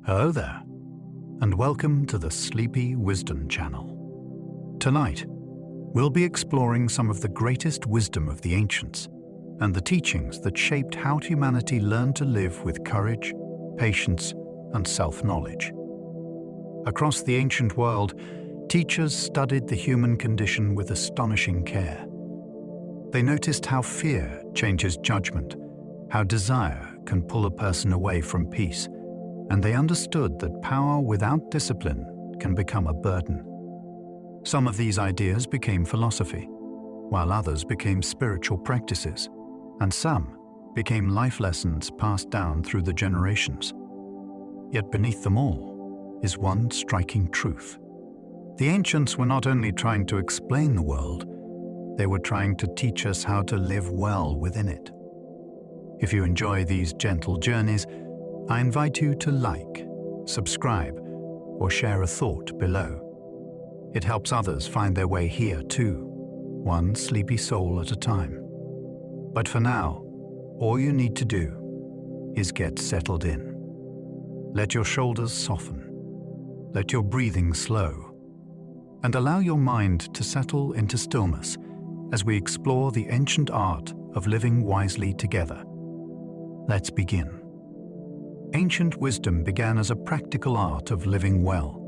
Hello there, and welcome to the Sleepy Wisdom Channel. Tonight, we'll be exploring some of the greatest wisdom of the ancients and the teachings that shaped how humanity learned to live with courage, patience, and self-knowledge. Across the ancient world, teachers studied the human condition with astonishing care. They noticed how fear changes judgment, how desire can pull a person away from peace, and they understood that power without discipline can become a burden. Some of these ideas became philosophy, while others became spiritual practices, and some became life lessons passed down through the generations. Yet beneath them all is one striking truth. The ancients were not only trying to explain the world, they were trying to teach us how to live well within it. If you enjoy these gentle journeys, I invite you to like, subscribe, or share a thought below. It helps others find their way here too, one sleepy soul at a time. But for now, all you need to do is get settled in. Let your shoulders soften, let your breathing slow, and allow your mind to settle into stillness as we explore the ancient art of living wisely together. Let's begin. Ancient wisdom began as a practical art of living well.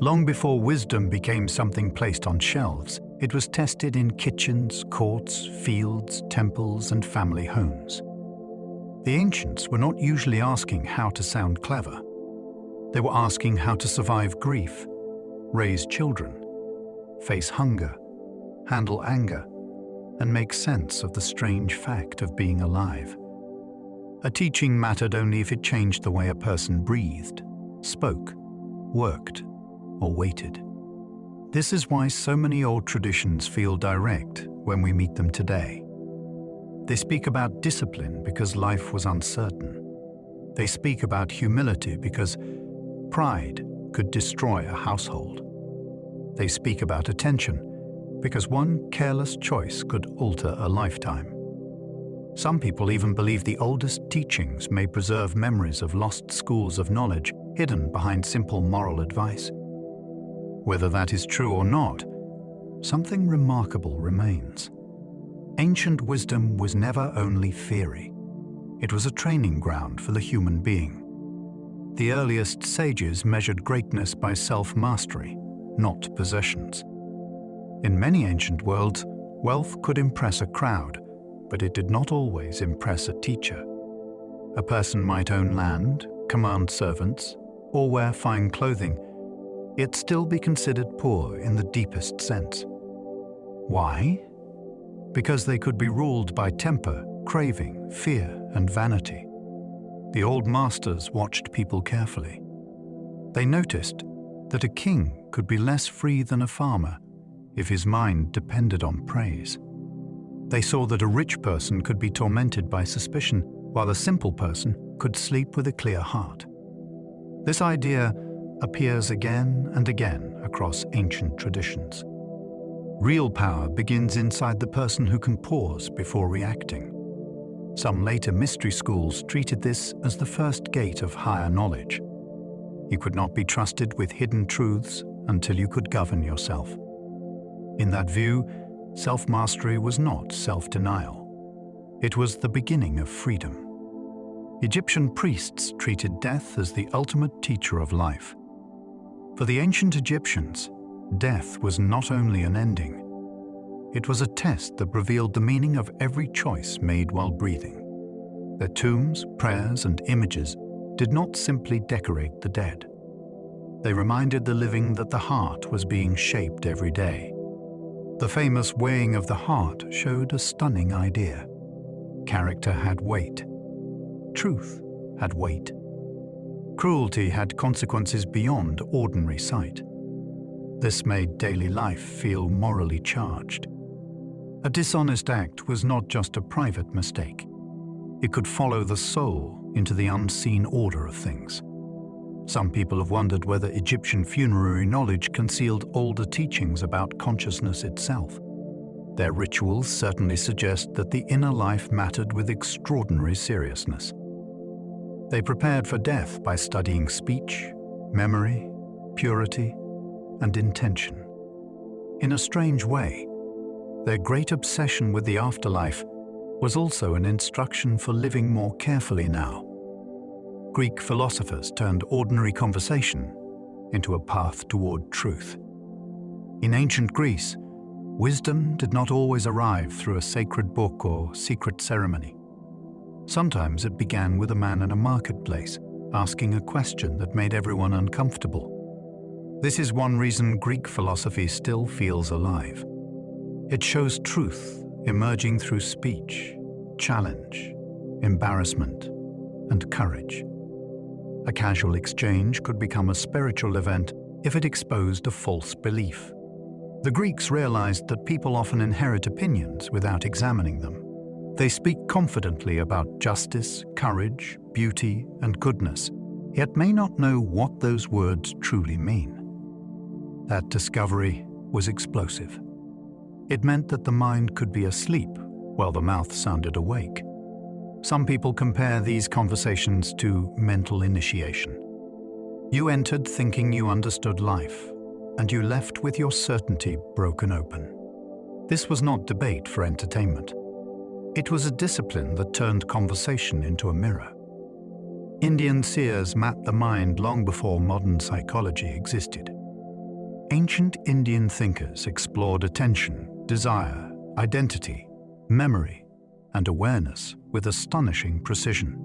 Long before wisdom became something placed on shelves, it was tested in kitchens, courts, fields, temples, and family homes. The ancients were not usually asking how to sound clever. They were asking how to survive grief, raise children, face hunger, handle anger, and make sense of the strange fact of being alive. A teaching mattered only if it changed the way a person breathed, spoke, worked, or waited. This is why so many old traditions feel direct when we meet them today. They speak about discipline because life was uncertain. They speak about humility because pride could destroy a household. They speak about attention because one careless choice could alter a lifetime. Some people even believe the oldest teachings may preserve memories of lost schools of knowledge hidden behind simple moral advice. Whether that is true or not, something remarkable remains. Ancient wisdom was never only theory. It was a training ground for the human being. The earliest sages measured greatness by self-mastery, not possessions. In many ancient worlds, wealth could impress a crowd, but it did not always impress a teacher. A person might own land, command servants, or wear fine clothing, yet still be considered poor in the deepest sense. Why? Because they could be ruled by temper, craving, fear, and vanity. The old masters watched people carefully. They noticed that a king could be less free than a farmer if his mind depended on praise. They saw that a rich person could be tormented by suspicion, while a simple person could sleep with a clear heart. This idea appears again and again across ancient traditions. Real power begins inside the person who can pause before reacting. Some later mystery schools treated this as the first gate of higher knowledge. You could not be trusted with hidden truths until you could govern yourself. In that view, self-mastery was not self-denial. It was the beginning of freedom. Egyptian priests treated death as the ultimate teacher of life. For the ancient Egyptians, death was not only an ending. It was a test that revealed the meaning of every choice made while breathing. Their tombs, prayers, and images did not simply decorate the dead. They reminded the living that the heart was being shaped every day. The famous weighing of the heart showed a stunning idea. Character had weight. Truth had weight. Cruelty had consequences beyond ordinary sight. This made daily life feel morally charged. A dishonest act was not just a private mistake. It could follow the soul into the unseen order of things. Some people have wondered whether Egyptian funerary knowledge concealed older teachings about consciousness itself. Their rituals certainly suggest that the inner life mattered with extraordinary seriousness. They prepared for death by studying speech, memory, purity, and intention. In a strange way, their great obsession with the afterlife was also an instruction for living more carefully now. Greek philosophers turned ordinary conversation into a path toward truth. In ancient Greece, wisdom did not always arrive through a sacred book or secret ceremony. Sometimes it began with a man in a marketplace asking a question that made everyone uncomfortable. This is one reason Greek philosophy still feels alive. It shows truth emerging through speech, challenge, embarrassment, and courage. A casual exchange could become a spiritual event if it exposed a false belief. The Greeks realized that people often inherit opinions without examining them. They speak confidently about justice, courage, beauty, and goodness, yet may not know what those words truly mean. That discovery was explosive. It meant that the mind could be asleep while the mouth sounded awake. Some people compare these conversations to mental initiation. You entered thinking you understood life, and you left with your certainty broken open. This was not debate for entertainment. It was a discipline that turned conversation into a mirror. Indian seers mapped the mind long before modern psychology existed. Ancient Indian thinkers explored attention, desire, identity, memory, and awareness with astonishing precision.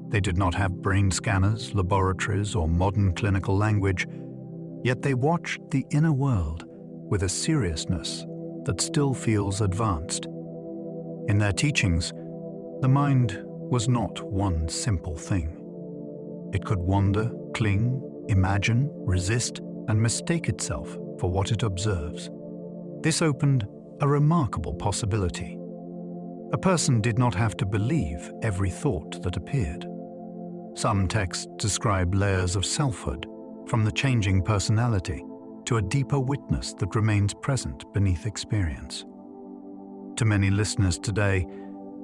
They did not have brain scanners, laboratories, or modern clinical language, yet they watched the inner world with a seriousness that still feels advanced. In their teachings, the mind was not one simple thing. It could wander, cling, imagine, resist, and mistake itself for what it observes. This opened a remarkable possibility. A person did not have to believe every thought that appeared. Some texts describe layers of selfhood, from the changing personality to a deeper witness that remains present beneath experience. To many listeners today,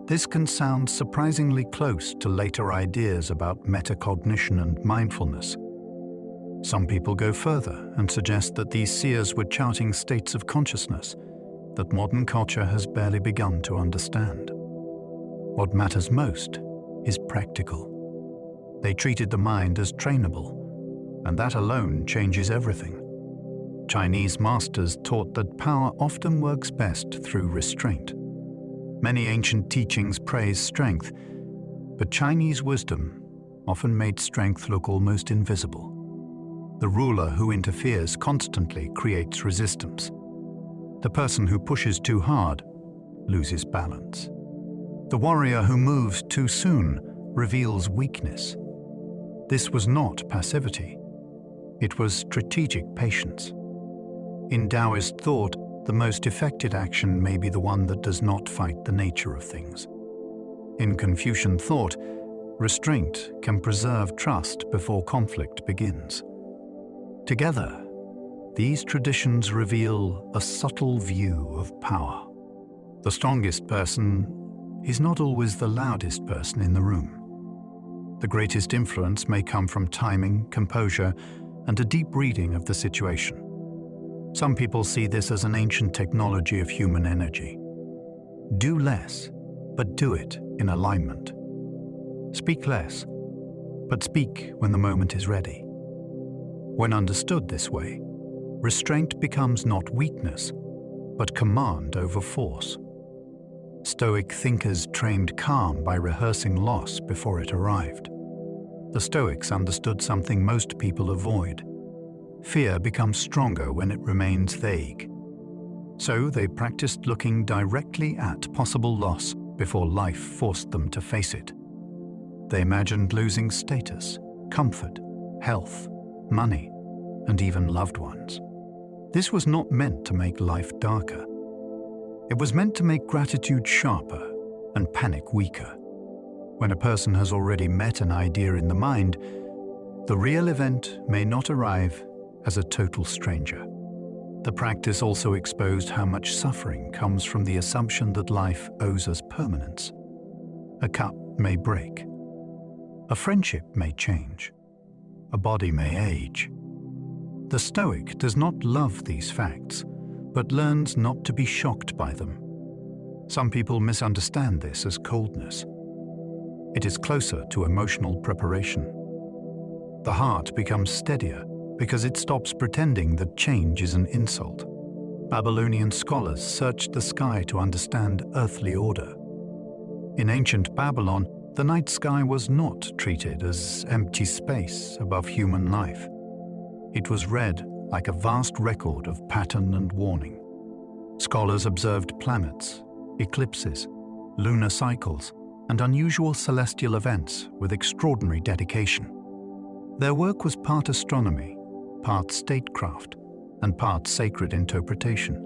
this can sound surprisingly close to later ideas about metacognition and mindfulness. Some people go further and suggest that these seers were charting states of consciousness that modern culture has barely begun to understand. What matters most is practical. They treated the mind as trainable, and that alone changes everything. Chinese masters taught that power often works best through restraint. Many ancient teachings praise strength, but Chinese wisdom often made strength look almost invisible. The ruler who interferes constantly creates resistance. The person who pushes too hard loses balance. The warrior who moves too soon reveals weakness. This was not passivity. It was strategic patience. In Taoist thought, the most effective action may be the one that does not fight the nature of things. In Confucian thought, restraint can preserve trust before conflict begins. Together, these traditions reveal a subtle view of power. The strongest person is not always the loudest person in the room. The greatest influence may come from timing, composure, and a deep reading of the situation. Some people see this as an ancient technology of human energy. Do less, but do it in alignment. Speak less, but speak when the moment is ready. When understood this way, restraint becomes not weakness, but command over force. Stoic thinkers trained calm by rehearsing loss before it arrived. The Stoics understood something most people avoid. Fear becomes stronger when it remains vague. So they practiced looking directly at possible loss before life forced them to face it. They imagined losing status, comfort, health, money, and even loved ones. This was not meant to make life darker. It was meant to make gratitude sharper and panic weaker. When a person has already met an idea in the mind, the real event may not arrive as a total stranger. The practice also exposed how much suffering comes from the assumption that life owes us permanence. A cup may break. A friendship may change. A body may age. The Stoic does not love these facts, but learns not to be shocked by them. Some people misunderstand this as coldness. It is closer to emotional preparation. The heart becomes steadier because it stops pretending that change is an insult. Babylonian scholars searched the sky to understand earthly order. In ancient Babylon, the night sky was not treated as empty space above human life. It was read like a vast record of pattern and warning. Scholars observed planets, eclipses, lunar cycles, and unusual celestial events with extraordinary dedication. Their work was part astronomy, part statecraft, and part sacred interpretation.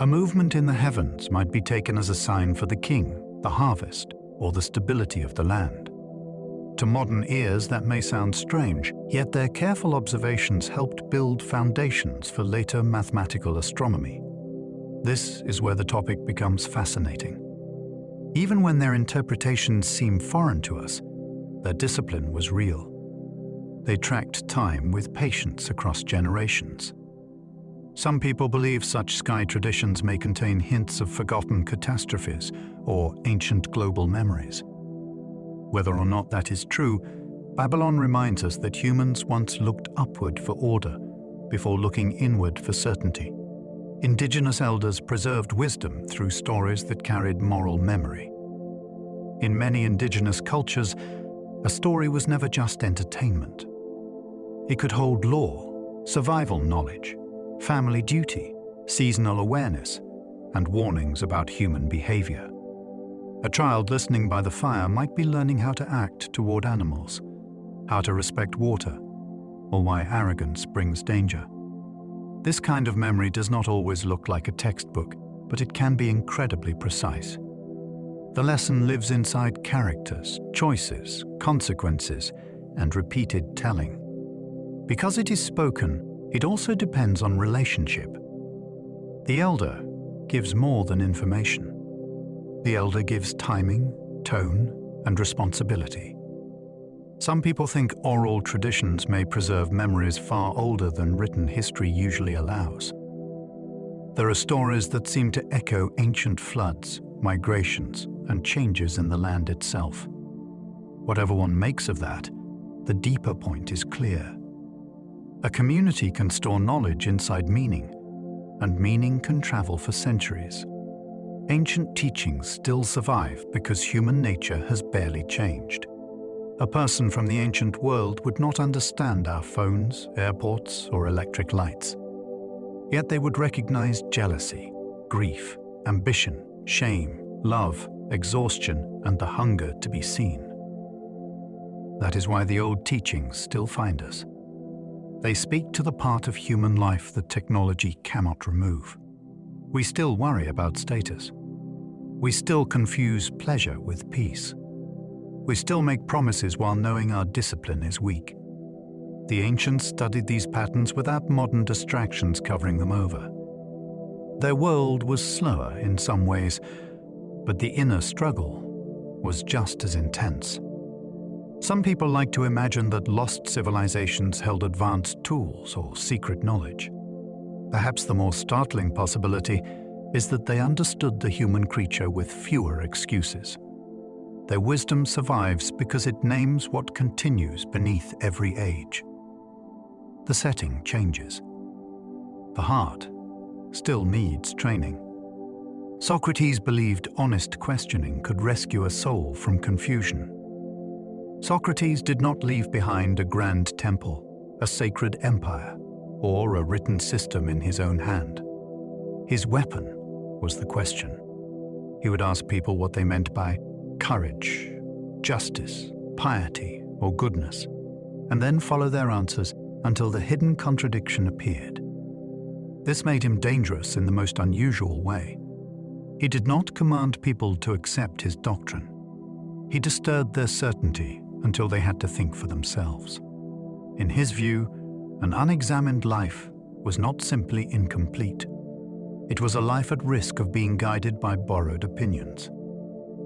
A movement in the heavens might be taken as a sign for the king, the harvest, or the stability of the land. To modern ears, that may sound strange, yet their careful observations helped build foundations for later mathematical astronomy. This is where the topic becomes fascinating. Even when their interpretations seem foreign to us, their discipline was real. They tracked time with patience across generations. Some people believe such sky traditions may contain hints of forgotten catastrophes or ancient global memories. Whether or not that is true, Babylon reminds us that humans once looked upward for order before looking inward for certainty. Indigenous elders preserved wisdom through stories that carried moral memory. In many indigenous cultures, a story was never just entertainment. It could hold law, survival knowledge, family duty, seasonal awareness, and warnings about human behavior. A child listening by the fire might be learning how to act toward animals, how to respect water, or why arrogance brings danger. This kind of memory does not always look like a textbook, but it can be incredibly precise. The lesson lives inside characters, choices, consequences, and repeated telling. Because it is spoken, it also depends on relationship. The elder gives more than information. The elder gives timing, tone, and responsibility. Some people think oral traditions may preserve memories far older than written history usually allows. There are stories that seem to echo ancient floods, migrations, and changes in the land itself. Whatever one makes of that, the deeper point is clear. A community can store knowledge inside meaning, and meaning can travel for centuries. Ancient teachings still survive because human nature has barely changed. A person from the ancient world would not understand our phones, airports, or electric lights. Yet they would recognize jealousy, grief, ambition, shame, love, exhaustion, and the hunger to be seen. That is why the old teachings still find us. They speak to the part of human life that technology cannot remove. We still worry about status. We still confuse pleasure with peace. We still make promises while knowing our discipline is weak. The ancients studied these patterns without modern distractions covering them over. Their world was slower in some ways, but the inner struggle was just as intense. Some people like to imagine that lost civilizations held advanced tools or secret knowledge. Perhaps the more startling possibility is that they understood the human creature with fewer excuses. Their wisdom survives because it names what continues beneath every age. The setting changes. The heart still needs training. Socrates believed honest questioning could rescue a soul from confusion. Socrates did not leave behind a grand temple, a sacred empire, or a written system in his own hand. His weapon was the question. He would ask people what they meant by courage, justice, piety, or goodness, and then follow their answers until the hidden contradiction appeared. This made him dangerous in the most unusual way. He did not command people to accept his doctrine. He disturbed their certainty until they had to think for themselves. In his view, an unexamined life was not simply incomplete. It was a life at risk of being guided by borrowed opinions.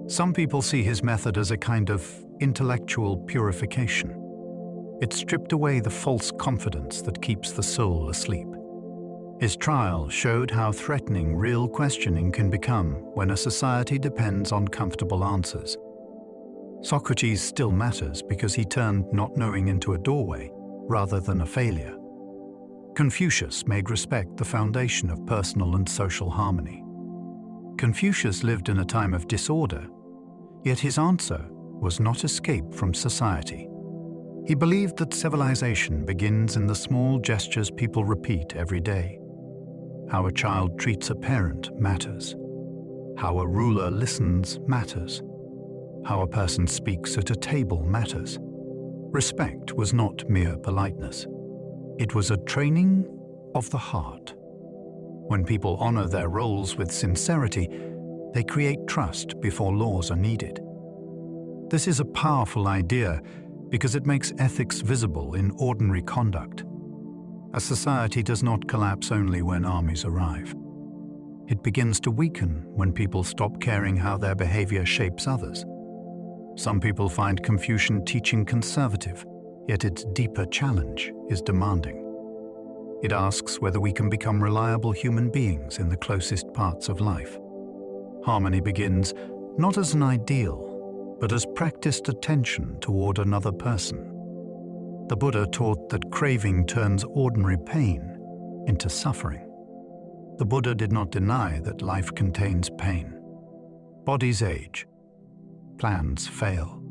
Some people see his method as a kind of intellectual purification. It stripped away the false confidence that keeps the soul asleep. His trial showed how threatening real questioning can become when a society depends on comfortable answers. Socrates still matters because he turned not knowing into a doorway rather than a failure. Confucius made respect the foundation of personal and social harmony. Confucius lived in a time of disorder, yet his answer was not escape from society. He believed that civilization begins in the small gestures people repeat every day. How a child treats a parent matters. How a ruler listens matters. How a person speaks at a table matters. Respect was not mere politeness. It was a training of the heart. When people honor their roles with sincerity, they create trust before laws are needed. This is a powerful idea because it makes ethics visible in ordinary conduct. A society does not collapse only when armies arrive. It begins to weaken when people stop caring how their behavior shapes others. Some people find Confucian teaching conservative, yet its deeper challenge is demanding. It asks whether we can become reliable human beings in the closest parts of life. Harmony begins not as an ideal, but as practiced attention toward another person. The Buddha taught that craving turns ordinary pain into suffering. The Buddha did not deny that life contains pain. Bodies age. Plans fail.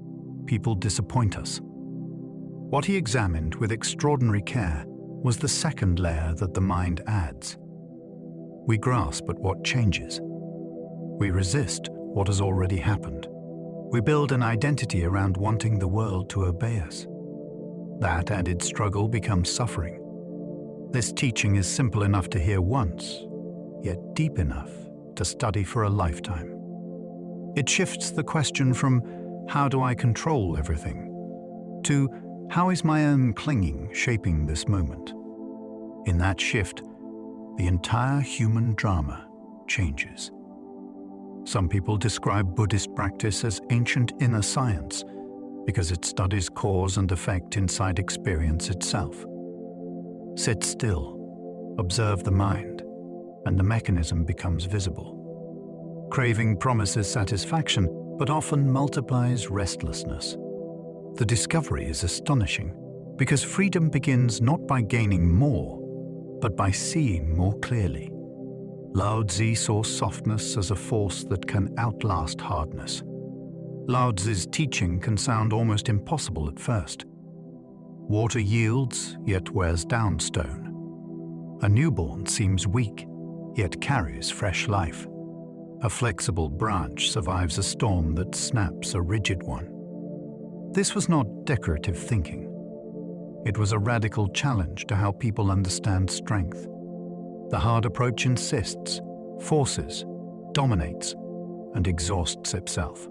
People disappoint us. What he examined with extraordinary care was the second layer that the mind adds. We grasp at what changes. We resist what has already happened. We build an identity around wanting the world to obey us. That added struggle becomes suffering. This teaching is simple enough to hear once, yet deep enough to study for a lifetime. It shifts the question from how do I control everything to how is my own clinging shaping this moment? In that shift, the entire human drama changes. Some people describe Buddhist practice as ancient inner science because it studies cause and effect inside experience itself. Sit still, observe the mind, and the mechanism becomes visible. Craving promises satisfaction, but often multiplies restlessness. The discovery is astonishing because freedom begins not by gaining more, but by seeing more clearly. Lao Tzu saw softness as a force that can outlast hardness. Lao Tzu's teaching can sound almost impossible at first. Water yields, yet wears down stone. A newborn seems weak, yet carries fresh life. A flexible branch survives a storm that snaps a rigid one. This was not decorative thinking. It was a radical challenge to how people understand strength. The hard approach insists, forces, dominates, and exhausts itself.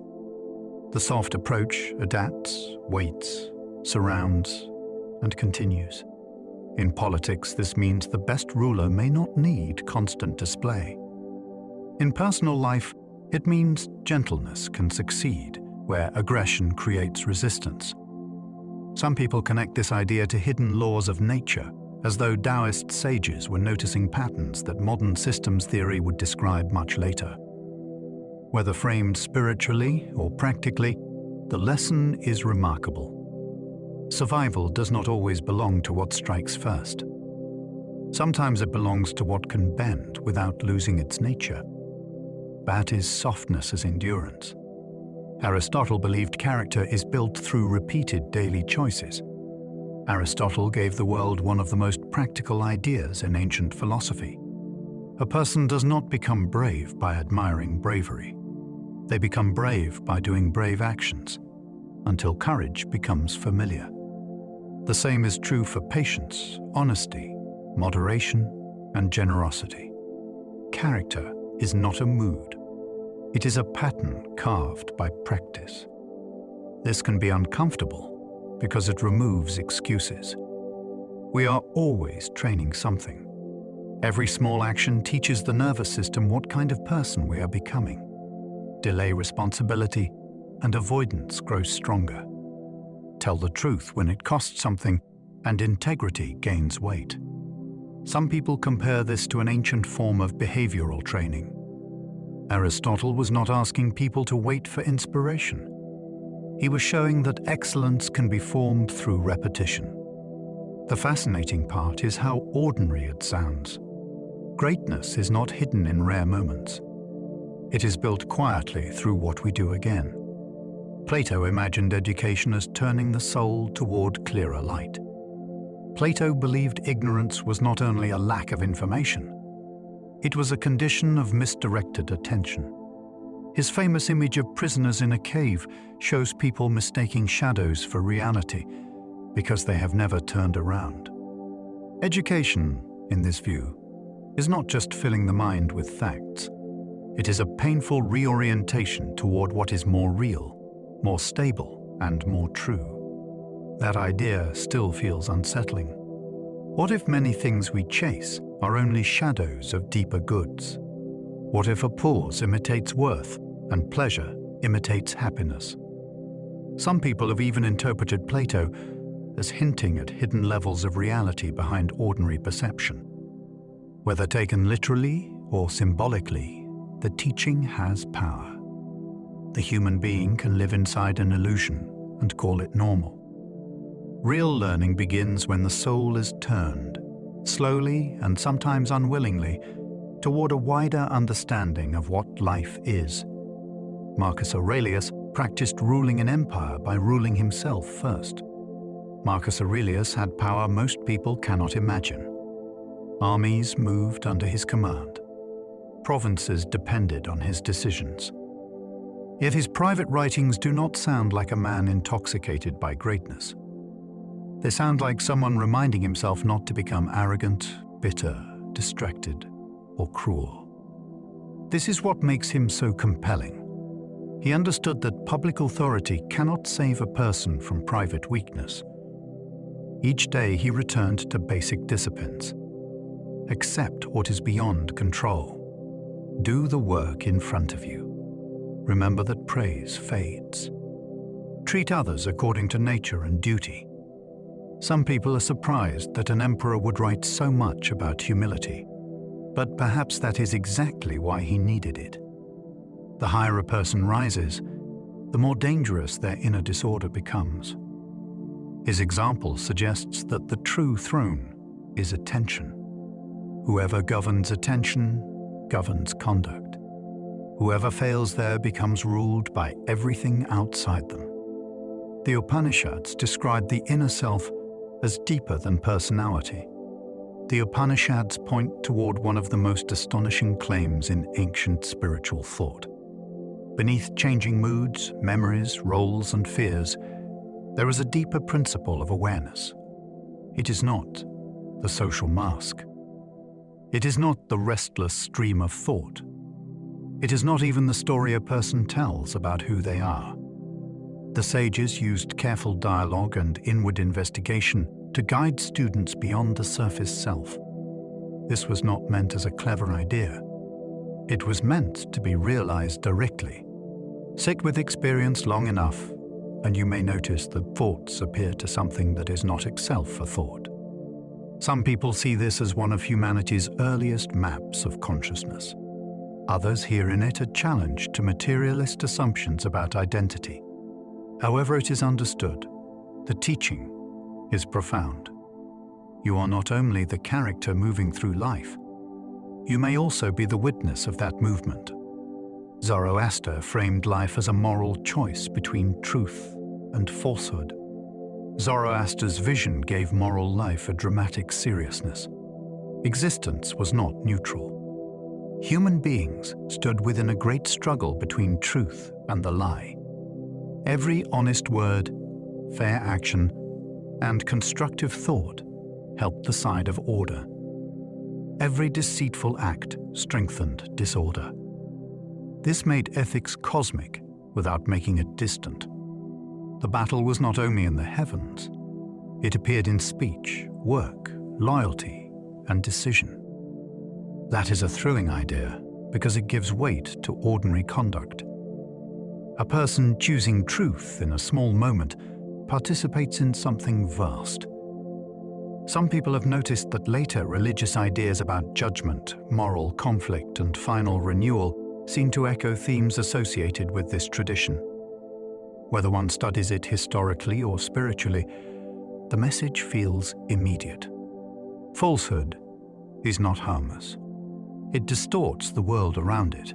The soft approach adapts, waits, surrounds, and continues. In politics, this means the best ruler may not need constant display. In personal life, it means gentleness can succeed where aggression creates resistance. Some people connect this idea to hidden laws of nature, as though Taoist sages were noticing patterns that modern systems theory would describe much later. Whether framed spiritually or practically, the lesson is remarkable. Survival does not always belong to what strikes first. Sometimes it belongs to what can bend without losing its nature. That is softness as endurance. Aristotle believed character is built through repeated daily choices. Aristotle gave the world one of the most practical ideas in ancient philosophy. A person does not become brave by admiring bravery. They become brave by doing brave actions, until courage becomes familiar. The same is true for patience, honesty, moderation, and generosity. Character is not a mood. It is a pattern carved by practice. This can be uncomfortable because it removes excuses. We are always training something. Every small action teaches the nervous system what kind of person we are becoming. Delay responsibility, and avoidance grows stronger. Tell the truth when it costs something, and integrity gains weight. Some people compare this to an ancient form of behavioral training. Aristotle was not asking people to wait for inspiration. He was showing that excellence can be formed through repetition. The fascinating part is how ordinary it sounds. Greatness is not hidden in rare moments. It is built quietly through what we do again. Plato imagined education as turning the soul toward clearer light. Plato believed ignorance was not only a lack of information, it was a condition of misdirected attention. His famous image of prisoners in a cave shows people mistaking shadows for reality because they have never turned around. Education, in this view, is not just filling the mind with facts. It is a painful reorientation toward what is more real, more stable, and more true. That idea still feels unsettling. What if many things we chase are only shadows of deeper goods? What if a pause imitates worth and pleasure imitates happiness? Some people have even interpreted Plato as hinting at hidden levels of reality behind ordinary perception. Whether taken literally or symbolically, the teaching has power. The human being can live inside an illusion and call it normal. Real learning begins when the soul is turned, slowly and sometimes unwillingly, toward a wider understanding of what life is. Marcus Aurelius practiced ruling an empire by ruling himself first. Marcus Aurelius had power most people cannot imagine. Armies moved under his command. Provinces depended on his decisions. Yet his private writings do not sound like a man intoxicated by greatness. They sound like someone reminding himself not to become arrogant, bitter, distracted, or cruel. This is what makes him so compelling. He understood that public authority cannot save a person from private weakness. Each day he returned to basic disciplines. Accept what is beyond control. Do the work in front of you. Remember that praise fades. Treat others according to nature and duty. Some people are surprised that an emperor would write so much about humility, but perhaps that is exactly why he needed it. The higher a person rises, the more dangerous their inner disorder becomes. His example suggests that the true throne is attention. Whoever governs attention governs conduct. Whoever fails there becomes ruled by everything outside them. The Upanishads describe the inner self as deeper than personality. The Upanishads point toward one of the most astonishing claims in ancient spiritual thought. Beneath changing moods, memories, roles, and fears, there is a deeper principle of awareness. It is not the social mask. It is not the restless stream of thought. It is not even the story a person tells about who they are. The sages used careful dialogue and inward investigation to guide students beyond the surface self. This was not meant as a clever idea. It was meant to be realized directly. Sit with experience long enough, and you may notice that thoughts appear to something that is not itself a thought. Some people see this as one of humanity's earliest maps of consciousness. Others hear in it a challenge to materialist assumptions about identity. However it is understood, the teaching is profound. You are not only the character moving through life, you may also be the witness of that movement. Zoroaster framed life as a moral choice between truth and falsehood. Zoroaster's vision gave moral life a dramatic seriousness. Existence was not neutral. Human beings stood within a great struggle between truth and the lie. Every honest word, fair action, and constructive thought helped the side of order. Every deceitful act strengthened disorder. This made ethics cosmic without making it distant. The battle was not only in the heavens, it appeared in speech, work, loyalty, and decision. That is a thrilling idea because it gives weight to ordinary conduct. A person choosing truth in a small moment participates in something vast. Some people have noticed that later religious ideas about judgment, moral conflict, and final renewal seem to echo themes associated with this tradition. Whether one studies it historically or spiritually, the message feels immediate. Falsehood is not harmless. It distorts the world around it.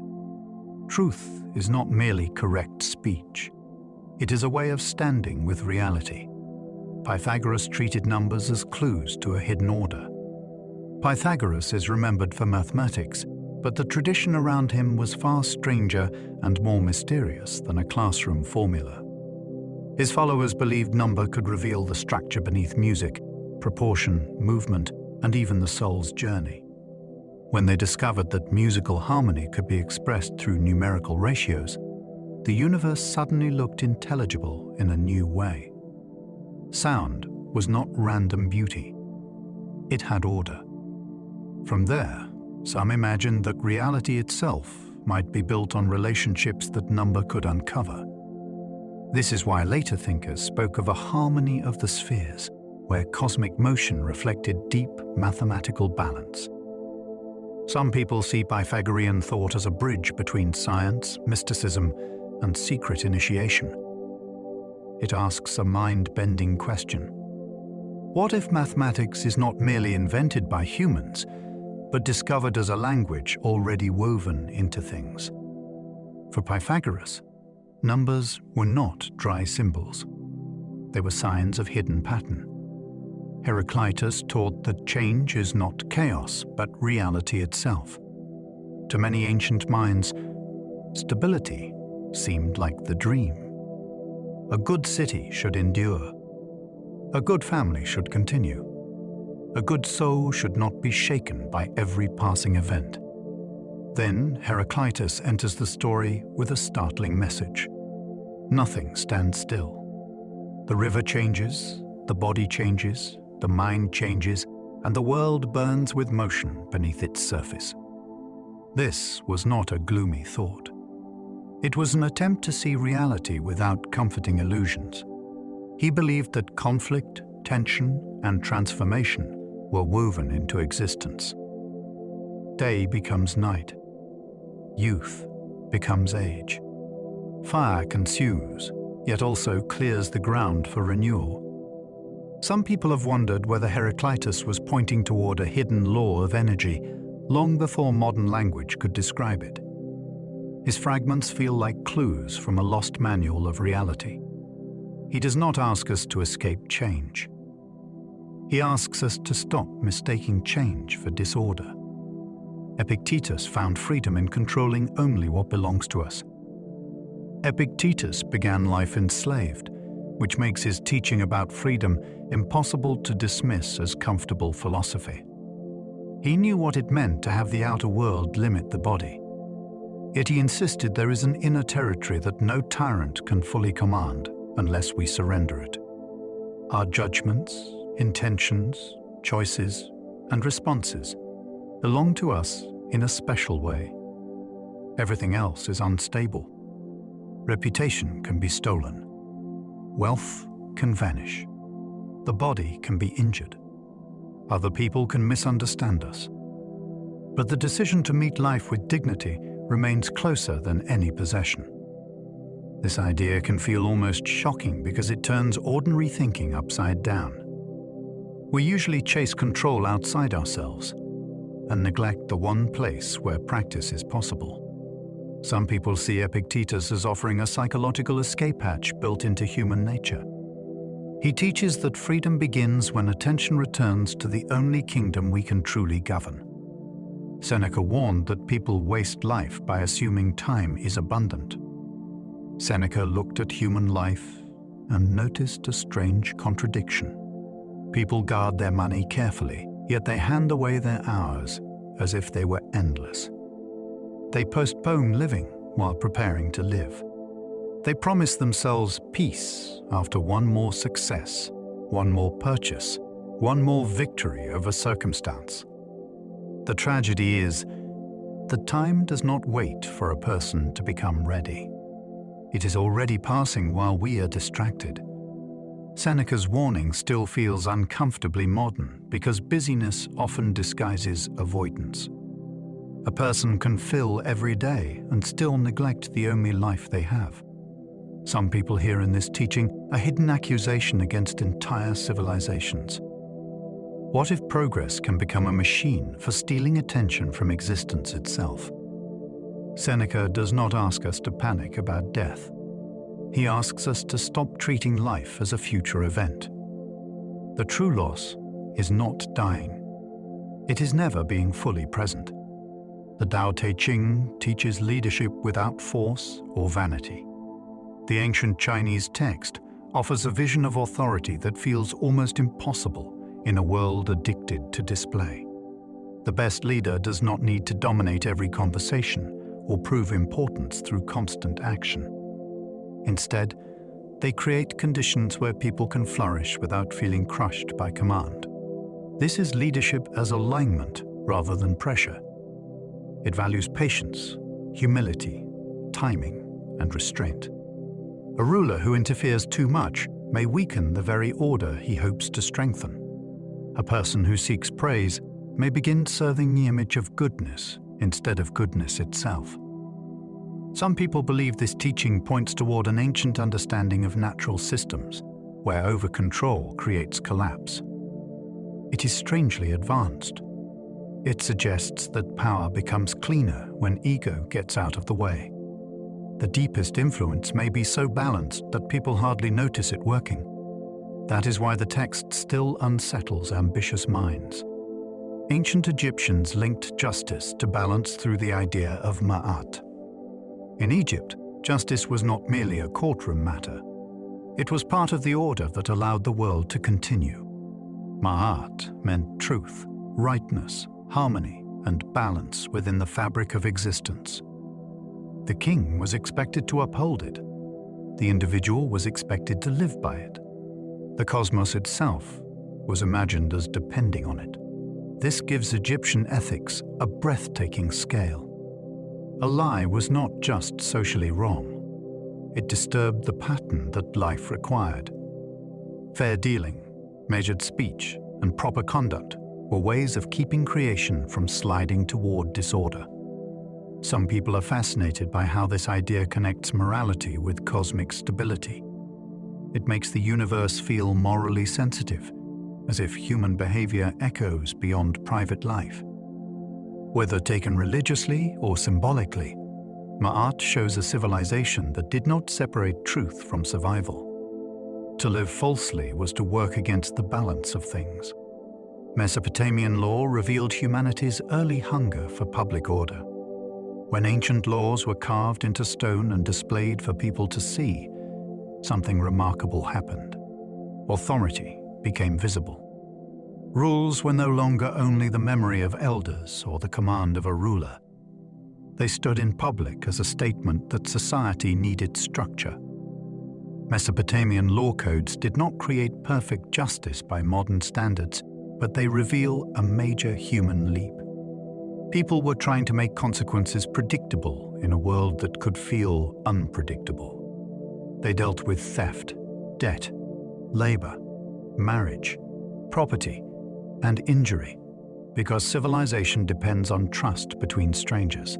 Truth is not merely correct speech. It is a way of standing with reality. Pythagoras treated numbers as clues to a hidden order. Pythagoras is remembered for mathematics, but the tradition around him was far stranger and more mysterious than a classroom formula. His followers believed number could reveal the structure beneath music, proportion, movement, and even the soul's journey. When they discovered that musical harmony could be expressed through numerical ratios, the universe suddenly looked intelligible in a new way. Sound was not random beauty. It had order. From there, some imagined that reality itself might be built on relationships that number could uncover. This is why later thinkers spoke of a harmony of the spheres, where cosmic motion reflected deep mathematical balance. Some people see Pythagorean thought as a bridge between science, mysticism, and secret initiation. It asks a mind-bending question. What if mathematics is not merely invented by humans, but discovered as a language already woven into things? For Pythagoras, numbers were not dry symbols. They were signs of hidden pattern. Heraclitus taught that change is not chaos, but reality itself. To many ancient minds, stability seemed like the dream. A good city should endure. A good family should continue. A good soul should not be shaken by every passing event. Then Heraclitus enters the story with a startling message. Nothing stands still. The river changes, the body changes, the mind changes, and the world burns with motion beneath its surface. This was not a gloomy thought. It was an attempt to see reality without comforting illusions. He believed that conflict, tension, and transformation were woven into existence. Day becomes night. Youth becomes age. Fire consumes, yet also clears the ground for renewal. Some people have wondered whether Heraclitus was pointing toward a hidden law of energy long before modern language could describe it. His fragments feel like clues from a lost manual of reality. He does not ask us to escape change. He asks us to stop mistaking change for disorder. Epictetus found freedom in controlling only what belongs to us. Epictetus began life enslaved, which makes his teaching about freedom impossible to dismiss as comfortable philosophy. He knew what it meant to have the outer world limit the body. Yet he insisted there is an inner territory that no tyrant can fully command unless we surrender it. Our judgments, intentions, choices, and responses belong to us in a special way. Everything else is unstable. Reputation can be stolen. Wealth can vanish. The body can be injured. Other people can misunderstand us. But the decision to meet life with dignity remains closer than any possession. This idea can feel almost shocking because it turns ordinary thinking upside down. We usually chase control outside ourselves and neglect the one place where practice is possible. Some people see Epictetus as offering a psychological escape hatch built into human nature. He teaches that freedom begins when attention returns to the only kingdom we can truly govern. Seneca warned that people waste life by assuming time is abundant. Seneca looked at human life and noticed a strange contradiction. People guard their money carefully, yet they hand away their hours as if they were endless. They postpone living while preparing to live. They promise themselves peace after one more success, one more purchase, one more victory over circumstance. The tragedy is that time does not wait for a person to become ready. It is already passing while we are distracted. Seneca's warning still feels uncomfortably modern because busyness often disguises avoidance. A person can fill every day and still neglect the only life they have. Some people hear in this teaching a hidden accusation against entire civilizations. What if progress can become a machine for stealing attention from existence itself? Seneca does not ask us to panic about death. He asks us to stop treating life as a future event. The true loss is not dying. It is never being fully present. The Tao Te Ching teaches leadership without force or vanity. The ancient Chinese text offers a vision of authority that feels almost impossible in a world addicted to display. The best leader does not need to dominate every conversation or prove importance through constant action. Instead, they create conditions where people can flourish without feeling crushed by command. This is leadership as alignment rather than pressure. It values patience, humility, timing, and restraint. A ruler who interferes too much may weaken the very order he hopes to strengthen. A person who seeks praise may begin serving the image of goodness instead of goodness itself. Some people believe this teaching points toward an ancient understanding of natural systems, where over-control creates collapse. It is strangely advanced. It suggests that power becomes cleaner when ego gets out of the way. The deepest influence may be so balanced that people hardly notice it working. That is why the text still unsettles ambitious minds. Ancient Egyptians linked justice to balance through the idea of ma'at. In Egypt, justice was not merely a courtroom matter. It was part of the order that allowed the world to continue. Ma'at meant truth, rightness, harmony, and balance within the fabric of existence. The king was expected to uphold it. The individual was expected to live by it. The cosmos itself was imagined as depending on it. This gives Egyptian ethics a breathtaking scale. A lie was not just socially wrong. It disturbed the pattern that life required. Fair dealing, measured speech, and proper conduct were ways of keeping creation from sliding toward disorder. Some people are fascinated by how this idea connects morality with cosmic stability. It makes the universe feel morally sensitive, as if human behavior echoes beyond private life. Whether taken religiously or symbolically, Ma'at shows a civilization that did not separate truth from survival. To live falsely was to work against the balance of things. Mesopotamian law revealed humanity's early hunger for public order. When ancient laws were carved into stone and displayed for people to see, something remarkable happened. Authority became visible. Rules were no longer only the memory of elders or the command of a ruler. They stood in public as a statement that society needed structure. Mesopotamian law codes did not create perfect justice by modern standards, but they reveal a major human leap. People were trying to make consequences predictable in a world that could feel unpredictable. They dealt with theft, debt, labor, marriage, property, and injury, because civilization depends on trust between strangers.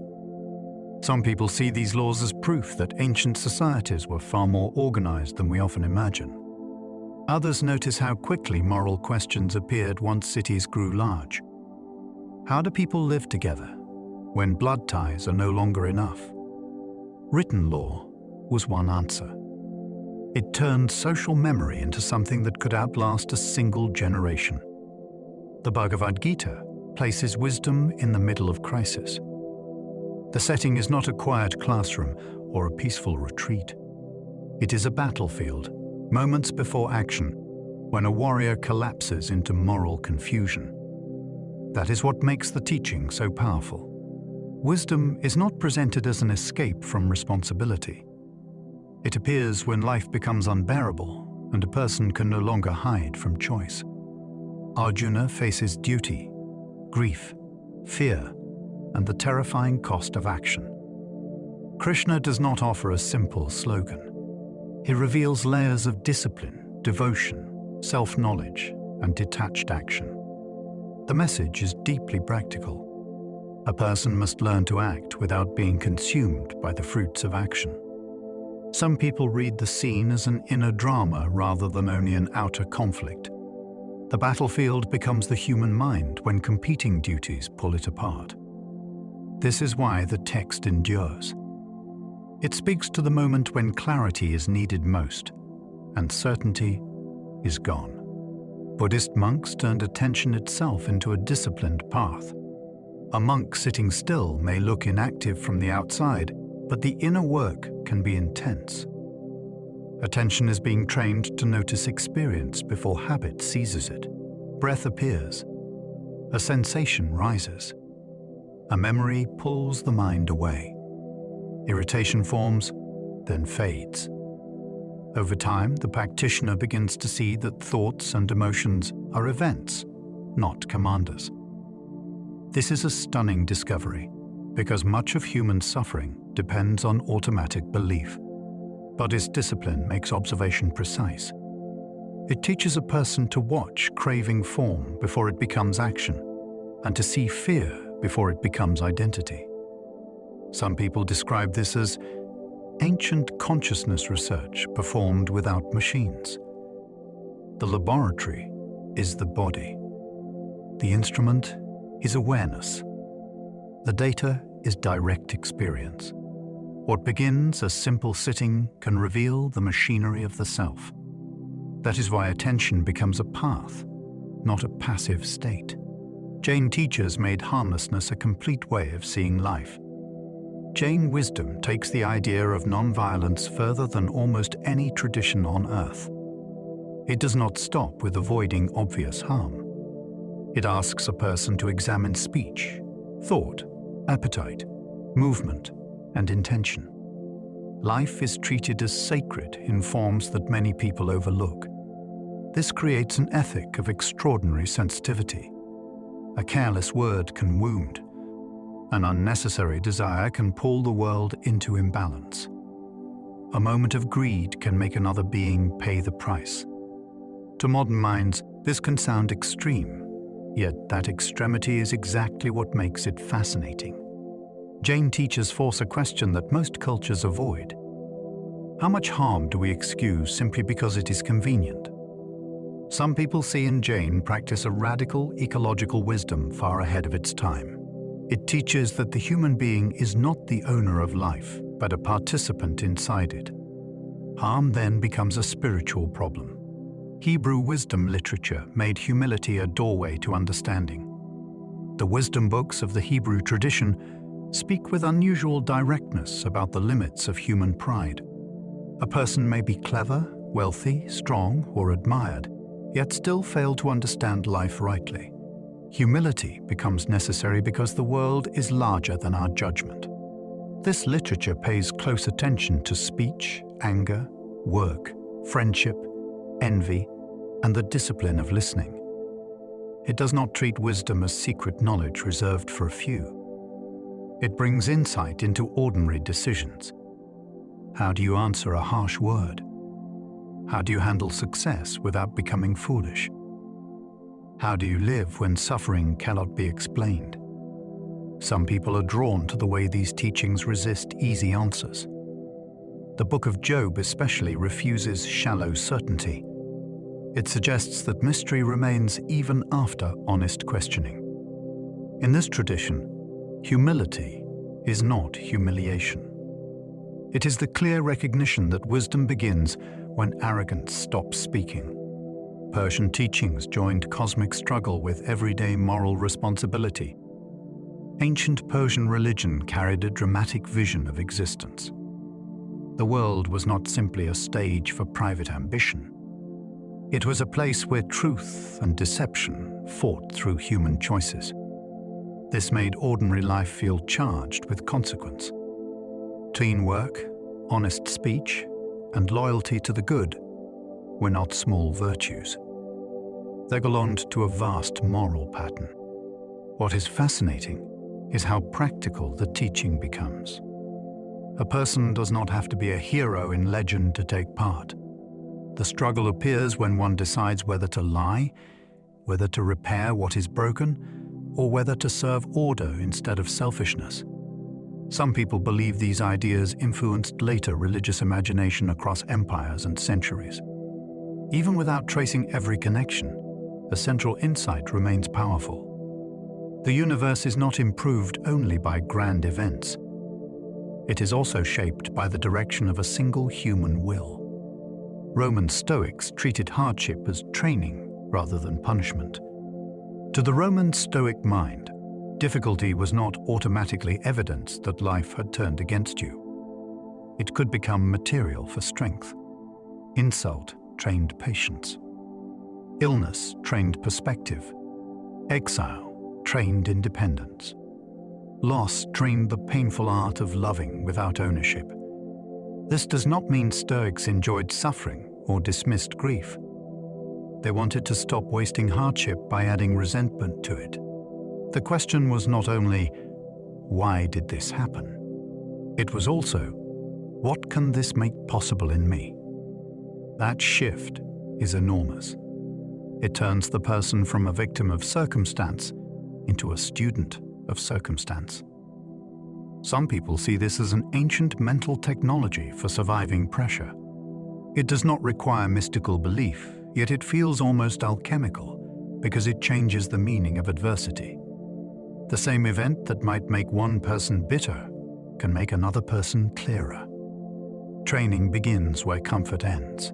Some people see these laws as proof that ancient societies were far more organized than we often imagine. Others notice how quickly moral questions appeared once cities grew large. How do people live together when blood ties are no longer enough? Written law was one answer. It turned social memory into something that could outlast a single generation. The Bhagavad Gita places wisdom in the middle of crisis. The setting is not a quiet classroom or a peaceful retreat. It is a battlefield, moments before action, when a warrior collapses into moral confusion. That is what makes the teaching so powerful. Wisdom is not presented as an escape from responsibility. It appears when life becomes unbearable and a person can no longer hide from choice. Arjuna faces duty, grief, fear, and the terrifying cost of action. Krishna does not offer a simple slogan. He reveals layers of discipline, devotion, self-knowledge, and detached action. The message is deeply practical. A person must learn to act without being consumed by the fruits of action. Some people read the scene as an inner drama rather than only an outer conflict. The battlefield becomes the human mind when competing duties pull it apart. This is why the text endures. It speaks to the moment when clarity is needed most, and certainty is gone. Buddhist monks turned attention itself into a disciplined path. A monk sitting still may look inactive from the outside, but the inner work can be intense. Attention is being trained to notice experience before habit seizes it. Breath appears. A sensation rises. A memory pulls the mind away. Irritation forms, then fades. Over time, the practitioner begins to see that thoughts and emotions are events, not commanders. This is a stunning discovery, because much of human suffering depends on automatic belief. Buddhist discipline makes observation precise. It teaches a person to watch craving form before it becomes action, and to see fear before it becomes identity. Some people describe this as ancient consciousness research performed without machines. The laboratory is the body. The instrument is awareness. The data is direct experience. What begins as simple sitting can reveal the machinery of the self. That is why attention becomes a path, not a passive state. Jain teachers made harmlessness a complete way of seeing life. Jain wisdom takes the idea of non-violence further than almost any tradition on earth. It does not stop with avoiding obvious harm. It asks a person to examine speech, thought, appetite, movement, and intention. Life is treated as sacred in forms that many people overlook. This creates an ethic of extraordinary sensitivity. A careless word can wound. An unnecessary desire can pull the world into imbalance. A moment of greed can make another being pay the price. To modern minds, this can sound extreme, yet that extremity is exactly what makes it fascinating. Jain teachers force a question that most cultures avoid. How much harm do we excuse simply because it is convenient? Some people see in Jain practice a radical ecological wisdom far ahead of its time. It teaches that the human being is not the owner of life, but a participant inside it. Harm then becomes a spiritual problem. Hebrew wisdom literature made humility a doorway to understanding. The wisdom books of the Hebrew tradition speak with unusual directness about the limits of human pride. A person may be clever, wealthy, strong, or admired, yet still fail to understand life rightly. Humility becomes necessary because the world is larger than our judgment. This literature pays close attention to speech, anger, work, friendship, envy, and the discipline of listening. It does not treat wisdom as secret knowledge reserved for a few. It brings insight into ordinary decisions. How do you answer a harsh word? How do you handle success without becoming foolish? How do you live when suffering cannot be explained? Some people are drawn to the way these teachings resist easy answers. The Book of Job especially refuses shallow certainty. It suggests that mystery remains even after honest questioning. In this tradition, humility is not humiliation. It is the clear recognition that wisdom begins when arrogance stops speaking. Persian teachings joined cosmic struggle with everyday moral responsibility. Ancient Persian religion carried a dramatic vision of existence. The world was not simply a stage for private ambition. It was a place where truth and deception fought through human choices. This made ordinary life feel charged with consequence. Clean work, honest speech, and loyalty to the good were not small virtues. They belonged to a vast moral pattern. What is fascinating is how practical the teaching becomes. A person does not have to be a hero in legend to take part. The struggle appears when one decides whether to lie, whether to repair what is broken, or whether to serve order instead of selfishness. Some people believe these ideas influenced later religious imagination across empires and centuries. Even without tracing every connection, a central insight remains powerful. The universe is not improved only by grand events. It is also shaped by the direction of a single human will. Roman Stoics treated hardship as training rather than punishment. To the Roman Stoic mind, difficulty was not automatically evidence that life had turned against you. It could become material for strength. Insult trained patience. Illness trained perspective. Exile trained independence. Loss trained the painful art of loving without ownership. This does not mean Stoics enjoyed suffering or dismissed grief. They wanted to stop wasting hardship by adding resentment to it. The question was not only, why did this happen? It was also, what can this make possible in me? That shift is enormous. It turns the person from a victim of circumstance into a student of circumstance. Some people see this as an ancient mental technology for surviving pressure. It does not require mystical belief, yet it feels almost alchemical because it changes the meaning of adversity. The same event that might make one person bitter can make another person clearer. Training begins where comfort ends.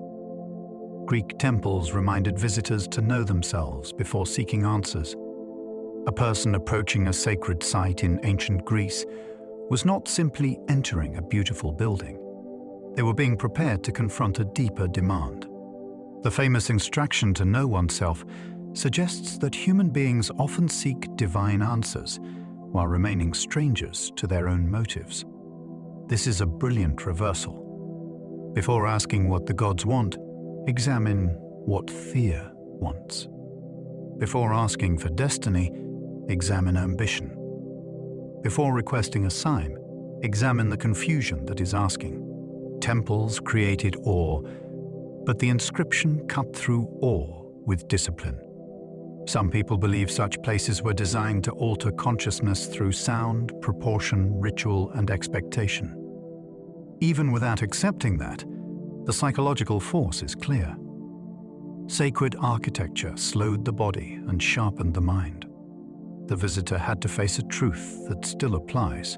Greek temples reminded visitors to know themselves before seeking answers. A person approaching a sacred site in ancient Greece was not simply entering a beautiful building. They were being prepared to confront a deeper demand. The famous instruction to know oneself suggests that human beings often seek divine answers while remaining strangers to their own motives. This is a brilliant reversal. Before asking what the gods want, examine what fear wants. Before asking for destiny, examine ambition. Before requesting a sign, examine the confusion that is asking. Temples created awe, but the inscription cut through awe with discipline. Some people believe such places were designed to alter consciousness through sound, proportion, ritual, and expectation. Even without accepting that, the psychological force is clear. Sacred architecture slowed the body and sharpened the mind. The visitor had to face a truth that still applies.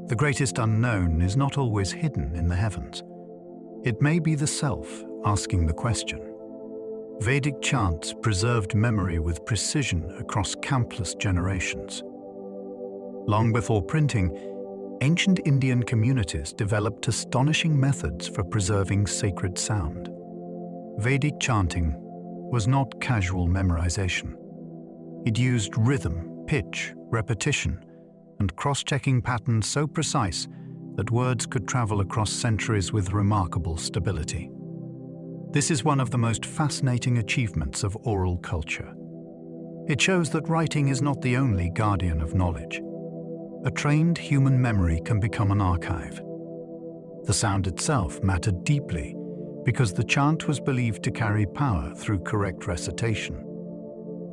The greatest unknown is not always hidden in the heavens. It may be the self asking the question. Vedic chants preserved memory with precision across countless generations. Long before printing, ancient Indian communities developed astonishing methods for preserving sacred sound. Vedic chanting was not casual memorization. It used rhythm, pitch, repetition, and cross-checking patterns so precise that words could travel across centuries with remarkable stability. This is one of the most fascinating achievements of oral culture. It shows that writing is not the only guardian of knowledge. A trained human memory can become an archive. The sound itself mattered deeply because the chant was believed to carry power through correct recitation.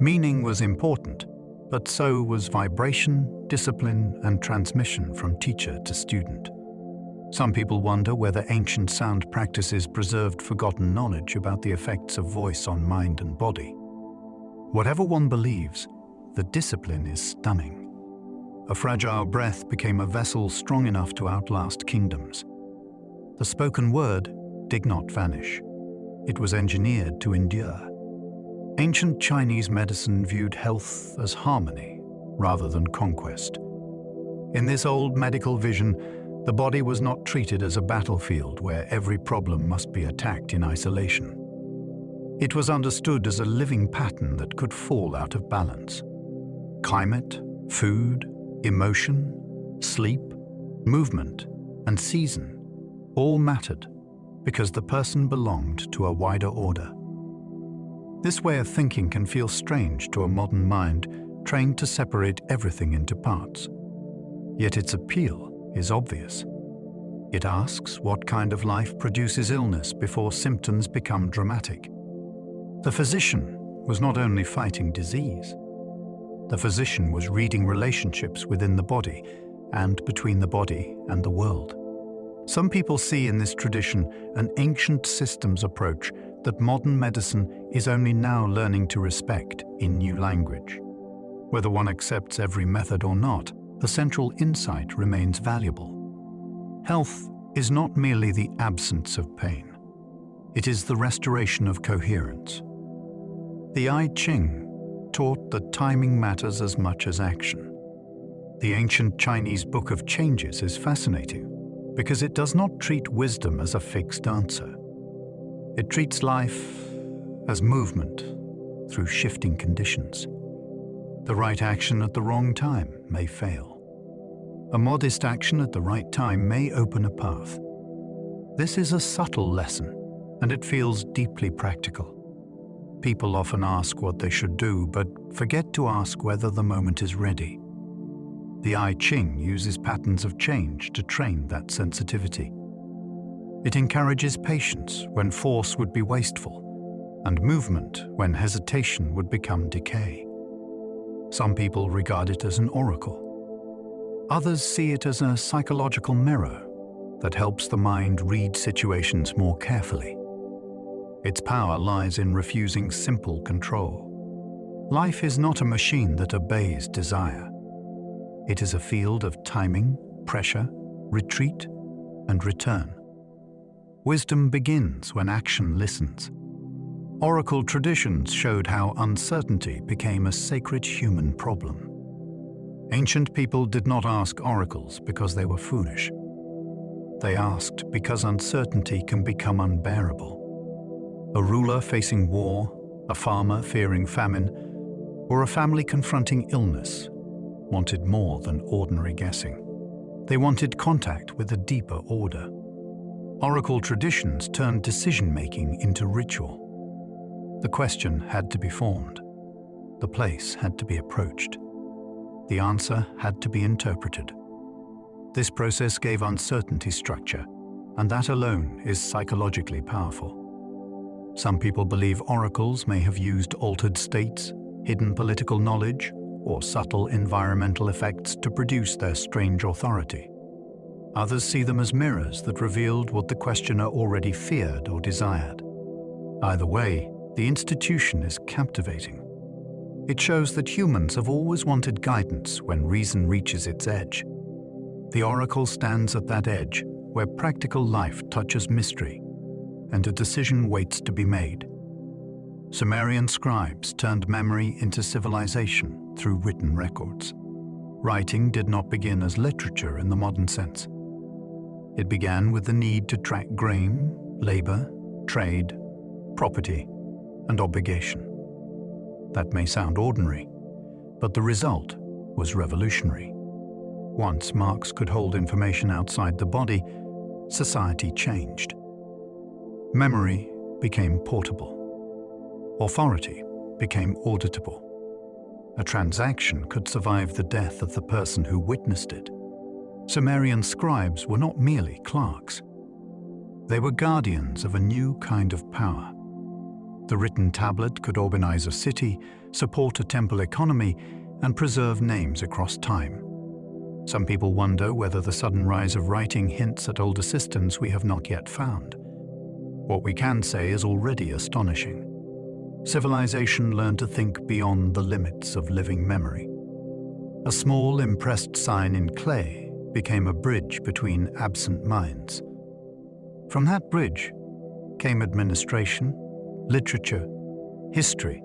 Meaning was important, but so was vibration, discipline, and transmission from teacher to student. Some people wonder whether ancient sound practices preserved forgotten knowledge about the effects of voice on mind and body. Whatever one believes, the discipline is stunning. A fragile breath became a vessel strong enough to outlast kingdoms. The spoken word did not vanish. It was engineered to endure. Ancient Chinese medicine viewed health as harmony rather than conquest. In this old medical vision, the body was not treated as a battlefield where every problem must be attacked in isolation. It was understood as a living pattern that could fall out of balance. Climate, food, emotion, sleep, movement, and season all mattered because the person belonged to a wider order. This way of thinking can feel strange to a modern mind trained to separate everything into parts. Yet its appeal is obvious. It asks what kind of life produces illness before symptoms become dramatic. The physician was not only fighting disease. The physician was reading relationships within the body and between the body and the world. Some people see in this tradition an ancient systems approach that modern medicine is only now learning to respect in new language. Whether one accepts every method or not, the central insight remains valuable. Health is not merely the absence of pain. It is the restoration of coherence. The I Ching taught that timing matters as much as action. The ancient Chinese Book of Changes is fascinating because it does not treat wisdom as a fixed answer. It treats life as movement through shifting conditions. The right action at the wrong time may fail. A modest action at the right time may open a path. This is a subtle lesson, and it feels deeply practical. People often ask what they should do, but forget to ask whether the moment is ready. The I Ching uses patterns of change to train that sensitivity. It encourages patience when force would be wasteful, and movement when hesitation would become decay. Some people regard it as an oracle. Others see it as a psychological mirror that helps the mind read situations more carefully. Its power lies in refusing simple control. Life is not a machine that obeys desire. It is a field of timing, pressure, retreat, and return. Wisdom begins when action listens. Oracle traditions showed how uncertainty became a sacred human problem. Ancient people did not ask oracles because they were foolish. They asked because uncertainty can become unbearable. A ruler facing war, a farmer fearing famine, or a family confronting illness wanted more than ordinary guessing. They wanted contact with a deeper order. Oracle traditions turned decision-making into ritual. The question had to be formed. The place had to be approached. The answer had to be interpreted. This process gave uncertainty structure, and that alone is psychologically powerful. Some people believe oracles may have used altered states, hidden political knowledge, or subtle environmental effects to produce their strange authority. Others see them as mirrors that revealed what the questioner already feared or desired. Either way, the institution is captivating. It shows that humans have always wanted guidance when reason reaches its edge. The oracle stands at that edge where practical life touches mystery, and a decision waits to be made. Sumerian scribes turned memory into civilization through written records. Writing did not begin as literature in the modern sense. It began with the need to track grain, labor, trade, property, and obligation. That may sound ordinary, but the result was revolutionary. Once marks could hold information outside the body, society changed. Memory became portable. Authority became auditable. A transaction could survive the death of the person who witnessed it. Sumerian scribes were not merely clerks. They were guardians of a new kind of power. The written tablet could organize a city, support a temple economy, and preserve names across time. Some people wonder whether the sudden rise of writing hints at older systems we have not yet found. What we can say is already astonishing. Civilization learned to think beyond the limits of living memory. A small impressed sign in clay became a bridge between absent minds. From that bridge came administration, literature, history,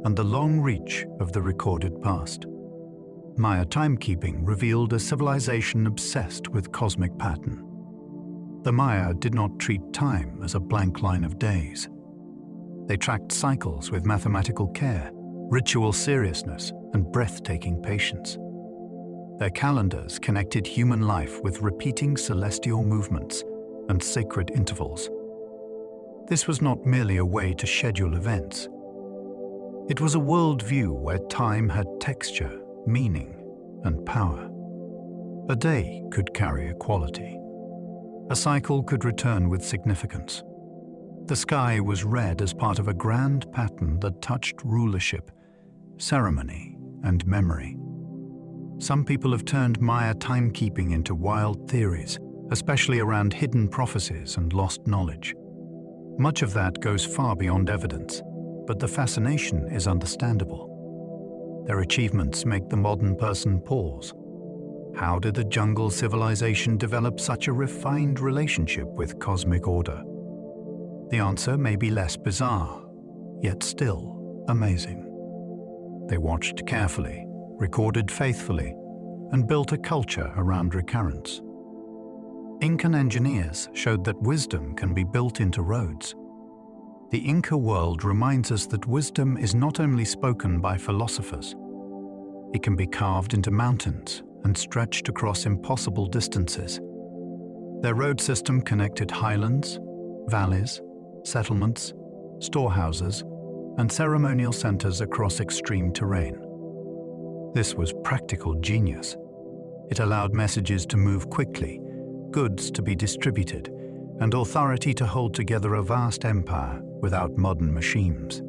and the long reach of the recorded past. Maya timekeeping revealed a civilization obsessed with cosmic pattern. The Maya did not treat time as a blank line of days. They tracked cycles with mathematical care, ritual seriousness, and breathtaking patience. Their calendars connected human life with repeating celestial movements and sacred intervals. This was not merely a way to schedule events. It was a worldview where time had texture, meaning, and power. A day could carry a quality. a cycle could return with significance. The sky was red as part of a grand pattern that touched rulership, ceremony, and memory. Some people have turned Maya timekeeping into wild theories, especially around hidden prophecies and lost knowledge. Much of that goes far beyond evidence, but the fascination is understandable. Their achievements make the modern person pause. How did the jungle civilization develop such a refined relationship with cosmic order? The answer may be less bizarre, yet still amazing. They watched carefully, recorded faithfully, and built a culture around recurrence. Incan engineers showed that wisdom can be built into roads. The Inca world reminds us that wisdom is not only spoken by philosophers. It can be carved into mountains and stretched across impossible distances. Their road system connected highlands, valleys, settlements, storehouses, and ceremonial centers across extreme terrain. This was practical genius. It allowed messages to move quickly, goods to be distributed, and authority to hold together a vast empire without modern machines.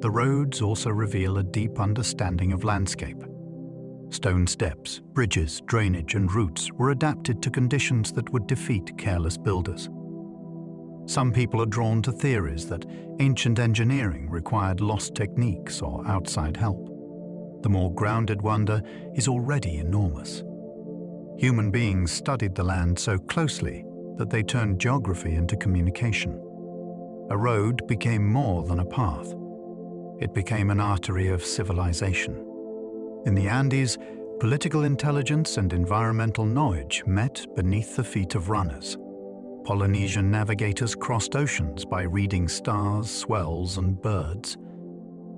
The roads also reveal a deep understanding of landscape. Stone steps, bridges, drainage, and routes were adapted to conditions that would defeat careless builders. Some people are drawn to theories that ancient engineering required lost techniques or outside help. The more grounded wonder is already enormous. Human beings studied the land so closely that they turned geography into communication. A road became more than a path. It became an artery of civilization. In the Andes, political intelligence and environmental knowledge met beneath the feet of runners. Polynesian navigators crossed oceans by reading stars, swells, and birds.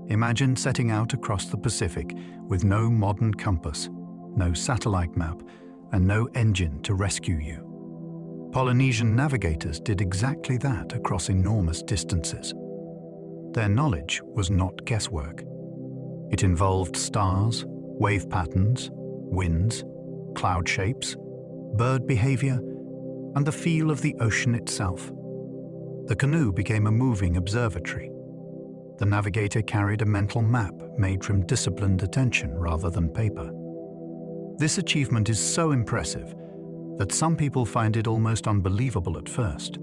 Imagine setting out across the Pacific with no modern compass, no satellite map, and no engine to rescue you. Polynesian navigators did exactly that across enormous distances. Their knowledge was not guesswork. It involved stars, wave patterns, winds, cloud shapes, bird behavior, and the feel of the ocean itself. The canoe became a moving observatory. The navigator carried a mental map made from disciplined attention rather than paper. This achievement is so impressive that some people find it almost unbelievable at first.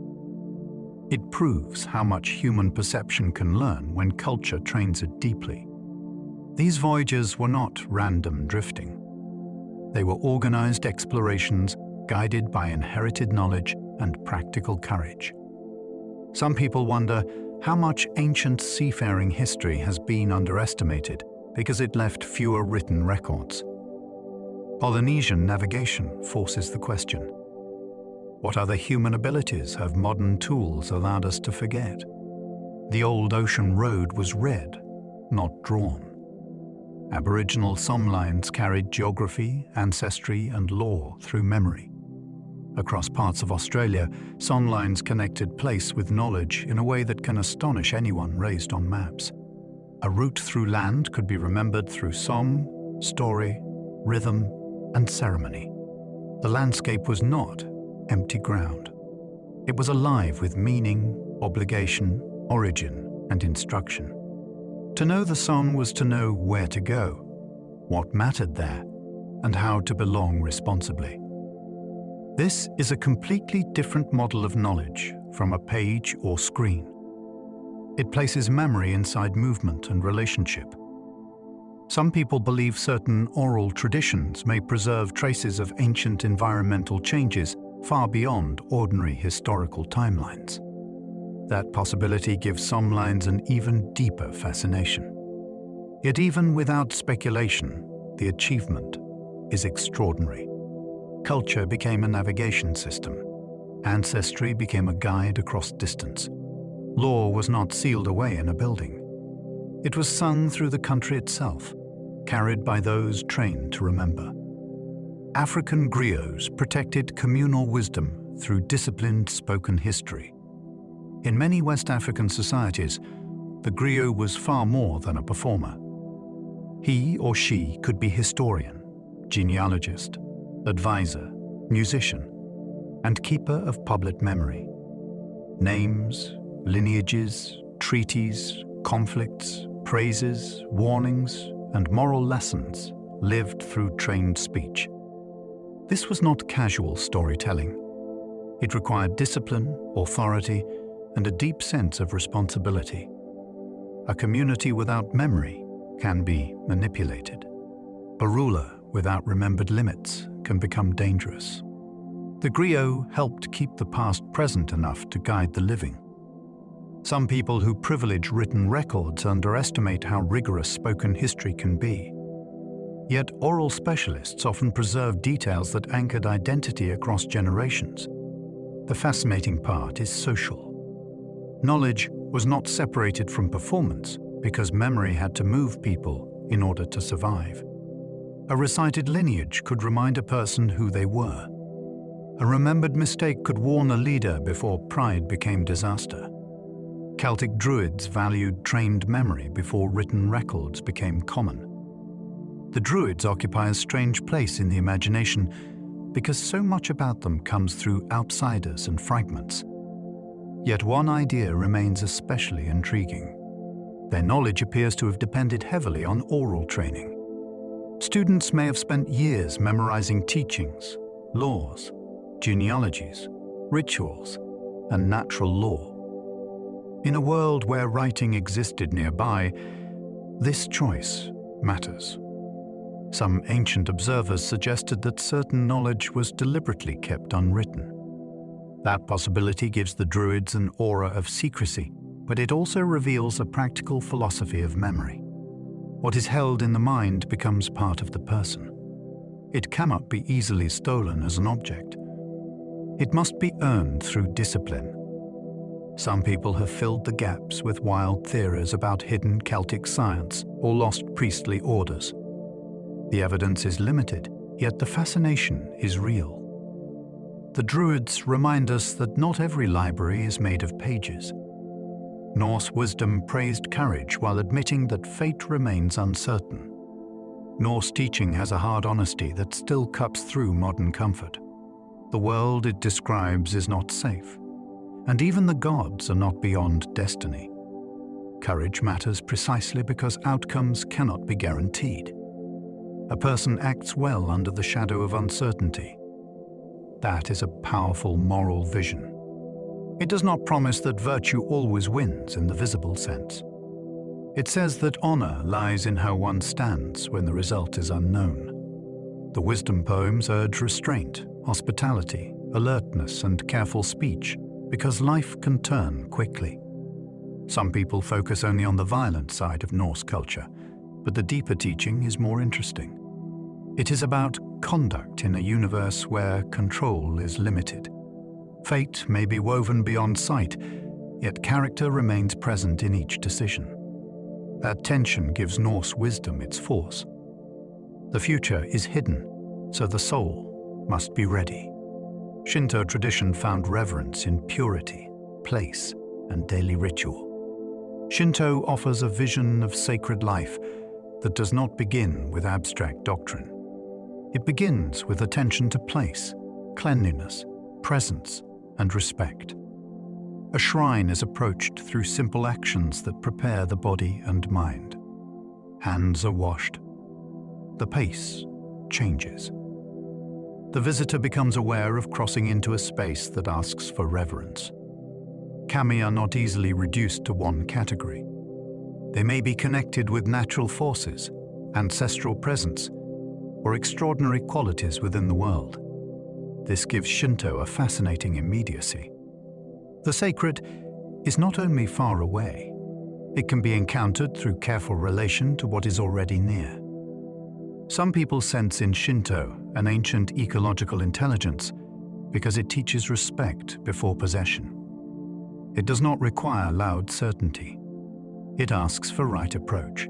It proves how much human perception can learn when culture trains it deeply. These voyages were not random drifting. They were organized explorations guided by inherited knowledge and practical courage. Some people wonder how much ancient seafaring history has been underestimated because it left fewer written records. Polynesian navigation forces the question. What other human abilities have modern tools allowed us to forget? The old ocean road was read, not drawn. Aboriginal songlines carried geography, ancestry, and lore through memory. Across parts of Australia, songlines connected place with knowledge in a way that can astonish anyone raised on maps. A route through land could be remembered through song, story, rhythm, and ceremony. The landscape was not empty ground. It was alive with meaning, obligation, origin, and instruction. To know the song was to know where to go, what mattered there, and how to belong responsibly. This is a completely different model of knowledge from a page or screen. It places memory inside movement and relationship. Some people believe certain oral traditions may preserve traces of ancient environmental changes far beyond ordinary historical timelines. That possibility gives songlines an even deeper fascination. Yet even without speculation, the achievement is extraordinary. Culture became a navigation system. Ancestry became a guide across distance. Lore was not sealed away in a building. It was sung through the country itself, carried by those trained to remember. African griots protected communal wisdom through disciplined spoken history. In many West African societies, the griot was far more than a performer. He or she could be historian, genealogist, advisor, musician, and keeper of public memory. Names, lineages, treaties, conflicts, praises, warnings, and moral lessons lived through trained speech. This was not casual storytelling. It required discipline, authority, and a deep sense of responsibility. A community without memory can be manipulated. A ruler without remembered limits can become dangerous. The griot helped keep the past present enough to guide the living. Some people who privilege written records underestimate how rigorous spoken history can be. Yet oral specialists often preserve details that anchored identity across generations. The fascinating part is social. Knowledge was not separated from performance because memory had to move people in order to survive. A recited lineage could remind a person who they were. A remembered mistake could warn a leader before pride became disaster. Celtic Druids valued trained memory before written records became common. The Druids occupy a strange place in the imagination because so much about them comes through outsiders and fragments. Yet one idea remains especially intriguing. Their knowledge appears to have depended heavily on oral training. Students may have spent years memorizing teachings, laws, genealogies, rituals, and natural law. In a world where writing existed nearby, this choice matters. Some ancient observers suggested that certain knowledge was deliberately kept unwritten. That possibility gives the Druids an aura of secrecy, but it also reveals a practical philosophy of memory. What is held in the mind becomes part of the person. It cannot be easily stolen as an object. It must be earned through discipline. Some people have filled the gaps with wild theories about hidden Celtic science or lost priestly orders. The evidence is limited, yet the fascination is real. The Druids remind us that not every library is made of pages. Norse wisdom praised courage while admitting that fate remains uncertain. Norse teaching has a hard honesty that still cuts through modern comfort. The world it describes is not safe, and even the gods are not beyond destiny. Courage matters precisely because outcomes cannot be guaranteed. A person acts well under the shadow of uncertainty. That is a powerful moral vision. It does not promise that virtue always wins in the visible sense. It says that honor lies in how one stands when the result is unknown. The wisdom poems urge restraint, hospitality, alertness, and careful speech because life can turn quickly. Some people focus only on the violent side of Norse culture, but the deeper teaching is more interesting. It is about conduct in a universe where control is limited. Fate may be woven beyond sight, yet character remains present in each decision. That tension gives Norse wisdom its force. The future is hidden, so the soul must be ready. Shinto tradition found reverence in purity, place, and daily ritual. Shinto offers a vision of sacred life that does not begin with abstract doctrine. It begins with attention to place, cleanliness, presence, and respect. A shrine is approached through simple actions that prepare the body and mind. Hands are washed. The pace changes. The visitor becomes aware of crossing into a space that asks for reverence. Kami are not easily reduced to one category. They may be connected with natural forces, ancestral presence, or extraordinary qualities within the world. This gives Shinto a fascinating immediacy. The sacred is not only far away, it can be encountered through careful relation to what is already near. Some people sense in Shinto an ancient ecological intelligence because it teaches respect before possession. It does not require loud certainty. It asks for right approach.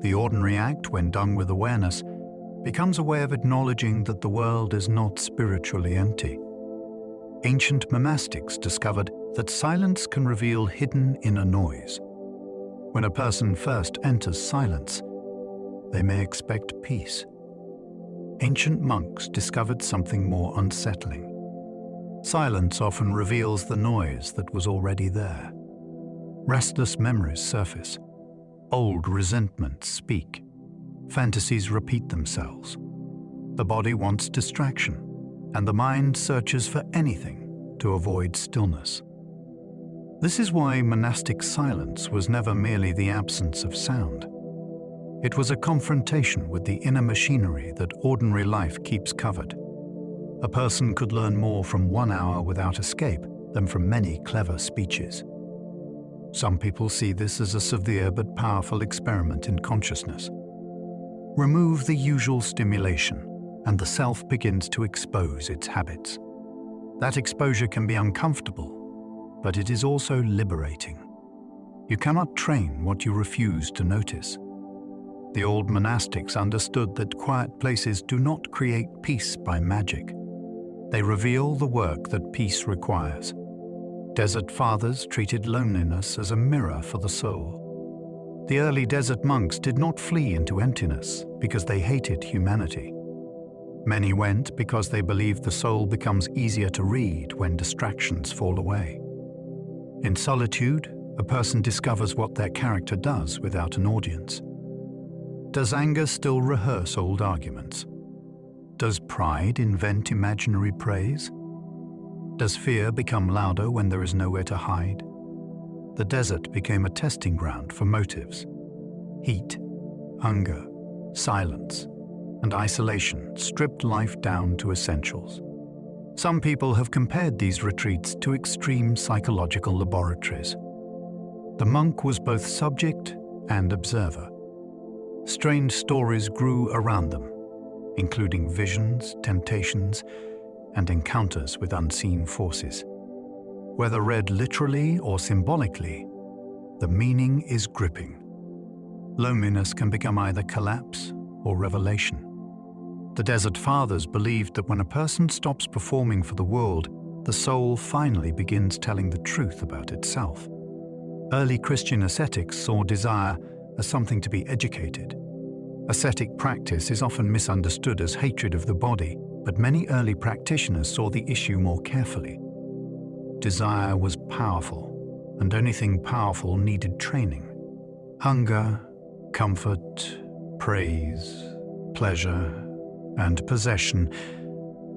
The ordinary act, when done with awareness, becomes a way of acknowledging that the world is not spiritually empty. Ancient monastics discovered that silence can reveal hidden inner noise. When a person first enters silence, they may expect peace. Ancient monks discovered something more unsettling. Silence often reveals the noise that was already there. Restless memories surface. Old resentments speak. Fantasies repeat themselves. The body wants distraction, and the mind searches for anything to avoid stillness. This is why monastic silence was never merely the absence of sound. It was a confrontation with the inner machinery that ordinary life keeps covered. A person could learn more from 1 hour without escape than from many clever speeches. Some people see this as a severe but powerful experiment in consciousness. Remove the usual stimulation, and the self begins to expose its habits. That exposure can be uncomfortable, but it is also liberating. You cannot train what you refuse to notice. The old monastics understood that quiet places do not create peace by magic. They reveal the work that peace requires. Desert fathers treated loneliness as a mirror for the soul. The early desert monks did not flee into emptiness because they hated humanity. Many went because they believed the soul becomes easier to read when distractions fall away. In solitude, a person discovers what their character does without an audience. Does anger still rehearse old arguments? Does pride invent imaginary praise? Does fear become louder when there is nowhere to hide? The desert became a testing ground for motives. Heat, hunger, silence, and isolation stripped life down to essentials. Some people have compared these retreats to extreme psychological laboratories. The monk was both subject and observer. Strange stories grew around them, including visions, temptations, and encounters with unseen forces. Whether read literally or symbolically, the meaning is gripping. Loneliness can become either collapse or revelation. The Desert Fathers believed that when a person stops performing for the world, the soul finally begins telling the truth about itself. Early Christian ascetics saw desire as something to be educated. Ascetic practice is often misunderstood as hatred of the body, but many early practitioners saw the issue more carefully. Desire was powerful, and anything powerful needed training. Hunger, comfort, praise, pleasure, and possession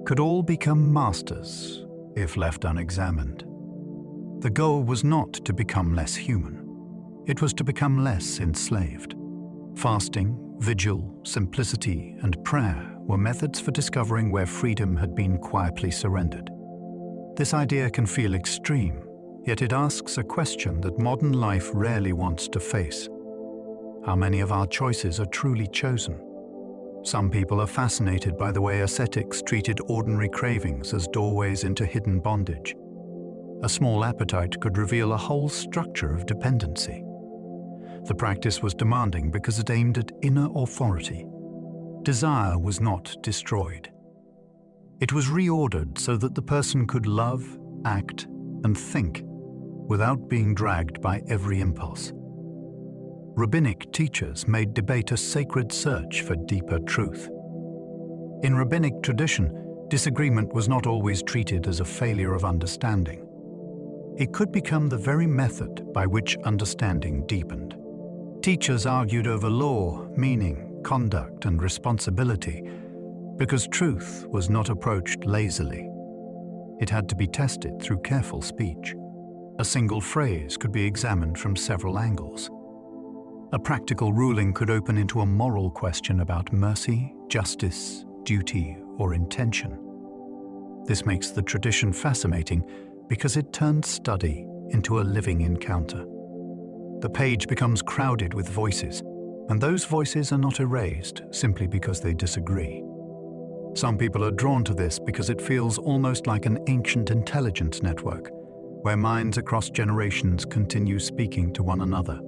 could all become masters if left unexamined. The goal was not to become less human. It was to become less enslaved. Fasting, vigil, simplicity, and prayer were methods for discovering where freedom had been quietly surrendered. This idea can feel extreme, yet it asks a question that modern life rarely wants to face. How many of our choices are truly chosen? Some people are fascinated by the way ascetics treated ordinary cravings as doorways into hidden bondage. A small appetite could reveal a whole structure of dependency. The practice was demanding because it aimed at inner authority. Desire was not destroyed. It was reordered so that the person could love, act, and think without being dragged by every impulse. Rabbinic teachers made debate a sacred search for deeper truth. In rabbinic tradition, disagreement was not always treated as a failure of understanding. It could become the very method by which understanding deepened. Teachers argued over law, meaning, conduct, and responsibility because truth was not approached lazily. It had to be tested through careful speech. A single phrase could be examined from several angles. A practical ruling could open into a moral question about mercy, justice, duty, or intention. This makes the tradition fascinating because it turns study into a living encounter. The page becomes crowded with voices, and those voices are not erased simply because they disagree. Some people are drawn to this because it feels almost like an ancient intelligence network, where minds across generations continue speaking to one another.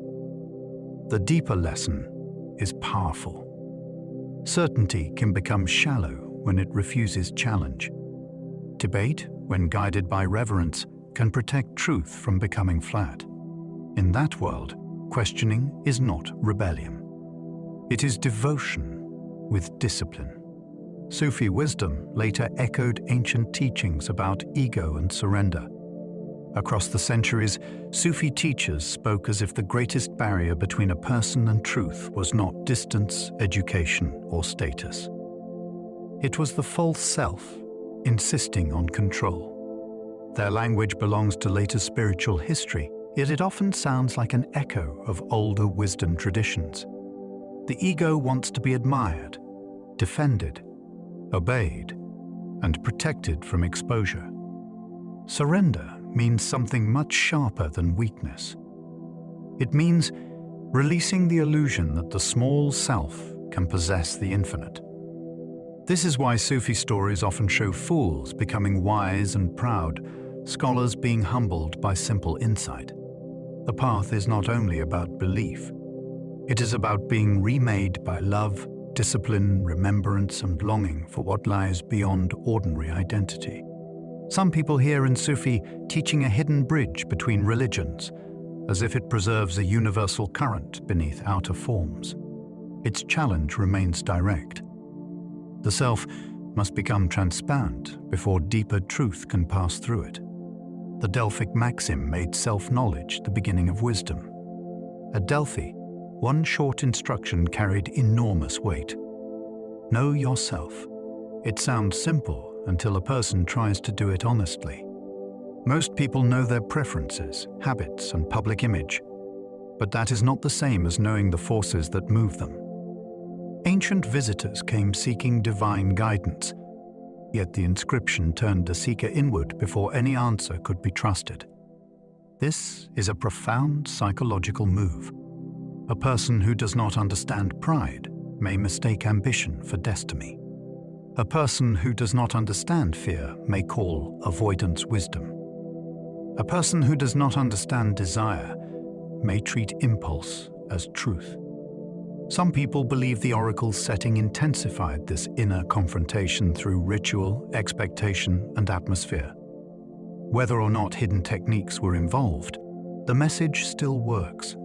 The deeper lesson is powerful. Certainty can become shallow when it refuses challenge. Debate, when guided by reverence, can protect truth from becoming flat. In that world, questioning is not rebellion. It is devotion with discipline. Sufi wisdom later echoed ancient teachings about ego and surrender. Across the centuries, Sufi teachers spoke as if the greatest barrier between a person and truth was not distance, education, or status. It was the false self, insisting on control. Their language belongs to later spiritual history, yet it often sounds like an echo of older wisdom traditions. The ego wants to be admired, defended, obeyed, and protected from exposure. Surrender means something much sharper than weakness. It means releasing the illusion that the small self can possess the infinite. This is why Sufi stories often show fools becoming wise and proud, scholars being humbled by simple insight. The path is not only about belief. It is about being remade by love, discipline, remembrance, and longing for what lies beyond ordinary identity. Some people hear in Sufi teaching a hidden bridge between religions, as if it preserves a universal current beneath outer forms. Its challenge remains direct. The self must become transparent before deeper truth can pass through it. The Delphic maxim made self-knowledge the beginning of wisdom. At Delphi, one short instruction carried enormous weight. Know yourself. It sounds simple until a person tries to do it honestly. Most people know their preferences, habits, and public image, but that is not the same as knowing the forces that move them. Ancient visitors came seeking divine guidance, yet the inscription turned the seeker inward before any answer could be trusted. This is a profound psychological move. A person who does not understand pride may mistake ambition for destiny. A person who does not understand fear may call avoidance wisdom. A person who does not understand desire may treat impulse as truth. Some people believe the oracle's setting intensified this inner confrontation through ritual, expectation, and atmosphere. Whether or not hidden techniques were involved, the message still works.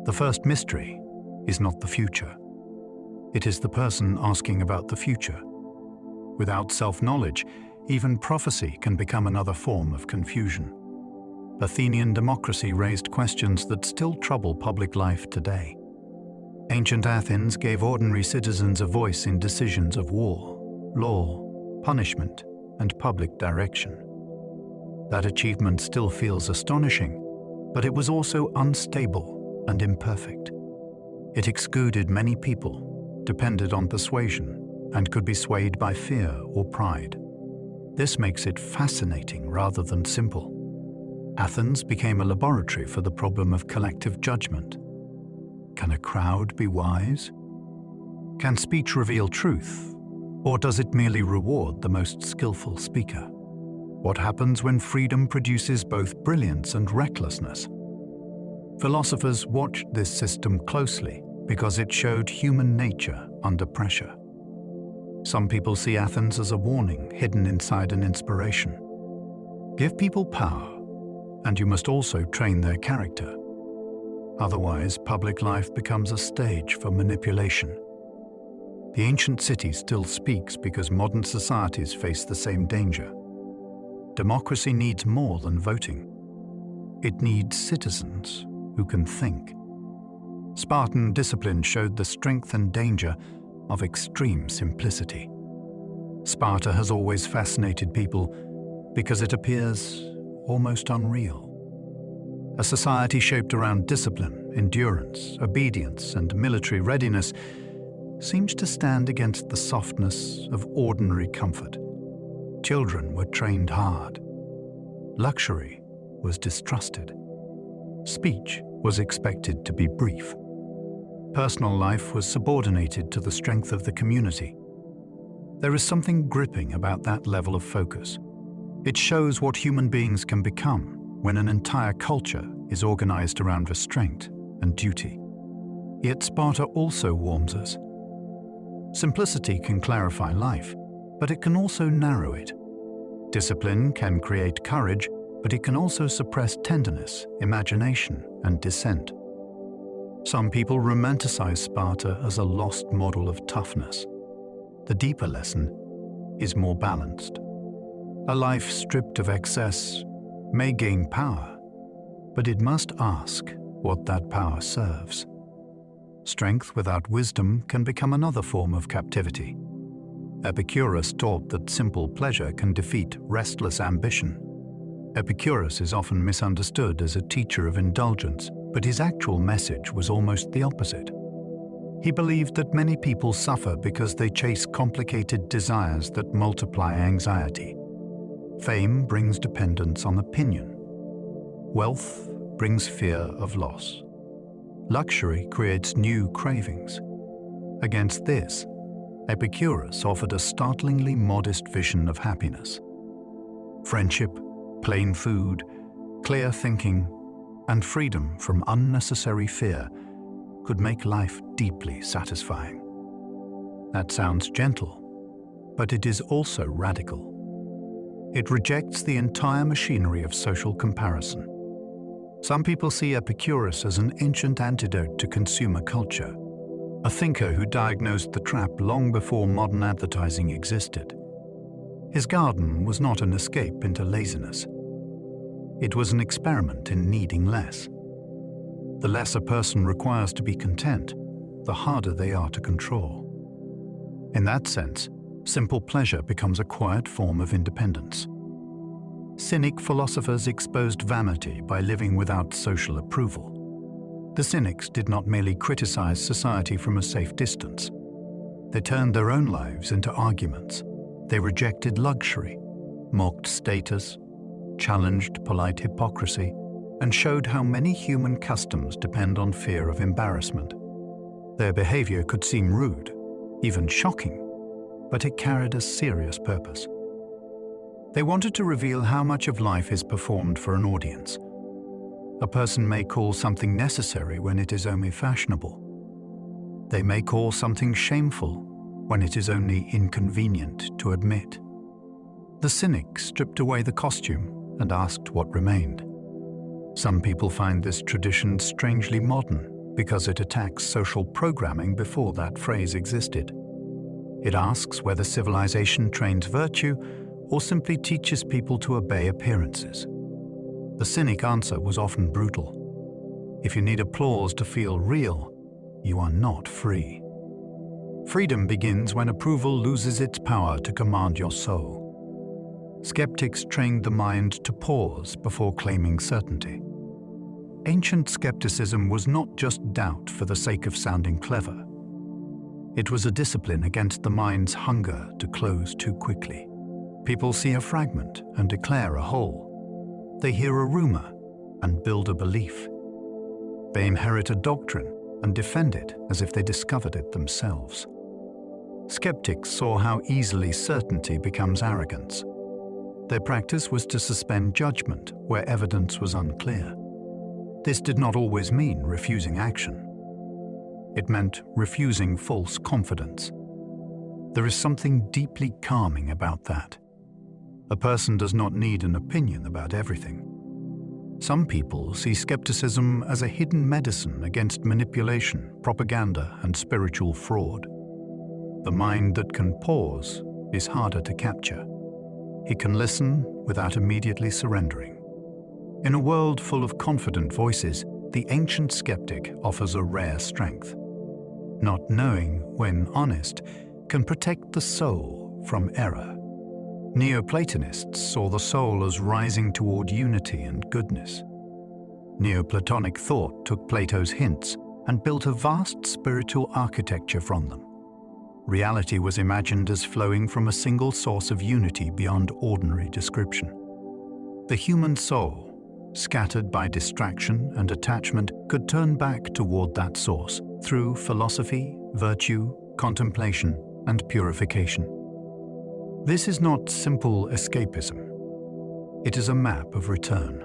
The first mystery is not the future. It is the person asking about the future. Without self-knowledge, even prophecy can become another form of confusion. Athenian democracy raised questions that still trouble public life today. Ancient Athens gave ordinary citizens a voice in decisions of war, law, punishment, and public direction. That achievement still feels astonishing, but it was also unstable and imperfect. It excluded many people, depended on persuasion, and could be swayed by fear or pride. This makes it fascinating rather than simple. Athens became a laboratory for the problem of collective judgment. Can a crowd be wise? Can speech reveal truth, or does it merely reward the most skillful speaker? What happens when freedom produces both brilliance and recklessness? Philosophers watched this system closely because it showed human nature under pressure. Some people see Athens as a warning hidden inside an inspiration. Give people power, and you must also train their character. Otherwise, public life becomes a stage for manipulation. The ancient city still speaks because modern societies face the same danger. Democracy needs more than voting. It needs citizens who can think. Spartan discipline showed the strength and danger of extreme simplicity. Sparta has always fascinated people because it appears almost unreal. A society shaped around discipline, endurance, obedience, and military readiness seems to stand against the softness of ordinary comfort. Children were trained hard. Luxury was distrusted. Speech was expected to be brief. Personal life was subordinated to the strength of the community. There is something gripping about that level of focus. It shows what human beings can become when an entire culture is organized around restraint and duty. Yet Sparta also warns us. Simplicity can clarify life, but it can also narrow it. Discipline can create courage, but it can also suppress tenderness, imagination, and dissent. Some people romanticize Sparta as a lost model of toughness. The deeper lesson is more balanced. A life stripped of excess may gain power, but it must ask what that power serves. Strength without wisdom can become another form of captivity. Epicurus taught that simple pleasure can defeat restless ambition. Epicurus is often misunderstood as a teacher of indulgence, but his actual message was almost the opposite. He believed that many people suffer because they chase complicated desires that multiply anxiety. Fame brings dependence on opinion. Wealth brings fear of loss. Luxury creates new cravings. Against this, Epicurus offered a startlingly modest vision of happiness. Friendship, plain food, clear thinking, and freedom from unnecessary fear could make life deeply satisfying. That sounds gentle, but it is also radical. It rejects the entire machinery of social comparison. Some people see Epicurus as an ancient antidote to consumer culture, a thinker who diagnosed the trap long before modern advertising existed. His garden was not an escape into laziness. It was an experiment in needing less. The less a person requires to be content, the harder they are to control. In that sense, simple pleasure becomes a quiet form of independence. Cynic philosophers exposed vanity by living without social approval. The Cynics did not merely criticize society from a safe distance. They turned their own lives into arguments. They rejected luxury, mocked status, challenged polite hypocrisy, and showed how many human customs depend on fear of embarrassment. Their behavior could seem rude, even shocking, but it carried a serious purpose. They wanted to reveal how much of life is performed for an audience. A person may call something necessary when it is only fashionable. They may call something shameful when it is only inconvenient to admit. The Cynic stripped away the costume and asked what remained. Some people find this tradition strangely modern because it attacks social programming before that phrase existed. It asks whether civilization trains virtue or simply teaches people to obey appearances. The Cynic answer was often brutal. If you need applause to feel real, you are not free. Freedom begins when approval loses its power to command your soul. Skeptics trained the mind to pause before claiming certainty. Ancient skepticism was not just doubt for the sake of sounding clever. It was a discipline against the mind's hunger to close too quickly. People see a fragment and declare a whole. They hear a rumor and build a belief. They inherit a doctrine and defend it as if they discovered it themselves. Skeptics saw how easily certainty becomes arrogance. Their practice was to suspend judgment where evidence was unclear. This did not always mean refusing action. It meant refusing false confidence. There is something deeply calming about that. A person does not need an opinion about everything. Some people see skepticism as a hidden medicine against manipulation, propaganda, and spiritual fraud. The mind that can pause is harder to capture. It can listen without immediately surrendering. In a world full of confident voices, the ancient skeptic offers a rare strength. Not knowing, when honest, can protect the soul from error. Neoplatonists saw the soul as rising toward unity and goodness. Neoplatonic thought took Plato's hints and built a vast spiritual architecture from them. Reality was imagined as flowing from a single source of unity beyond ordinary description. The human soul, scattered by distraction and attachment, could turn back toward that source through philosophy, virtue, contemplation, and purification. This is not simple escapism. It is a map of return.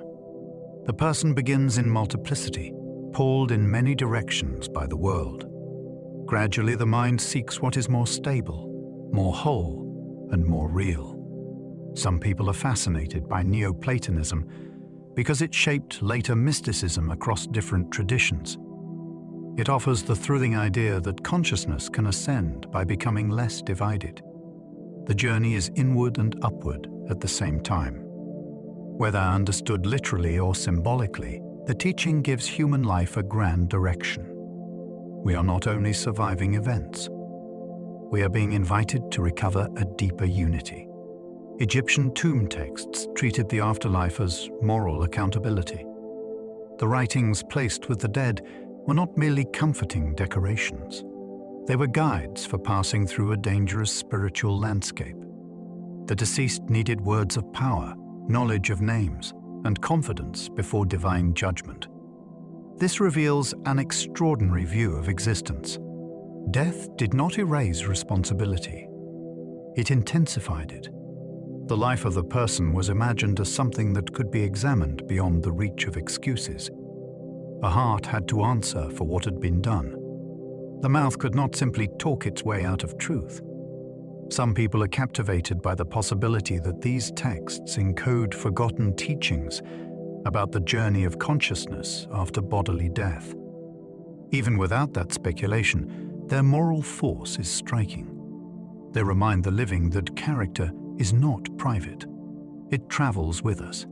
The person begins in multiplicity, pulled in many directions by the world. Gradually, the mind seeks what is more stable, more whole, and more real. Some people are fascinated by Neoplatonism because it shaped later mysticism across different traditions. It offers the thrilling idea that consciousness can ascend by becoming less divided. The journey is inward and upward at the same time. Whether understood literally or symbolically, the teaching gives human life a grand direction. We are not only surviving events, we are being invited to recover a deeper unity. Egyptian tomb texts treated the afterlife as moral accountability. The writings placed with the dead were not merely comforting decorations. They were guides for passing through a dangerous spiritual landscape. The deceased needed words of power, knowledge of names, and confidence before divine judgment. This reveals an extraordinary view of existence. Death did not erase responsibility. It intensified it. The life of the person was imagined as something that could be examined beyond the reach of excuses. The heart had to answer for what had been done. The mouth could not simply talk its way out of truth. Some people are captivated by the possibility that these texts encode forgotten teachings about the journey of consciousness after bodily death. Even without that speculation, their moral force is striking. They remind the living that character is not private. It travels with us.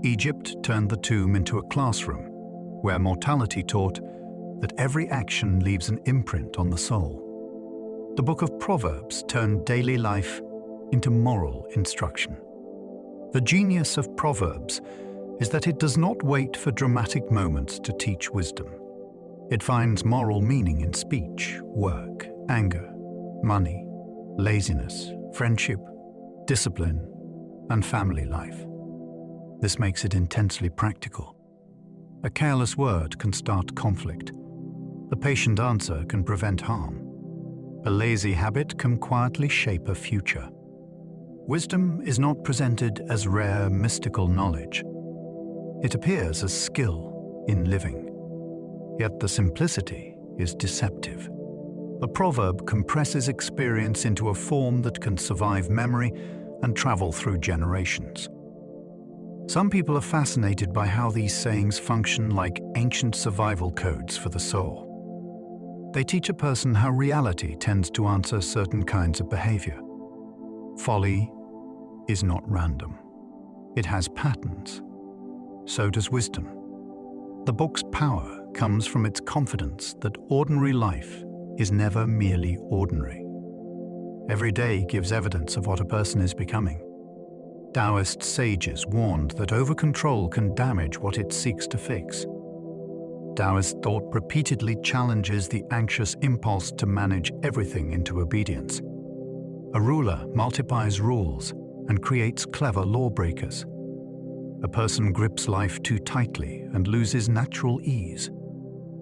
Egypt turned the tomb into a classroom where mortality taught that every action leaves an imprint on the soul. The book of Proverbs turned daily life into moral instruction. The genius of Proverbs is that it does not wait for dramatic moments to teach wisdom. It finds moral meaning in speech, work, anger, money, laziness, friendship, discipline, and family life. This makes it intensely practical. A careless word can start conflict. A patient answer can prevent harm. A lazy habit can quietly shape a future. Wisdom is not presented as rare mystical knowledge. It appears as skill in living. Yet the simplicity is deceptive. The proverb compresses experience into a form that can survive memory and travel through generations. Some people are fascinated by how these sayings function like ancient survival codes for the soul. They teach a person how reality tends to answer certain kinds of behavior. Folly is not random. It has patterns. So does wisdom. The book's power comes from its confidence that ordinary life is never merely ordinary. Every day gives evidence of what a person is becoming. Taoist sages warned that over-control can damage what it seeks to fix. Taoist thought repeatedly challenges the anxious impulse to manage everything into obedience. A ruler multiplies rules and creates clever lawbreakers. A person grips life too tightly and loses natural ease.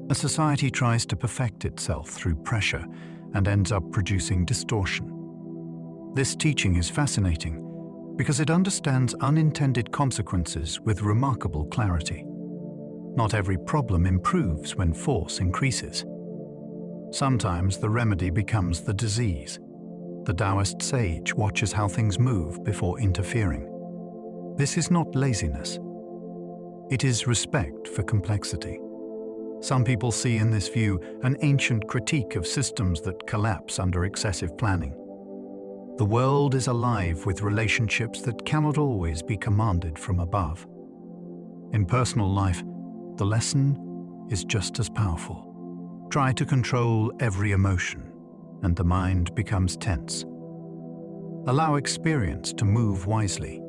A society tries to perfect itself through pressure and ends up producing distortion. This teaching is fascinating because it understands unintended consequences with remarkable clarity. Not every problem improves when force increases. Sometimes the remedy becomes the disease. The Taoist sage watches how things move before interfering. This is not laziness. It is respect for complexity. Some people see in this view an ancient critique of systems that collapse under excessive planning. The world is alive with relationships that cannot always be commanded from above. In personal life, the lesson is just as powerful. Try to control every emotion, and the mind becomes tense. Allow experience to move wisely,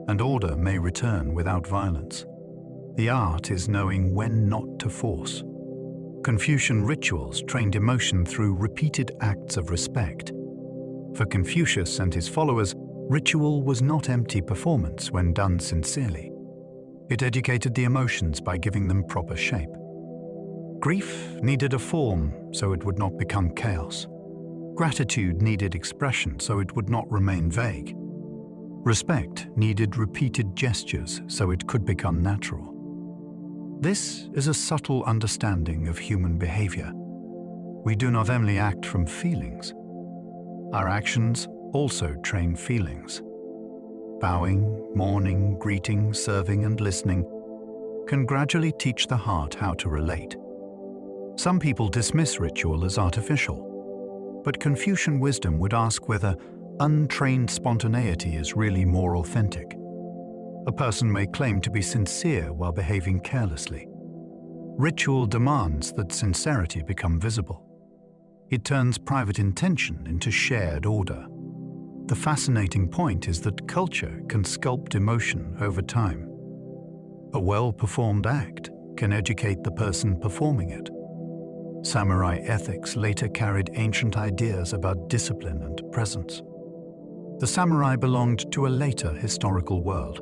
and order may return without violence. The art is knowing when not to force. Confucian rituals trained emotion through repeated acts of respect. For Confucius and his followers, ritual was not empty performance when done sincerely. It educated the emotions by giving them proper shape. Grief needed a form so it would not become chaos. Gratitude needed expression so it would not remain vague. Respect needed repeated gestures so it could become natural. This is a subtle understanding of human behavior. We do not only act from feelings. Our actions also train feelings. Bowing, mourning, greeting, serving, and listening can gradually teach the heart how to relate. Some people dismiss ritual as artificial, but Confucian wisdom would ask whether untrained spontaneity is really more authentic. A person may claim to be sincere while behaving carelessly. Ritual demands that sincerity become visible. It turns private intention into shared order. The fascinating point is that culture can sculpt emotion over time. A well-performed act can educate the person performing it. Samurai ethics later carried ancient ideas about discipline and presence. The samurai belonged to a later historical world,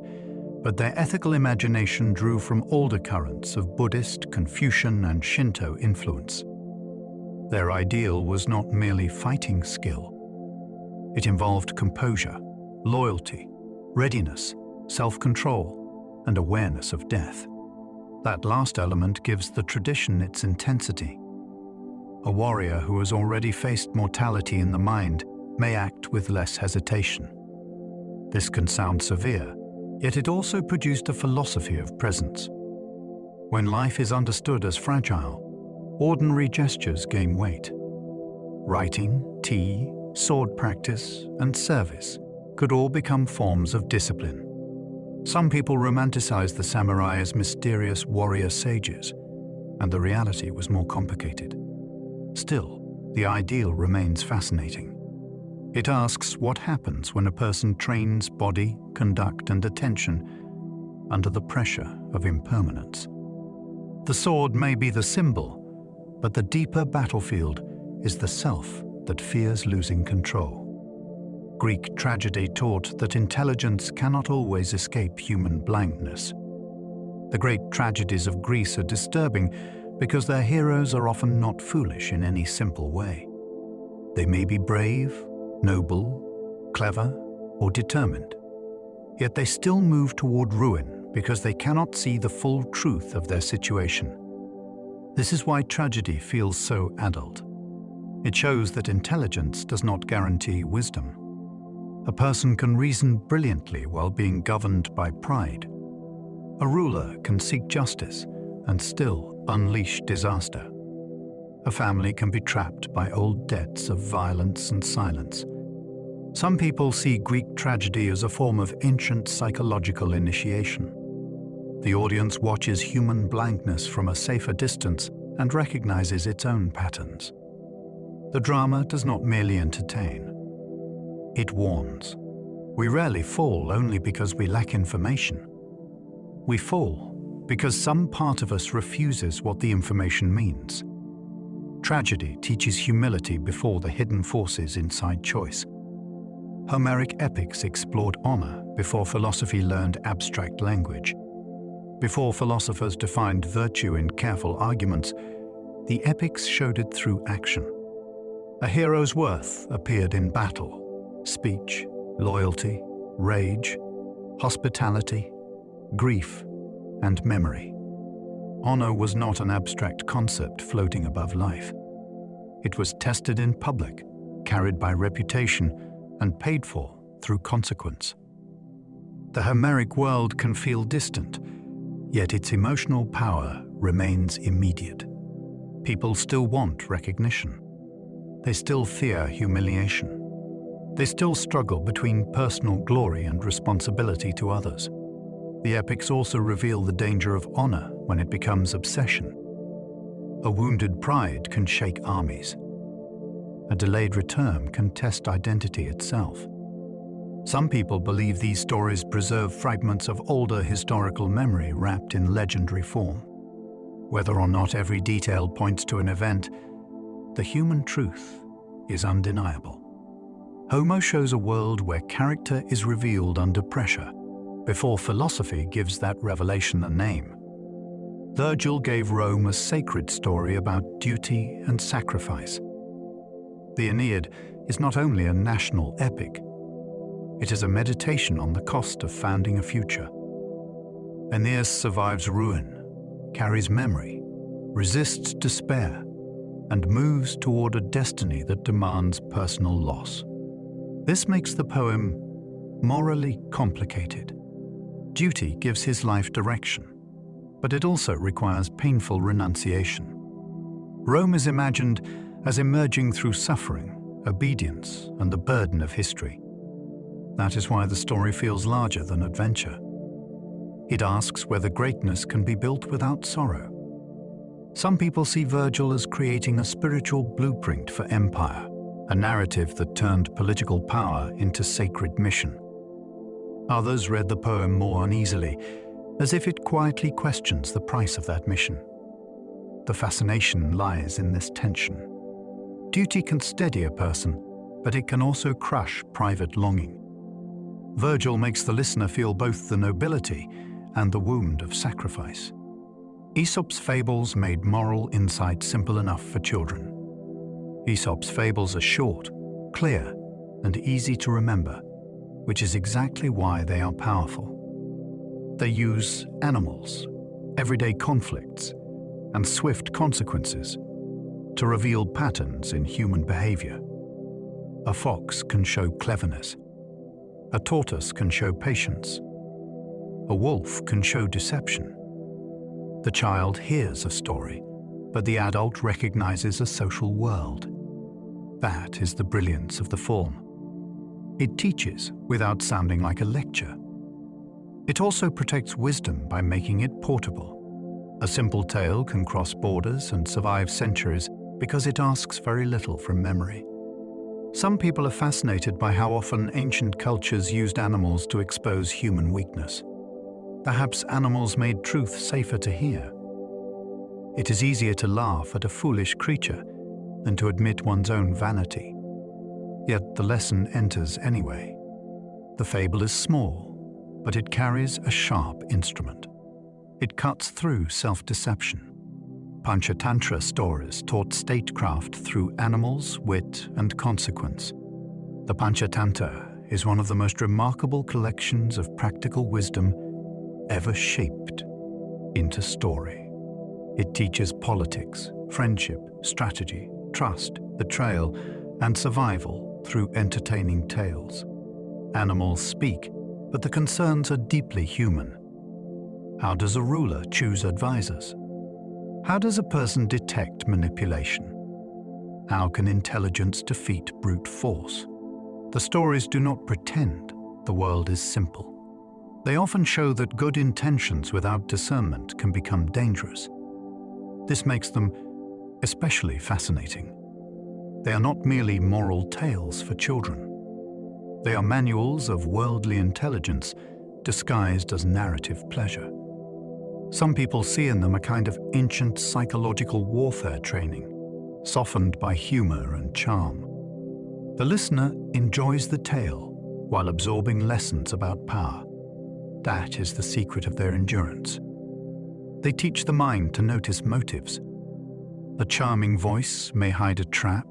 but their ethical imagination drew from older currents of Buddhist, Confucian, and Shinto influence. Their ideal was not merely fighting skill. It involved composure, loyalty, readiness, self-control, and awareness of death. That last element gives the tradition its intensity. A warrior who has already faced mortality in the mind may act with less hesitation. This can sound severe, yet it also produced a philosophy of presence. When life is understood as fragile, ordinary gestures gain weight. Writing, tea, sword practice, and service could all become forms of discipline. Some people romanticize the samurai as mysterious warrior sages, and the reality was more complicated. Still, the ideal remains fascinating. It asks what happens when a person trains body, conduct, and attention under the pressure of impermanence. The sword may be the symbol, but the deeper battlefield is the self that fears losing control. Greek tragedy taught that intelligence cannot always escape human blindness. The great tragedies of Greece are disturbing because their heroes are often not foolish in any simple way. They may be brave, noble, clever, or determined. Yet they still move toward ruin because they cannot see the full truth of their situation. This is why tragedy feels so adult. It shows that intelligence does not guarantee wisdom. A person can reason brilliantly while being governed by pride. A ruler can seek justice and still unleash disaster. A family can be trapped by old debts of violence and silence. Some people see Greek tragedy as a form of ancient psychological initiation. The audience watches human blindness from a safer distance and recognizes its own patterns. The drama does not merely entertain. It warns. We rarely fall only because we lack information. We fall because some part of us refuses what the information means. Tragedy teaches humility before the hidden forces inside choice. Homeric epics explored honor before philosophy learned abstract language. Before philosophers defined virtue in careful arguments, the epics showed it through action. A hero's worth appeared in battle, speech, loyalty, rage, hospitality, grief, and memory. Honor was not an abstract concept floating above life. It was tested in public, carried by reputation, and paid for through consequence. The Homeric world can feel distant, yet its emotional power remains immediate. People still want recognition. They still fear humiliation. They still struggle between personal glory and responsibility to others. The epics also reveal the danger of honor when it becomes obsession. A wounded pride can shake armies. A delayed return can test identity itself. Some people believe these stories preserve fragments of older historical memory wrapped in legendary form. Whether or not every detail points to an event, the human truth is undeniable. Homer shows a world where character is revealed under pressure, before philosophy gives that revelation a name. Virgil gave Rome a sacred story about duty and sacrifice. The Aeneid is not only a national epic, it is a meditation on the cost of founding a future. Aeneas survives ruin, carries memory, resists despair, and moves toward a destiny that demands personal loss. This makes the poem morally complicated. Duty gives his life direction, but it also requires painful renunciation. Rome is imagined as emerging through suffering, obedience, and the burden of history. That is why the story feels larger than adventure. It asks whether greatness can be built without sorrow. Some people see Virgil as creating a spiritual blueprint for empire, a narrative that turned political power into sacred mission. Others read the poem more uneasily, as if it quietly questions the price of that mission. The fascination lies in this tension. Duty can steady a person, but it can also crush private longing. Virgil makes the listener feel both the nobility and the wound of sacrifice. Aesop's fables made moral insight simple enough for children. Aesop's fables are short, clear, and easy to remember, which is exactly why they are powerful. They use animals, everyday conflicts, and swift consequences to reveal patterns in human behavior. A fox can show cleverness. A tortoise can show patience. A wolf can show deception. The child hears a story, but the adult recognizes a social world. That is the brilliance of the form. It teaches without sounding like a lecture. It also protects wisdom by making it portable. A simple tale can cross borders and survive centuries because it asks very little from memory. Some people are fascinated by how often ancient cultures used animals to expose human weakness. Perhaps animals made truth safer to hear. It is easier to laugh at a foolish creature than to admit one's own vanity. Yet the lesson enters anyway. The fable is small, but it carries a sharp instrument. It cuts through self-deception. Panchatantra stories taught statecraft through animals, wit, and consequence. The Panchatantra is one of the most remarkable collections of practical wisdom ever shaped into story. It teaches politics, friendship, strategy, trust, betrayal, and survival through entertaining tales. Animals speak, but the concerns are deeply human. How does a ruler choose advisors? How does a person detect manipulation? How can intelligence defeat brute force? The stories do not pretend the world is simple. They often show that good intentions without discernment can become dangerous. This makes them especially fascinating. They are not merely moral tales for children. They are manuals of worldly intelligence disguised as narrative pleasure. Some people see in them a kind of ancient psychological warfare training, softened by humor and charm. The listener enjoys the tale while absorbing lessons about power. That is the secret of their endurance. They teach the mind to notice motives. A charming voice may hide a trap,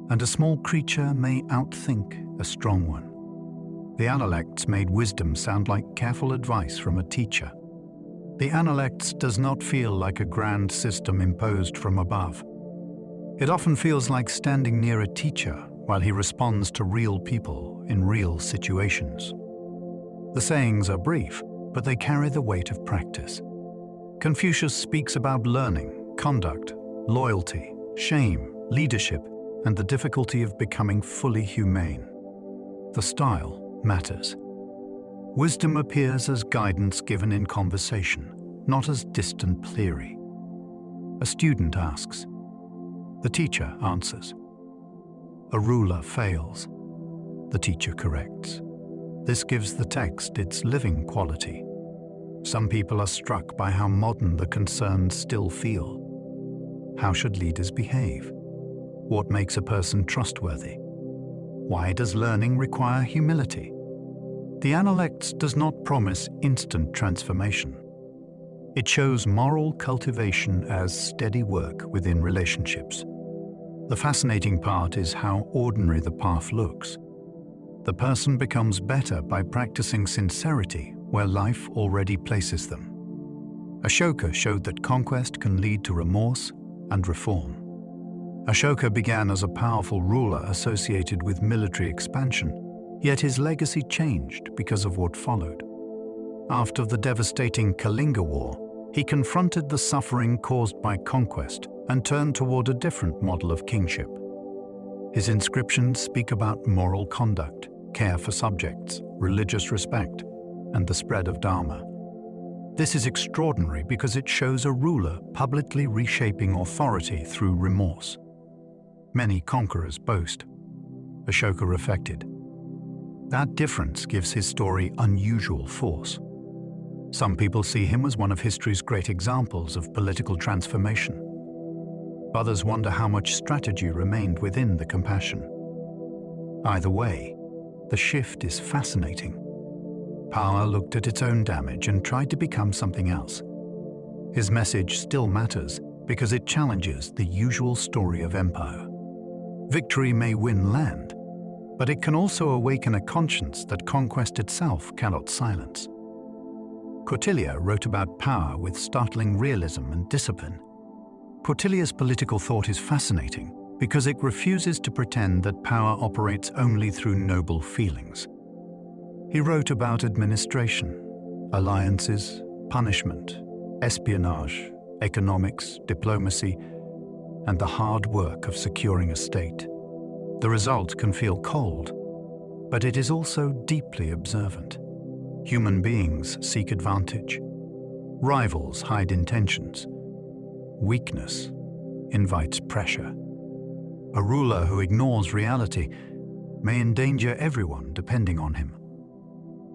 and a small creature may outthink a strong one. The Analects made wisdom sound like careful advice from a teacher. The Analects does not feel like a grand system imposed from above. It often feels like standing near a teacher while he responds to real people in real situations. The sayings are brief, but they carry the weight of practice. Confucius speaks about learning, conduct, loyalty, shame, leadership, and the difficulty of becoming fully humane. The style matters. Wisdom appears as guidance given in conversation, not as distant theory. A student asks. The teacher answers. A ruler fails. The teacher corrects. This gives the text its living quality. Some people are struck by how modern the concerns still feel. How should leaders behave? What makes a person trustworthy? Why does learning require humility? The Analects does not promise instant transformation. It shows moral cultivation as steady work within relationships. The fascinating part is how ordinary the path looks. The person becomes better by practicing sincerity where life already places them. Ashoka showed that conquest can lead to remorse and reform. Ashoka began as a powerful ruler associated with military expansion, yet his legacy changed because of what followed. After the devastating Kalinga War, he confronted the suffering caused by conquest and turned toward a different model of kingship. His inscriptions speak about moral conduct, care for subjects, religious respect, and the spread of Dharma. This is extraordinary because it shows a ruler publicly reshaping authority through remorse. Many conquerors boast. Ashoka reflected. That difference gives his story unusual force. Some people see him as one of history's great examples of political transformation. Others wonder how much strategy remained within the compassion. Either way, the shift is fascinating. Power looked at its own damage and tried to become something else. His message still matters because it challenges the usual story of empire. Victory may win land, but it can also awaken a conscience that conquest itself cannot silence. Kautilya wrote about power with startling realism and discipline. Kautilya's political thought is fascinating because it refuses to pretend that power operates only through noble feelings. He wrote about administration, alliances, punishment, espionage, economics, diplomacy, and the hard work of securing a state. The result can feel cold, but it is also deeply observant. Human beings seek advantage. Rivals hide intentions. Weakness invites pressure. A ruler who ignores reality may endanger everyone depending on him.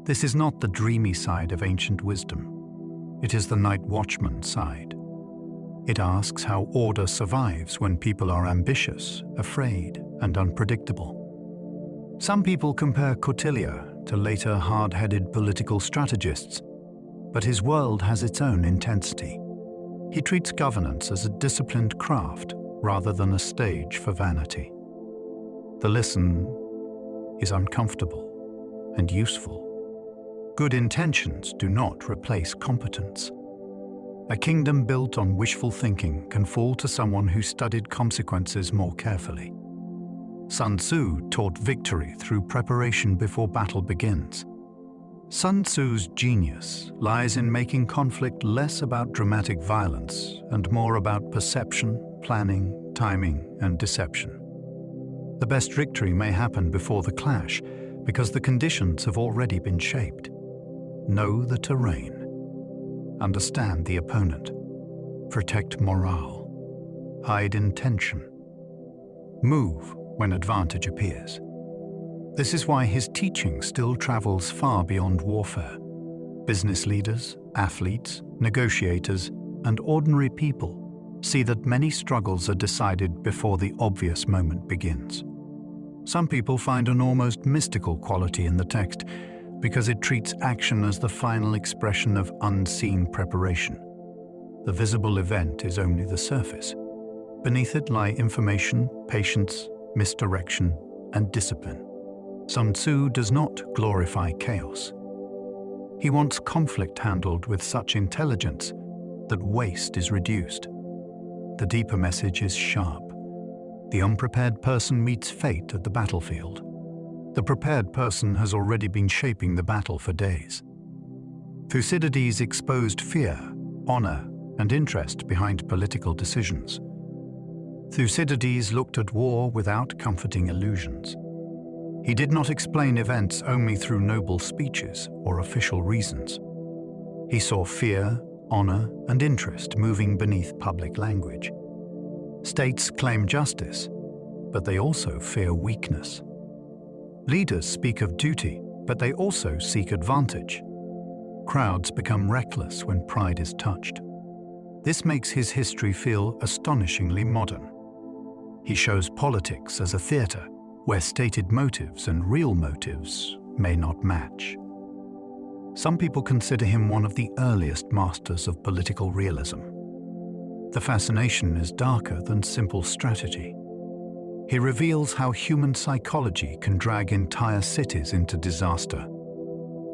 This is not the dreamy side of ancient wisdom. It is the night watchman side. It asks how order survives when people are ambitious, afraid, and unpredictable. Some people compare Kautilya to later hard-headed political strategists, but his world has its own intensity. He treats governance as a disciplined craft rather than a stage for vanity. The lesson is uncomfortable and useful. Good intentions do not replace competence. A kingdom built on wishful thinking can fall to someone who studied consequences more carefully. Sun Tzu taught victory through preparation before battle begins. Sun Tzu's genius lies in making conflict less about dramatic violence and more about perception, planning, timing, and deception. The best victory may happen before the clash because the conditions have already been shaped. Know the terrain. Understand the opponent. Protect morale. Hide intention. Move when advantage appears. This is why his teaching still travels far beyond warfare. Business leaders, athletes, negotiators, and ordinary people see that many struggles are decided before the obvious moment begins. Some people find an almost mystical quality in the text because it treats action as the final expression of unseen preparation. The visible event is only the surface. Beneath it lie information, patience, misdirection, and discipline. Sun Tzu does not glorify chaos. He wants conflict handled with such intelligence that waste is reduced. The deeper message is sharp. The unprepared person meets fate at the battlefield. The prepared person has already been shaping the battle for days. Thucydides exposed fear, honor, and interest behind political decisions. Thucydides looked at war without comforting illusions. He did not explain events only through noble speeches or official reasons. He saw fear, honor, and interest moving beneath public language. States claim justice, but they also fear weakness. Leaders speak of duty, but they also seek advantage. Crowds become reckless when pride is touched. This makes his history feel astonishingly modern. He shows politics as a theater where stated motives and real motives may not match. Some people consider him one of the earliest masters of political realism. The fascination is darker than simple strategy. He reveals how human psychology can drag entire cities into disaster.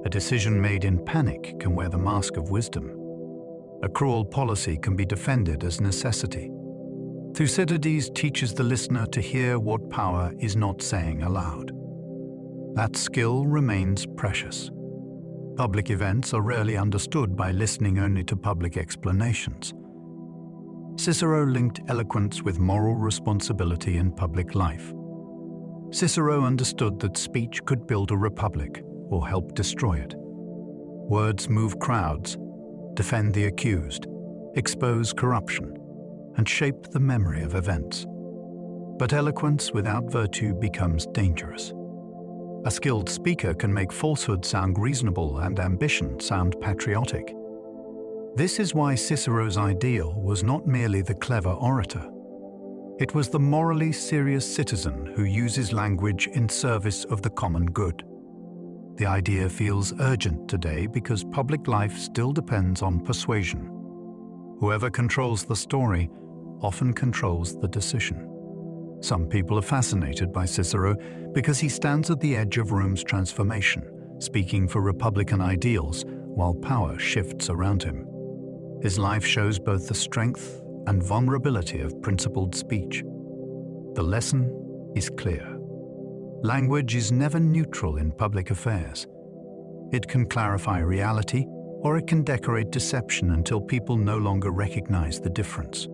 A decision made in panic can wear the mask of wisdom. A cruel policy can be defended as necessity. Thucydides teaches the listener to hear what power is not saying aloud. That skill remains precious. Public events are rarely understood by listening only to public explanations. Cicero linked eloquence with moral responsibility in public life. Cicero understood that speech could build a republic or help destroy it. Words move crowds, defend the accused, expose corruption, and shape the memory of events. But eloquence without virtue becomes dangerous. A skilled speaker can make falsehood sound reasonable and ambition sound patriotic. This is why Cicero's ideal was not merely the clever orator. It was the morally serious citizen who uses language in service of the common good. The idea feels urgent today because public life still depends on persuasion. Whoever controls the story often controls the decision. Some people are fascinated by Cicero because he stands at the edge of Rome's transformation, speaking for republican ideals while power shifts around him. His life shows both the strength and vulnerability of principled speech. The lesson is clear. Language is never neutral in public affairs. It can clarify reality, or it can decorate deception until people no longer recognize the difference.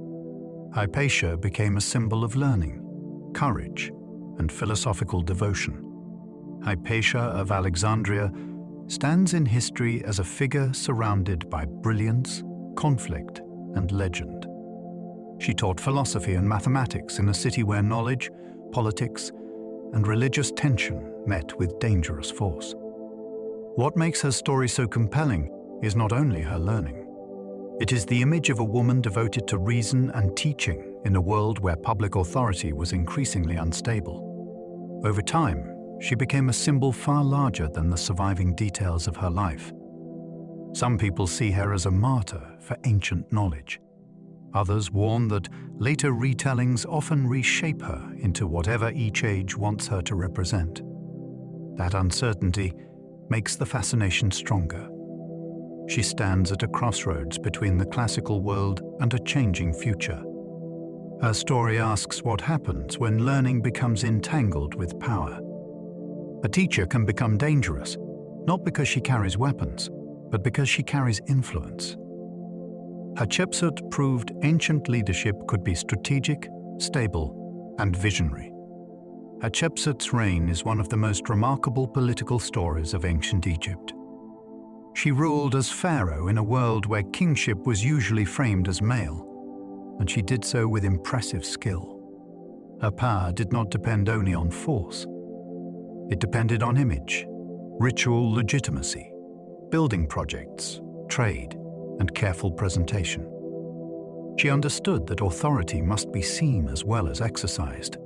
Hypatia became a symbol of learning, courage, and philosophical devotion. Hypatia of Alexandria stands in history as a figure surrounded by brilliance, conflict, and legend. She taught philosophy and mathematics in a city where knowledge, politics, and religious tension met with dangerous force. What makes her story so compelling is not only her learning. It is the image of a woman devoted to reason and teaching in a world where public authority was increasingly unstable. Over time, she became a symbol far larger than the surviving details of her life. Some people see her as a martyr for ancient knowledge. Others warn that later retellings often reshape her into whatever each age wants her to represent. That uncertainty makes the fascination stronger. She stands at a crossroads between the classical world and a changing future. Her story asks what happens when learning becomes entangled with power. A teacher can become dangerous, not because she carries weapons, but because she carries influence. Hatshepsut proved ancient leadership could be strategic, stable, and visionary. Hatshepsut's reign is one of the most remarkable political stories of ancient Egypt. She ruled as pharaoh in a world where kingship was usually framed as male, and she did so with impressive skill. Her power did not depend only on force. It depended on image, ritual legitimacy, building projects, trade, and careful presentation. She understood that authority must be seen as well as exercised.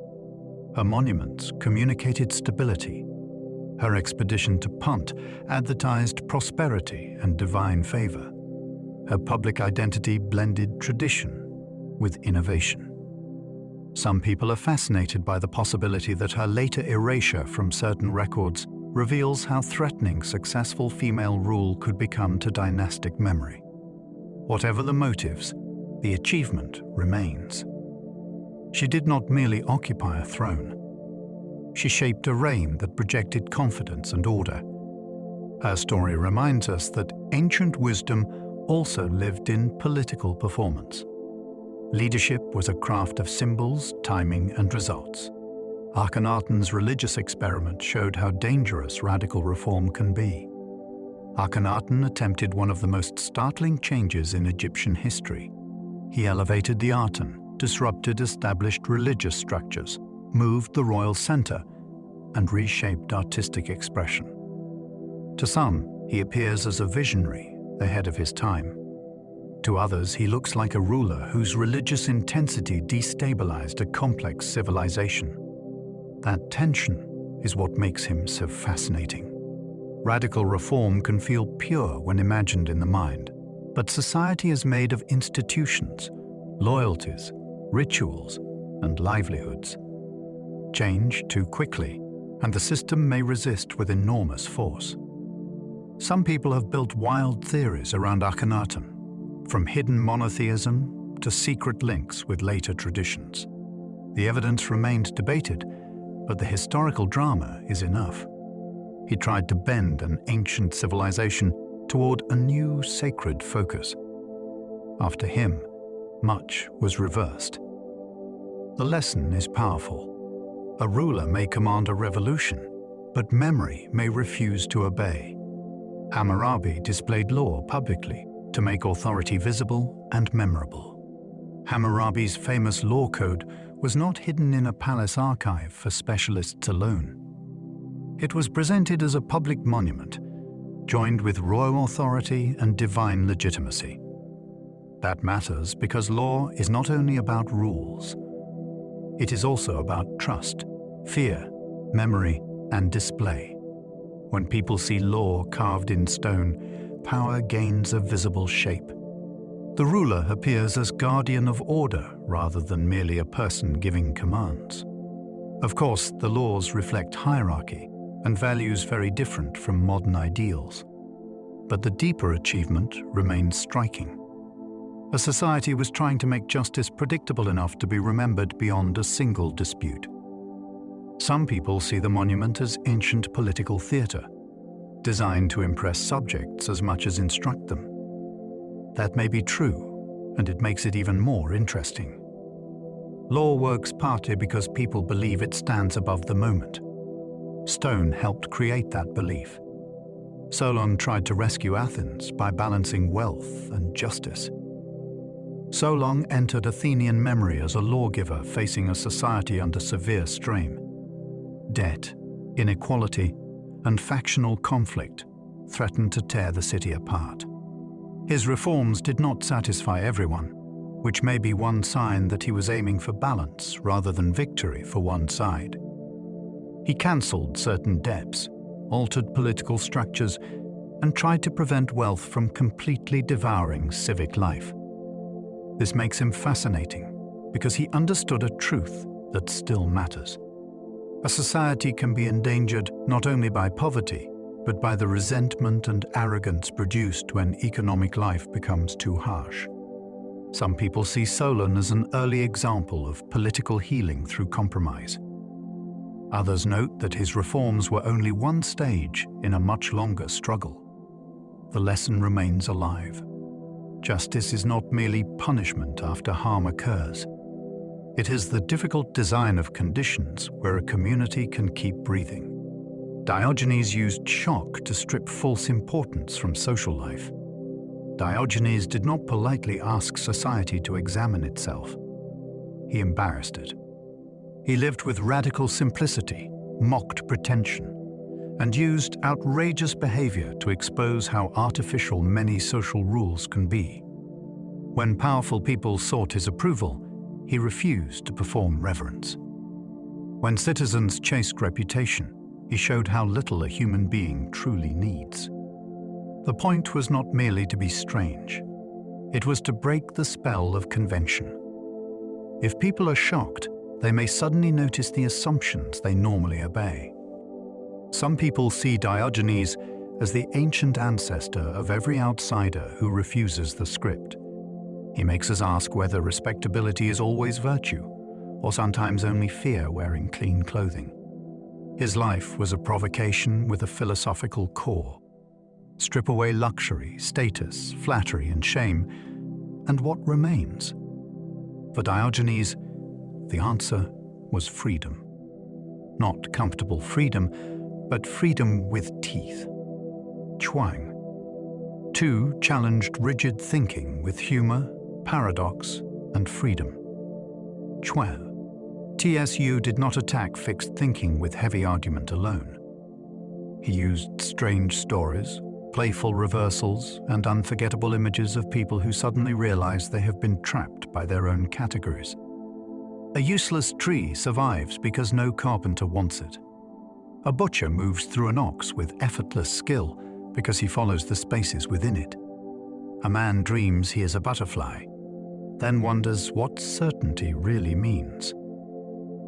Her monuments communicated stability. Her expedition to Punt advertised prosperity and divine favor. Her public identity blended tradition with innovation. Some people are fascinated by the possibility that her later erasure from certain records reveals how threatening successful female rule could become to dynastic memory. Whatever the motives, the achievement remains. She did not merely occupy a throne. She shaped a reign that projected confidence and order. Her story reminds us that ancient wisdom also lived in political performance. Leadership was a craft of symbols, timing, and results. Akhenaten's religious experiment showed how dangerous radical reform can be. Akhenaten attempted one of the most startling changes in Egyptian history. He elevated the Aten, disrupted established religious structures, moved the royal center, and reshaped artistic expression. To some, he appears as a visionary, ahead of his time. To others, he looks like a ruler whose religious intensity destabilized a complex civilization. That tension is what makes him so fascinating. Radical reform can feel pure when imagined in the mind, but society is made of institutions, loyalties, rituals, and livelihoods. Change too quickly, and the system may resist with enormous force. Some people have built wild theories around Akhenaten, from hidden monotheism to secret links with later traditions. The evidence remained debated, but the historical drama is enough. He tried to bend an ancient civilization toward a new sacred focus. After him, much was reversed. The lesson is powerful. A ruler may command a revolution, but memory may refuse to obey. Hammurabi displayed law publicly to make authority visible and memorable. Hammurabi's famous law code was not hidden in a palace archive for specialists alone. It was presented as a public monument, joined with royal authority and divine legitimacy. That matters because law is not only about rules. It is also about trust, fear, memory, and display. When people see law carved in stone, power gains a visible shape. The ruler appears as guardian of order rather than merely a person giving commands. Of course, the laws reflect hierarchy and values very different from modern ideals. But the deeper achievement remains striking. A society was trying to make justice predictable enough to be remembered beyond a single dispute. Some people see the monument as ancient political theatre, designed to impress subjects as much as instruct them. That may be true, and it makes it even more interesting. Law works partly because people believe it stands above the moment. Stone helped create that belief. Solon tried to rescue Athens by balancing wealth and justice. Solon entered Athenian memory as a lawgiver facing a society under severe strain. Debt, inequality, and factional conflict threatened to tear the city apart. His reforms did not satisfy everyone, which may be one sign that he was aiming for balance rather than victory for one side. He cancelled certain debts, altered political structures, and tried to prevent wealth from completely devouring civic life. This makes him fascinating because he understood a truth that still matters. A society can be endangered not only by poverty, but by the resentment and arrogance produced when economic life becomes too harsh. Some people see Solon as an early example of political healing through compromise. Others note that his reforms were only one stage in a much longer struggle. The lesson remains alive. Justice is not merely punishment after harm occurs. It is the difficult design of conditions where a community can keep breathing. Diogenes used shock to strip false importance from social life. Diogenes did not politely ask society to examine itself. He embarrassed it. He lived with radical simplicity, mocked pretension, and used outrageous behavior to expose how artificial many social rules can be. When powerful people sought his approval, he refused to perform reverence. When citizens chased reputation, he showed how little a human being truly needs. The point was not merely to be strange. It was to break the spell of convention. If people are shocked, they may suddenly notice the assumptions they normally obey. Some people see Diogenes as the ancient ancestor of every outsider who refuses the script. He makes us ask whether respectability is always virtue, or sometimes only fear wearing clean clothing. His life was a provocation with a philosophical core. Strip away luxury, status, flattery, and shame, and what remains? For Diogenes, the answer was freedom. Not comfortable freedom, but freedom with teeth. Chuang. Two challenged rigid thinking with humor, paradox, and freedom. Chuang. TSU did not attack fixed thinking with heavy argument alone. He used strange stories, playful reversals, and unforgettable images of people who suddenly realize they have been trapped by their own categories. A useless tree survives because no carpenter wants it. A butcher moves through an ox with effortless skill because he follows the spaces within it. A man dreams he is a butterfly, then wonders what certainty really means.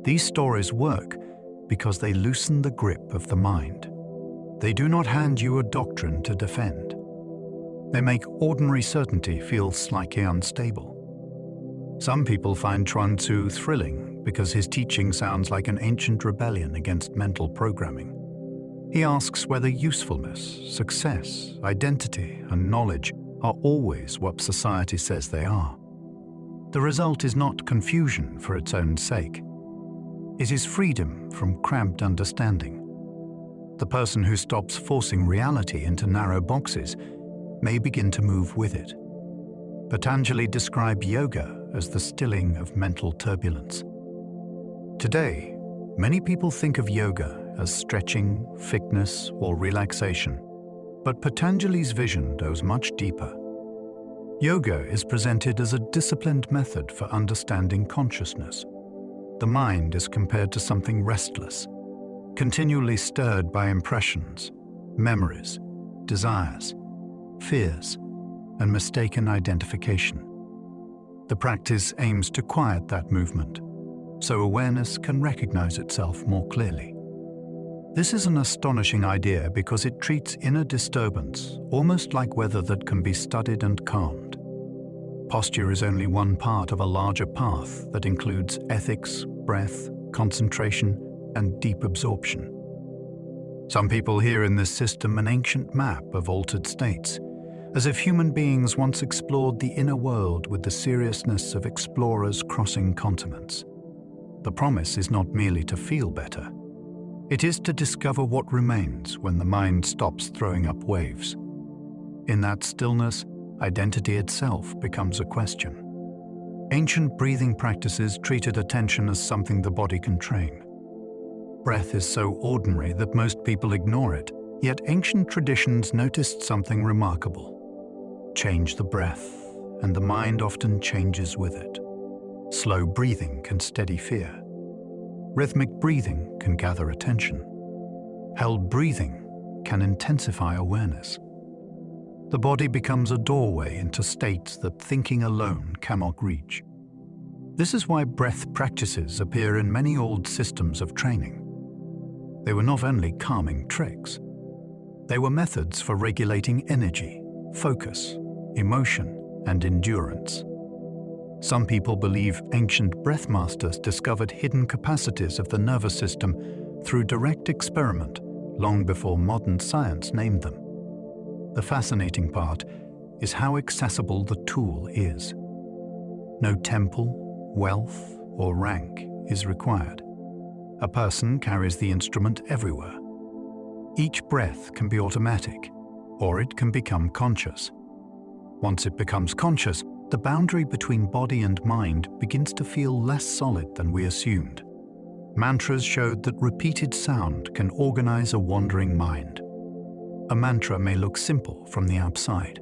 These stories work because they loosen the grip of the mind. They do not hand you a doctrine to defend. They make ordinary certainty feel slightly unstable. Some people find Chuang Tzu thrilling because his teaching sounds like an ancient rebellion against mental programming. He asks whether usefulness, success, identity, and knowledge are always what society says they are. The result is not confusion for its own sake. It is freedom from cramped understanding. The person who stops forcing reality into narrow boxes may begin to move with it. Patanjali described yoga as the stilling of mental turbulence. Today, many people think of yoga as stretching, fitness, or relaxation, but Patanjali's vision goes much deeper. Yoga is presented as a disciplined method for understanding consciousness. The mind is compared to something restless, continually stirred by impressions, memories, desires, fears, and mistaken identification. The practice aims to quiet that movement, so awareness can recognize itself more clearly. This is an astonishing idea because it treats inner disturbance almost like weather that can be studied and calmed. Posture is only one part of a larger path that includes ethics, breath, concentration, and deep absorption. Some people hear in this system an ancient map of altered states, as if human beings once explored the inner world with the seriousness of explorers crossing continents. The promise is not merely to feel better. It is to discover what remains when the mind stops throwing up waves. In that stillness, identity itself becomes a question. Ancient breathing practices treated attention as something the body can train. Breath is so ordinary that most people ignore it, yet ancient traditions noticed something remarkable. Change the breath, and the mind often changes with it. Slow breathing can steady fear. Rhythmic breathing can gather attention. Held breathing can intensify awareness. The body becomes a doorway into states that thinking alone cannot reach. This is why breath practices appear in many old systems of training. They were not only calming tricks, they were methods for regulating energy, focus, emotion, and endurance. Some people believe ancient breath masters discovered hidden capacities of the nervous system through direct experiment long before modern science named them. The fascinating part is how accessible the tool is. No temple, wealth, or rank is required. A person carries the instrument everywhere. Each breath can be automatic, or it can become conscious. Once it becomes conscious, the boundary between body and mind begins to feel less solid than we assumed. Mantras showed that repeated sound can organize a wandering mind. A mantra may look simple from the outside.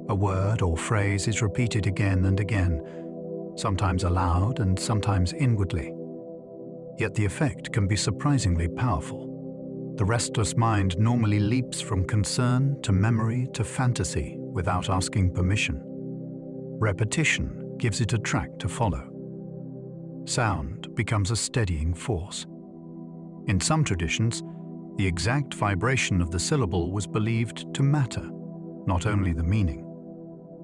A word or phrase is repeated again and again, sometimes aloud and sometimes inwardly. Yet the effect can be surprisingly powerful. The restless mind normally leaps from concern to memory to fantasy without asking permission. Repetition gives it a track to follow. Sound becomes a steadying force. In some traditions, the exact vibration of the syllable was believed to matter, not only the meaning.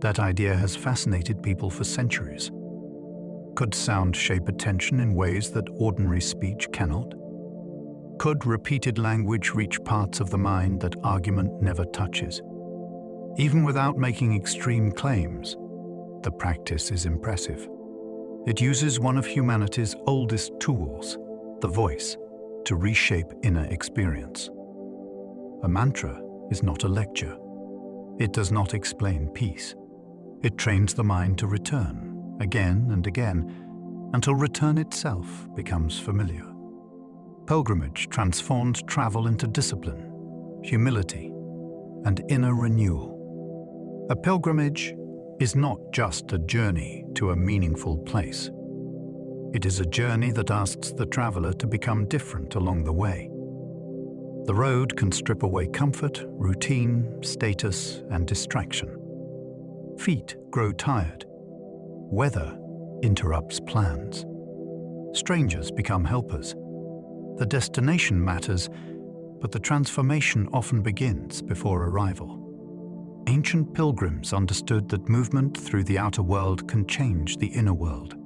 That idea has fascinated people for centuries. Could sound shape attention in ways that ordinary speech cannot? Could repeated language reach parts of the mind that argument never touches? Even without making extreme claims, the practice is impressive. It uses one of humanity's oldest tools, the voice, to reshape inner experience. A mantra is not a lecture. It does not explain peace. It trains the mind to return, again and again, until return itself becomes familiar. Pilgrimage transforms travel into discipline, humility, and inner renewal. A pilgrimage is not just a journey to a meaningful place. It is a journey that asks the traveler to become different along the way. The road can strip away comfort, routine, status, and distraction. Feet grow tired. Weather interrupts plans. Strangers become helpers. The destination matters, but the transformation often begins before arrival. Ancient pilgrims understood that movement through the outer world can change the inner world.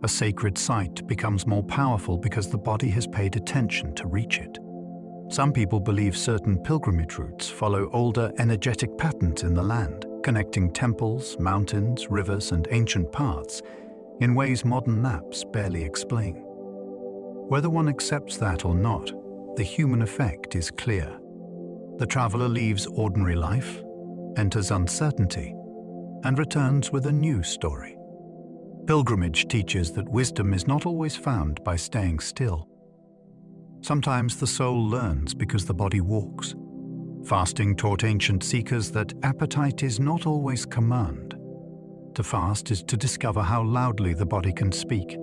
A sacred site becomes more powerful because the body has paid attention to reach it. Some people believe certain pilgrimage routes follow older energetic patterns in the land, connecting temples, mountains, rivers, and ancient paths in ways modern maps barely explain. Whether one accepts that or not, the human effect is clear. The traveler leaves ordinary life, enters uncertainty, and returns with a new story. Pilgrimage teaches that wisdom is not always found by staying still. Sometimes the soul learns because the body walks. Fasting taught ancient seekers that appetite is not always command. To fast is to discover how loudly the body can speak.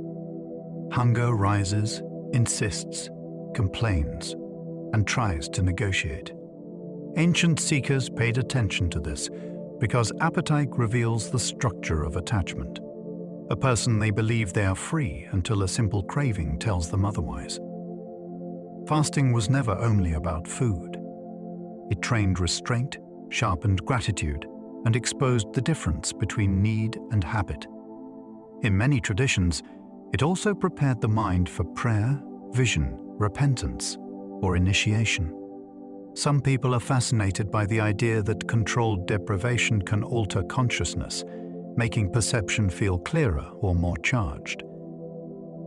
Hunger rises, insists, complains, and tries to negotiate. Ancient seekers paid attention to this because appetite reveals the structure of attachment. A person they believe they are free until a simple craving tells them otherwise. Fasting was never only about food. It trained restraint, sharpened gratitude, and exposed the difference between need and habit. In many traditions, it also prepared the mind for prayer, vision, repentance, or initiation. Some people are fascinated by the idea that controlled deprivation can alter consciousness, making perception feel clearer or more charged.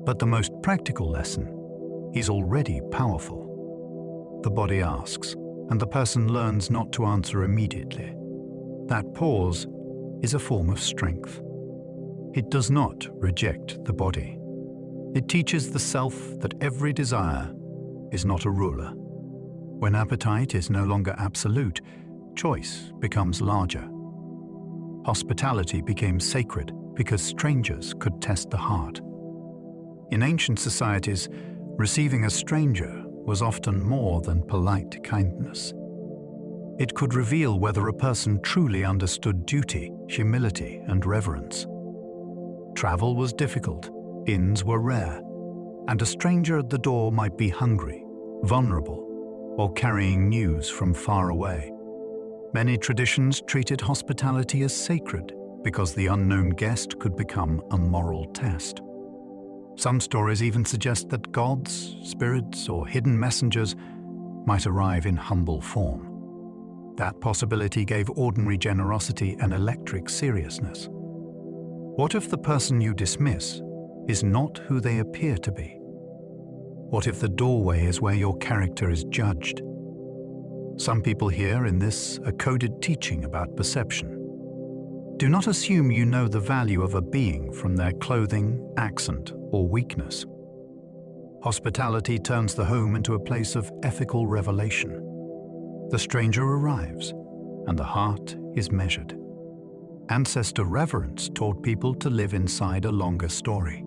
But the most practical lesson is already powerful. The body asks, and the person learns not to answer immediately. That pause is a form of strength. It does not reject the body. It teaches the self that every desire is not a ruler. When appetite is no longer absolute, choice becomes larger. Hospitality became sacred because strangers could test the heart. In ancient societies, receiving a stranger was often more than polite kindness. It could reveal whether a person truly understood duty, humility, and reverence. Travel was difficult, inns were rare, and a stranger at the door might be hungry, vulnerable, or carrying news from far away. Many traditions treated hospitality as sacred because the unknown guest could become a moral test. Some stories even suggest that gods, spirits, or hidden messengers might arrive in humble form. That possibility gave ordinary generosity an electric seriousness. What if the person you dismiss is not who they appear to be? What if the doorway is where your character is judged? Some people hear in this a coded teaching about perception. Do not assume you know the value of a being from their clothing, accent, or weakness. Hospitality turns the home into a place of ethical revelation. The stranger arrives, and the heart is measured. Ancestor reverence taught people to live inside a longer story.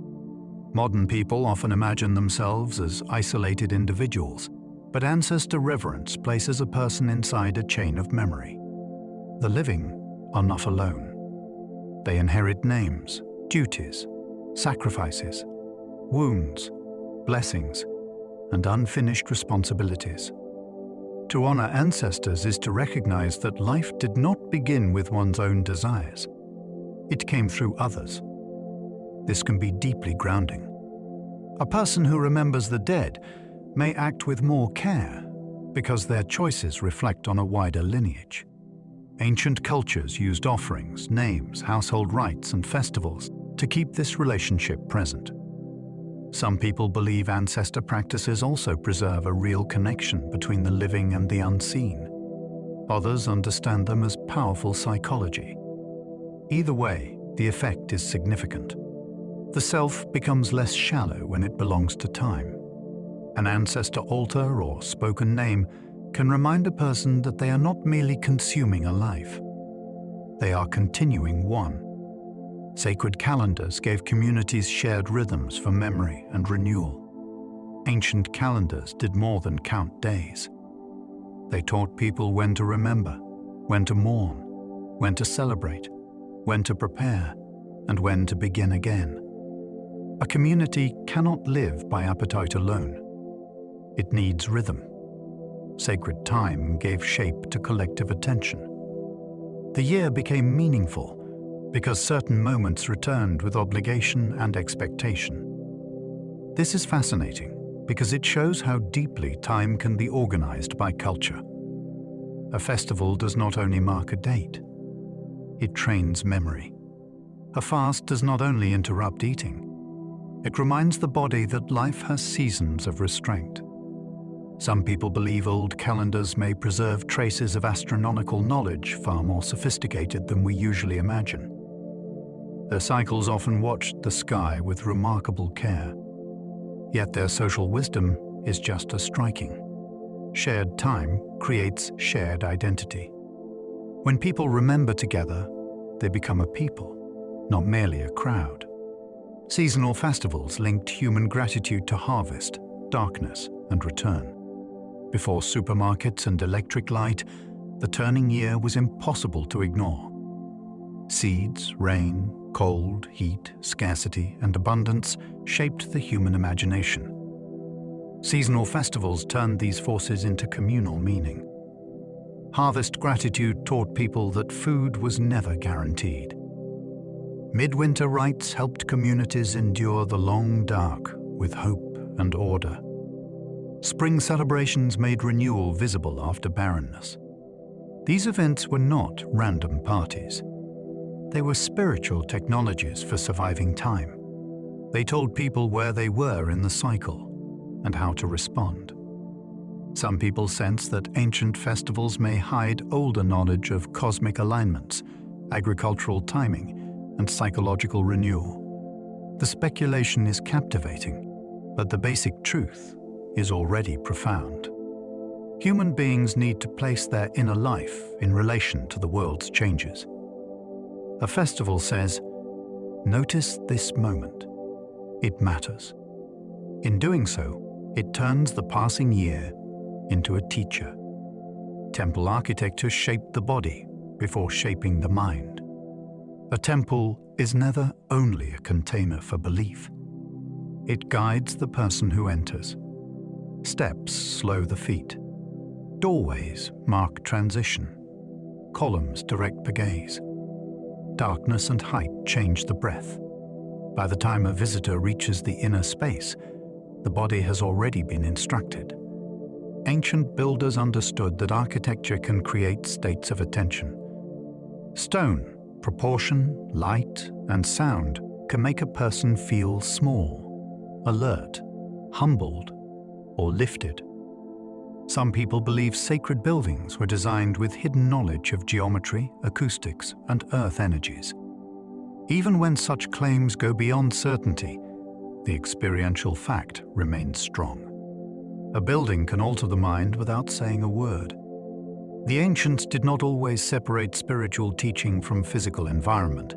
Modern people often imagine themselves as isolated individuals, but ancestor reverence places a person inside a chain of memory. The living are not alone. They inherit names, duties, sacrifices, wounds, blessings, and unfinished responsibilities. To honor ancestors is to recognize that life did not begin with one's own desires. It came through others. This can be deeply grounding. A person who remembers the dead may act with more care because their choices reflect on a wider lineage. Ancient cultures used offerings, names, household rites, and festivals to keep this relationship present. Some people believe ancestor practices also preserve a real connection between the living and the unseen. Others understand them as powerful psychology. Either way, the effect is significant. The self becomes less shallow when it belongs to time. An ancestor altar or spoken name can remind a person that they are not merely consuming a life. They are continuing one. Sacred calendars gave communities shared rhythms for memory and renewal. Ancient calendars did more than count days. They taught people when to remember, when to mourn, when to celebrate, when to prepare, and when to begin again. A community cannot live by appetite alone. It needs rhythm. Sacred time gave shape to collective attention. The year became meaningful because certain moments returned with obligation and expectation. This is fascinating because it shows how deeply time can be organized by culture. A festival does not only mark a date, it trains memory. A fast does not only interrupt eating, It reminds the body that life has seasons of restraint. Some people believe old calendars may preserve traces of astronomical knowledge far more sophisticated than we usually imagine. Their cycles often watched the sky with remarkable care. Yet their social wisdom is just as striking. Shared time creates shared identity. When people remember together, they become a people, not merely a crowd. Seasonal festivals linked human gratitude to harvest, darkness, and return. Before supermarkets and electric light, the turning year was impossible to ignore. Seeds, rain, cold, heat, scarcity, and abundance shaped the human imagination. Seasonal festivals turned these forces into communal meaning. Harvest gratitude taught people that food was never guaranteed. Midwinter rites helped communities endure the long dark with hope and order. Spring celebrations made renewal visible after barrenness. These events were not random parties. They were spiritual technologies for surviving time. They told people where they were in the cycle and how to respond. Some people sense that ancient festivals may hide older knowledge of cosmic alignments, agricultural timing, and psychological renewal. The speculation is captivating, but the basic truth is already profound. Human beings need to place their inner life in relation to the world's changes. A festival says, "Notice this moment. It matters." In doing so, it turns the passing year into a teacher. Temple architecture shaped the body before shaping the mind. A temple is never only a container for belief. It guides the person who enters. Steps slow the feet. Doorways mark transition. Columns direct the gaze. Darkness and height change the breath. By the time a visitor reaches the inner space, the body has already been instructed. Ancient builders understood that architecture can create states of attention. Stone, proportion, light, and sound can make a person feel small, alert, humbled, or lifted. Some people believe sacred buildings were designed with hidden knowledge of geometry, acoustics, and earth energies. Even when such claims go beyond certainty, the experiential fact remains strong. A building can alter the mind without saying a word. The ancients did not always separate spiritual teaching from physical environment.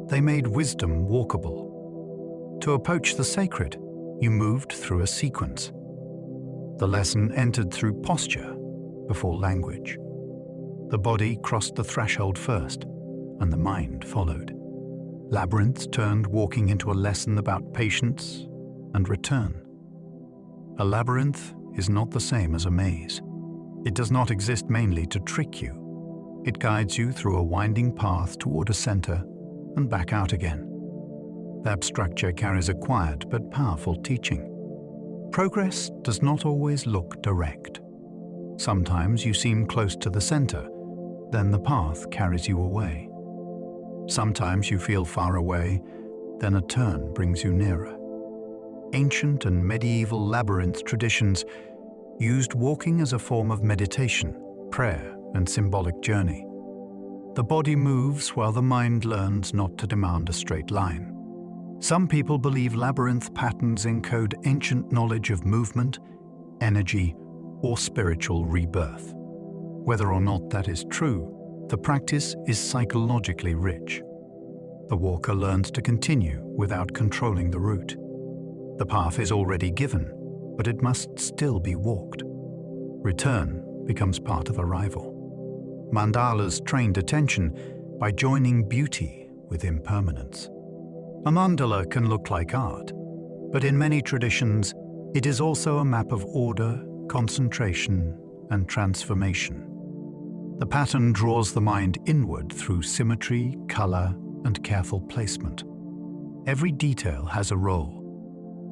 They made wisdom walkable. To approach the sacred, you moved through a sequence. The lesson entered through posture before language. The body crossed the threshold first, and the mind followed. Labyrinths turned walking into a lesson about patience and return. A labyrinth is not the same as a maze. It does not exist mainly to trick you. It guides you through a winding path toward a center and back out again. That structure carries a quiet but powerful teaching. Progress does not always look direct. Sometimes you seem close to the center, then the path carries you away. Sometimes you feel far away, then a turn brings you nearer. Ancient and medieval labyrinth traditions used walking as a form of meditation, prayer, and symbolic journey. The body moves while the mind learns not to demand a straight line. Some people believe labyrinth patterns encode ancient knowledge of movement, energy, or spiritual rebirth. Whether or not that is true, the practice is psychologically rich. The walker learns to continue without controlling the route. The path is already given, but it must still be walked. Return becomes part of arrival. Mandalas trained attention by joining beauty with impermanence. A mandala can look like art, but in many traditions, it is also a map of order, concentration, and transformation. The pattern draws the mind inward through symmetry, color, and careful placement. Every detail has a role.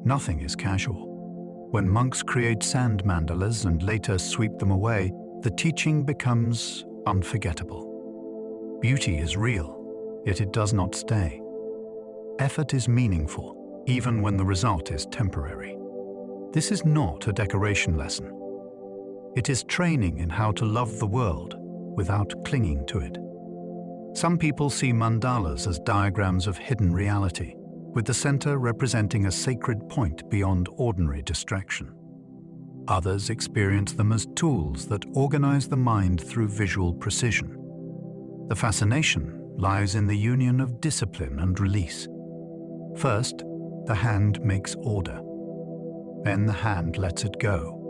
Nothing is casual. When monks create sand mandalas and later sweep them away, the teaching becomes unforgettable. Beauty is real, yet it does not stay. Effort is meaningful, even when the result is temporary. This is not a decoration lesson. It is training in how to love the world without clinging to it. Some people see mandalas as diagrams of hidden reality, with the center representing a sacred point beyond ordinary distraction. Others experience them as tools that organize the mind through visual precision. The fascination lies in the union of discipline and release. First, the hand makes order. Then the hand lets it go.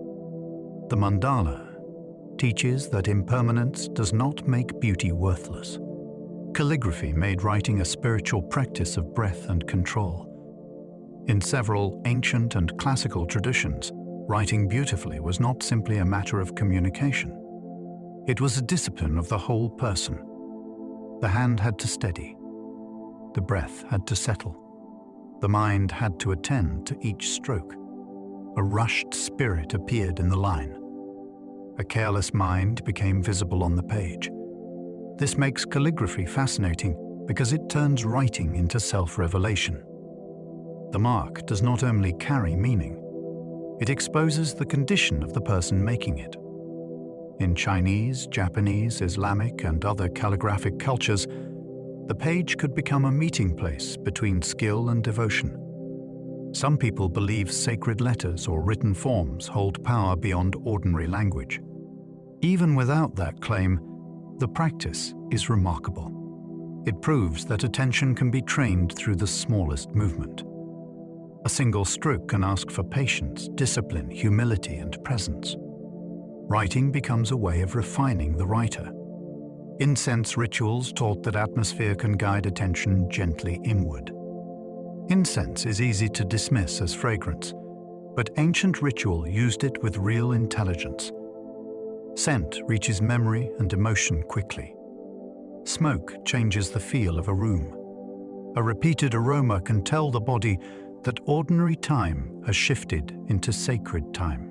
The mandala teaches that impermanence does not make beauty worthless. Calligraphy made writing a spiritual practice of breath and control. In several ancient and classical traditions, writing beautifully was not simply a matter of communication. It was a discipline of the whole person. The hand had to steady. The breath had to settle. The mind had to attend to each stroke. A rushed spirit appeared in the line. A careless mind became visible on the page. This makes calligraphy fascinating because it turns writing into self-revelation. The mark does not only carry meaning, it exposes the condition of the person making it. In Chinese, Japanese, Islamic, and other calligraphic cultures, the page could become a meeting place between skill and devotion. Some people believe sacred letters or written forms hold power beyond ordinary language. Even without that claim, the practice is remarkable. It proves that attention can be trained through the smallest movement. A single stroke can ask for patience, discipline, humility, and presence. Writing becomes a way of refining the writer. Incense rituals taught that atmosphere can guide attention gently inward. Incense is easy to dismiss as fragrance, but ancient ritual used it with real intelligence. Scent reaches memory and emotion quickly. Smoke changes the feel of a room. A repeated aroma can tell the body that ordinary time has shifted into sacred time.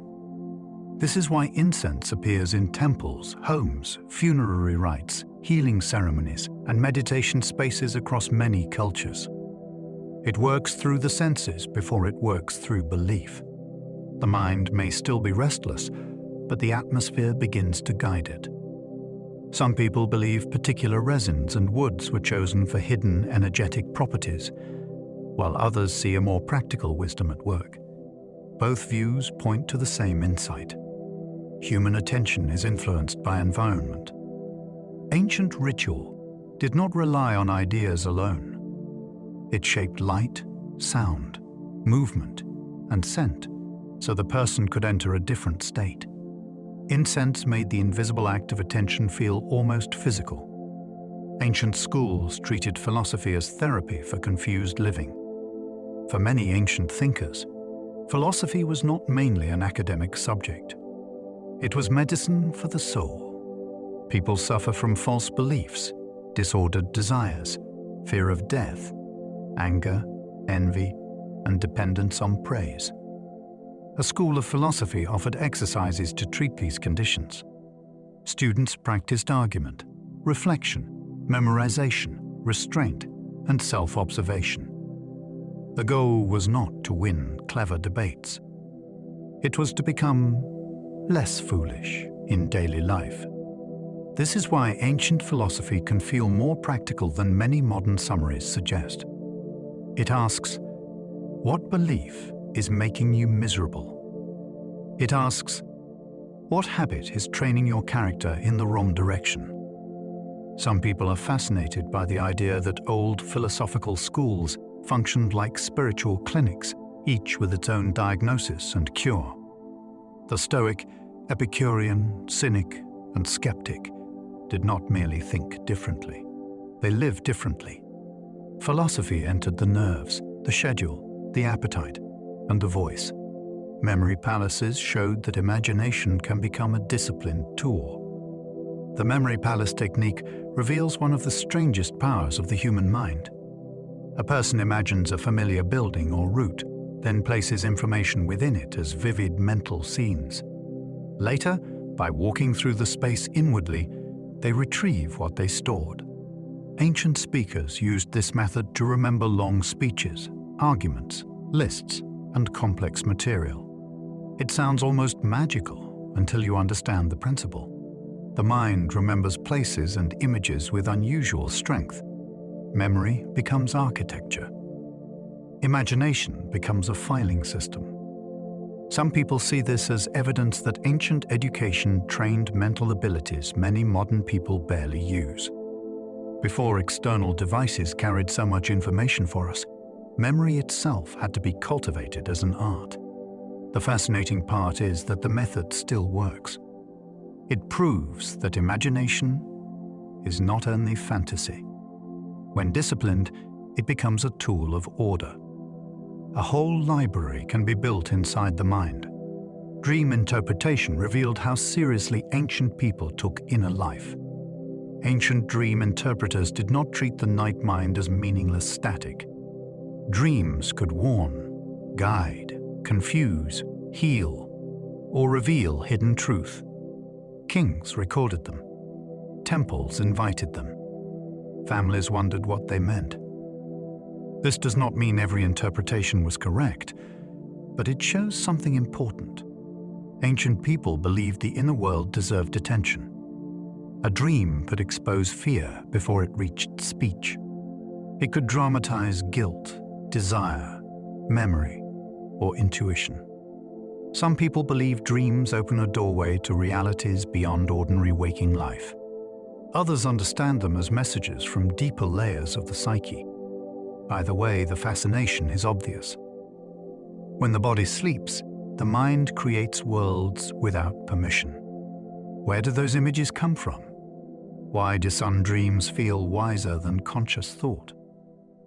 This is why incense appears in temples, homes, funerary rites, healing ceremonies, and meditation spaces across many cultures. It works through the senses before it works through belief. The mind may still be restless, but the atmosphere begins to guide it. Some people believe particular resins and woods were chosen for hidden energetic properties, while others see a more practical wisdom at work. Both views point to the same insight. Human attention is influenced by environment. Ancient ritual did not rely on ideas alone. It shaped light, sound, movement, and scent, so the person could enter a different state. Incense made the invisible act of attention feel almost physical. Ancient schools treated philosophy as therapy for confused living. For many ancient thinkers, philosophy was not mainly an academic subject. It was medicine for the soul. People suffer from false beliefs, disordered desires, fear of death, anger, envy, and dependence on praise. A school of philosophy offered exercises to treat these conditions. Students practiced argument, reflection, memorization, restraint, and self-observation. The goal was not to win clever debates. It was to become less foolish in daily life. This is why ancient philosophy can feel more practical than many modern summaries suggest. It asks, what belief is making you miserable? It asks, what habit is training your character in the wrong direction? Some people are fascinated by the idea that old philosophical schools functioned like spiritual clinics, each with its own diagnosis and cure. The Stoic, Epicurean, Cynic, and Skeptic did not merely think differently. They lived differently. Philosophy entered the nerves, the schedule, the appetite, and the voice. Memory palaces showed that imagination can become a disciplined tool. The memory palace technique reveals one of the strangest powers of the human mind. A person imagines a familiar building or route, then places information within it as vivid mental scenes. Later, by walking through the space inwardly, they retrieve what they stored. Ancient speakers used this method to remember long speeches, arguments, lists, and complex material. It sounds almost magical until you understand the principle. The mind remembers places and images with unusual strength. Memory becomes architecture. Imagination becomes a filing system. Some people see this as evidence that ancient education trained mental abilities many modern people barely use. Before external devices carried so much information for us, memory itself had to be cultivated as an art. The fascinating part is that the method still works. It proves that imagination is not only fantasy. When disciplined, it becomes a tool of order. A whole library can be built inside the mind. Dream interpretation revealed how seriously ancient people took inner life. Ancient dream interpreters did not treat the night mind as meaningless static. Dreams could warn, guide, confuse, heal, or reveal hidden truth. Kings recorded them. Temples invited them. Families wondered what they meant. This does not mean every interpretation was correct, but it shows something important. Ancient people believed the inner world deserved attention. A dream could expose fear before it reached speech. It could dramatize guilt, desire, memory, or intuition. Some people believe dreams open a doorway to realities beyond ordinary waking life. Others understand them as messages from deeper layers of the psyche. Either way, the fascination is obvious. When the body sleeps, the mind creates worlds without permission. Where do those images come from? Why do some dreams feel wiser than conscious thought?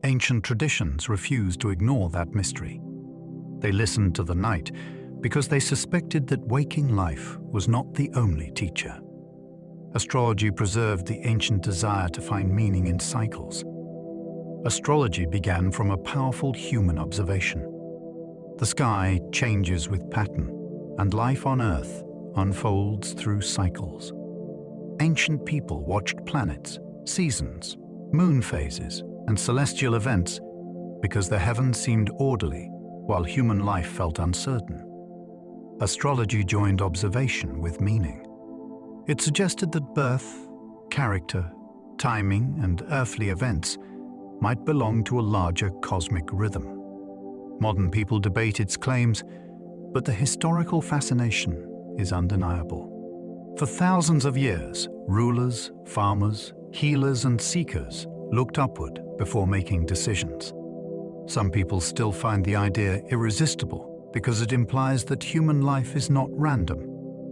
Ancient traditions refused to ignore that mystery. They listened to the night because they suspected that waking life was not the only teacher. Astrology preserved the ancient desire to find meaning in cycles. Astrology began from a powerful human observation. The sky changes with pattern, and life on Earth unfolds through cycles. Ancient people watched planets, seasons, moon phases, and celestial events because the heavens seemed orderly while human life felt uncertain. Astrology joined observation with meaning. It suggested that birth, character, timing, and earthly events might belong to a larger cosmic rhythm. Modern people debate its claims, but the historical fascination is undeniable. For thousands of years, rulers, farmers, healers, and seekers looked upward before making decisions. Some people still find the idea irresistible because it implies that human life is not random,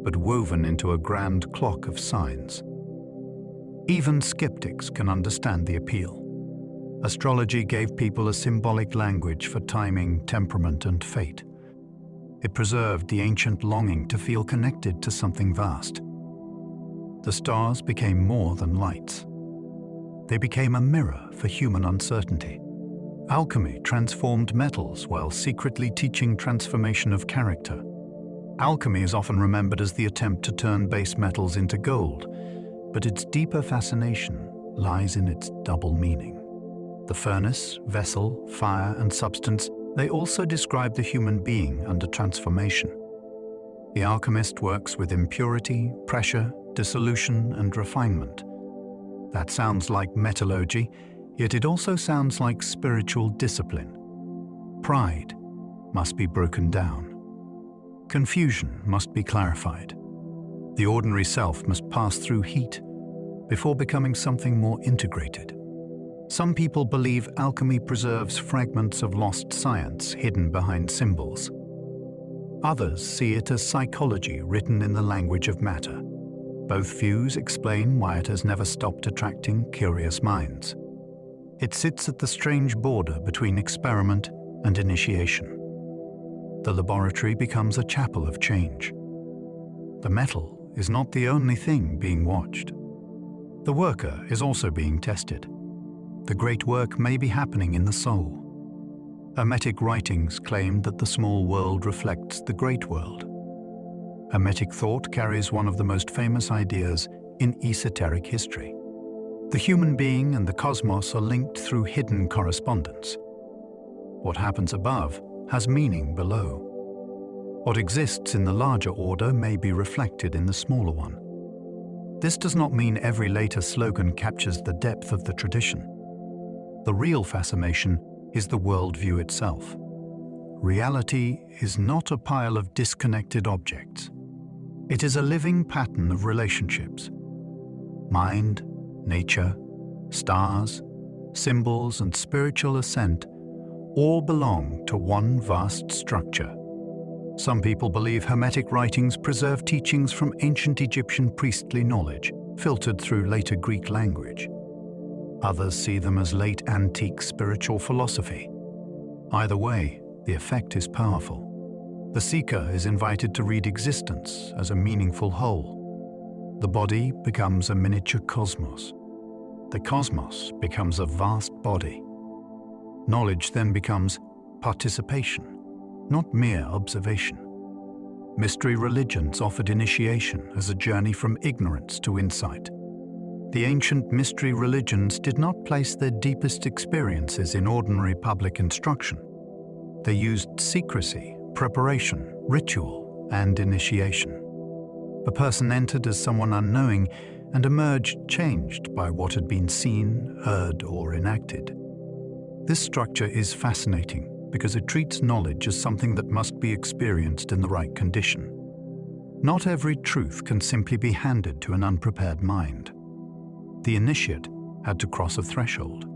but woven into a grand clock of signs. Even skeptics can understand the appeal. Astrology gave people a symbolic language for timing, temperament, and fate. It preserved the ancient longing to feel connected to something vast. The stars became more than lights. They became a mirror for human uncertainty. Alchemy transformed metals while secretly teaching transformation of character. Alchemy is often remembered as the attempt to turn base metals into gold, but its deeper fascination lies in its double meaning. The furnace, vessel, fire, and substance, they also describe the human being under transformation. The alchemist works with impurity, pressure, dissolution, and refinement. That sounds like metallurgy, yet it also sounds like spiritual discipline. Pride must be broken down. Confusion must be clarified. The ordinary self must pass through heat before becoming something more integrated. Some people believe alchemy preserves fragments of lost science hidden behind symbols. Others see it as psychology written in the language of matter. Both views explain why it has never stopped attracting curious minds. It sits at the strange border between experiment and initiation. The laboratory becomes a chapel of change. The metal is not the only thing being watched. The worker is also being tested. The great work may be happening in the soul. Hermetic writings claim that the small world reflects the great world. Hermetic thought carries one of the most famous ideas in esoteric history. The human being and the cosmos are linked through hidden correspondence. What happens above has meaning below. What exists in the larger order may be reflected in the smaller one. This does not mean every later slogan captures the depth of the tradition. The real fascination is the worldview itself. Reality is not a pile of disconnected objects. It is a living pattern of relationships. Mind, nature, stars, symbols, and spiritual ascent all belong to one vast structure. Some people believe Hermetic writings preserve teachings from ancient Egyptian priestly knowledge, filtered through later Greek language. Others see them as late antique spiritual philosophy. Either way, the effect is powerful. The seeker is invited to read existence as a meaningful whole. The body becomes a miniature cosmos. The cosmos becomes a vast body. Knowledge then becomes participation, not mere observation. Mystery religions offered initiation as a journey from ignorance to insight. The ancient mystery religions did not place their deepest experiences in ordinary public instruction. They used secrecy, preparation, ritual, and initiation. A person entered as someone unknowing and emerged changed by what had been seen, heard, or enacted. This structure is fascinating because it treats knowledge as something that must be experienced in the right condition. Not every truth can simply be handed to an unprepared mind. The initiate had to cross a threshold.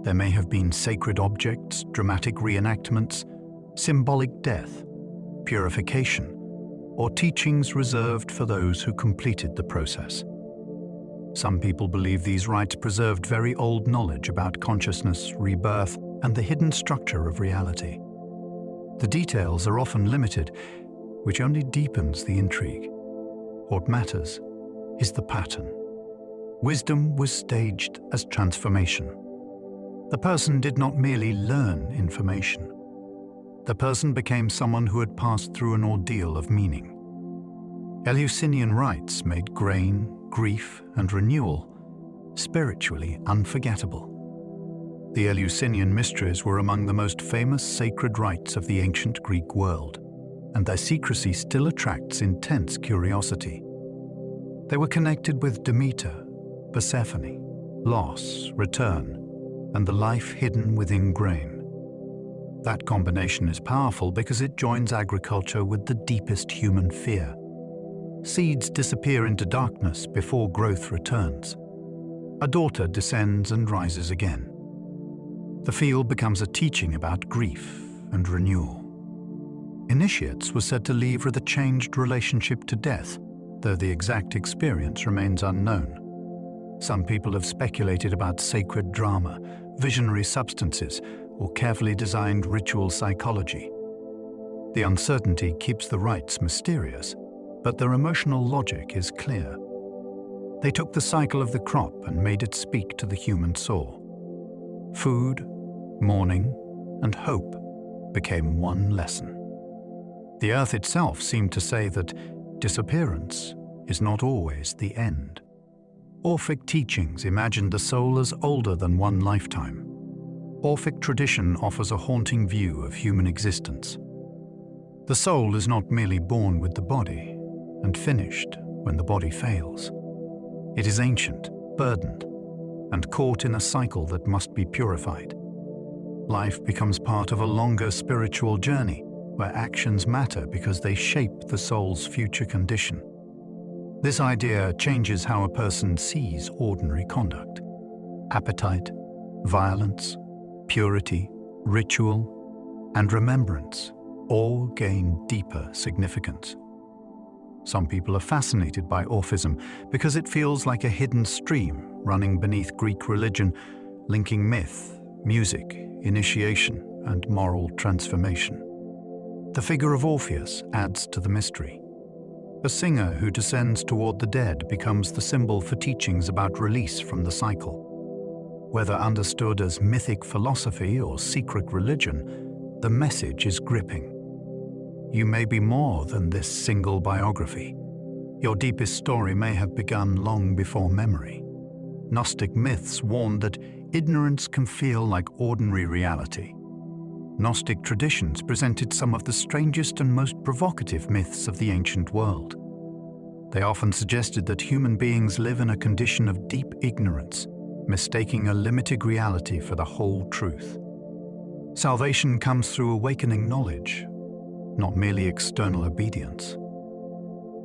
There may have been sacred objects, dramatic reenactments, symbolic death, purification, or teachings reserved for those who completed the process. Some people believe these rites preserved very old knowledge about consciousness, rebirth, and the hidden structure of reality. The details are often limited, which only deepens the intrigue. What matters is the pattern. Wisdom was staged as transformation. The person did not merely learn information. The person became someone who had passed through an ordeal of meaning. Eleusinian rites made grain, grief, and renewal spiritually unforgettable. The Eleusinian mysteries were among the most famous sacred rites of the ancient Greek world, and their secrecy still attracts intense curiosity. They were connected with Demeter, Persephone, loss, return, and the life hidden within grain. That combination is powerful because it joins agriculture with the deepest human fear. Seeds disappear into darkness before growth returns. A daughter descends and rises again. The field becomes a teaching about grief and renewal. Initiates were said to leave with a changed relationship to death, though the exact experience remains unknown. Some people have speculated about sacred drama, visionary substances, or carefully designed ritual psychology. The uncertainty keeps the rites mysterious, but their emotional logic is clear. They took the cycle of the crop and made it speak to the human soul. Food, mourning, and hope became one lesson. The earth itself seemed to say that disappearance is not always the end. Orphic teachings imagined the soul as older than one lifetime. Orphic tradition offers a haunting view of human existence. The soul is not merely born with the body and finished when the body fails. It is ancient, burdened, and caught in a cycle that must be purified. Life becomes part of a longer spiritual journey where actions matter because they shape the soul's future condition. This idea changes how a person sees ordinary conduct. Appetite, violence, purity, ritual, and remembrance all gain deeper significance. Some people are fascinated by Orphism because it feels like a hidden stream running beneath Greek religion, linking myth, music, initiation, and moral transformation. The figure of Orpheus adds to the mystery. A singer who descends toward the dead becomes the symbol for teachings about release from the cycle. Whether understood as mythic philosophy or secret religion, the message is gripping. You may be more than this single biography. Your deepest story may have begun long before memory. Gnostic myths warned that ignorance can feel like ordinary reality. Gnostic traditions presented some of the strangest and most provocative myths of the ancient world. They often suggested that human beings live in a condition of deep ignorance, mistaking a limited reality for the whole truth. Salvation comes through awakening knowledge, not merely external obedience.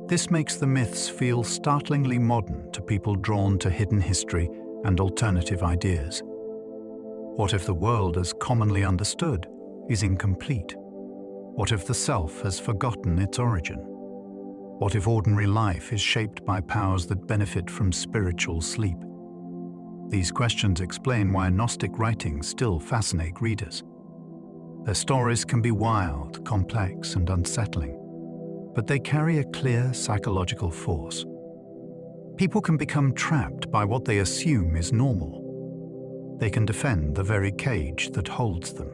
This makes the myths feel startlingly modern to people drawn to hidden history and alternative ideas. What if the world as commonly understood is incomplete? What if the self has forgotten its origin? What if ordinary life is shaped by powers that benefit from spiritual sleep? These questions explain why Gnostic writings still fascinate readers. Their stories can be wild, complex, and unsettling, but they carry a clear psychological force. People can become trapped by what they assume is normal. They can defend the very cage that holds them.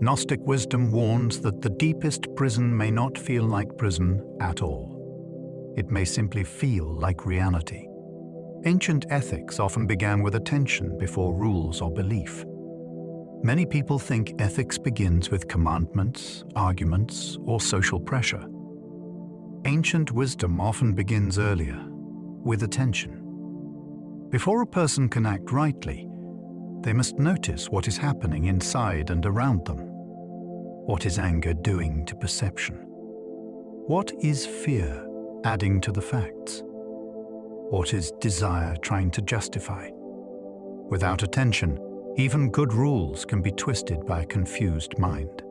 Gnostic wisdom warns that the deepest prison may not feel like prison at all. It may simply feel like reality. Ancient ethics often began with attention before rules or belief. Many people think ethics begins with commandments, arguments, or social pressure. Ancient wisdom often begins earlier, with attention. Before a person can act rightly, they must notice what is happening inside and around them. What is anger doing to perception? What is fear adding to the facts? What is desire trying to justify? Without attention, even good rules can be twisted by a confused mind.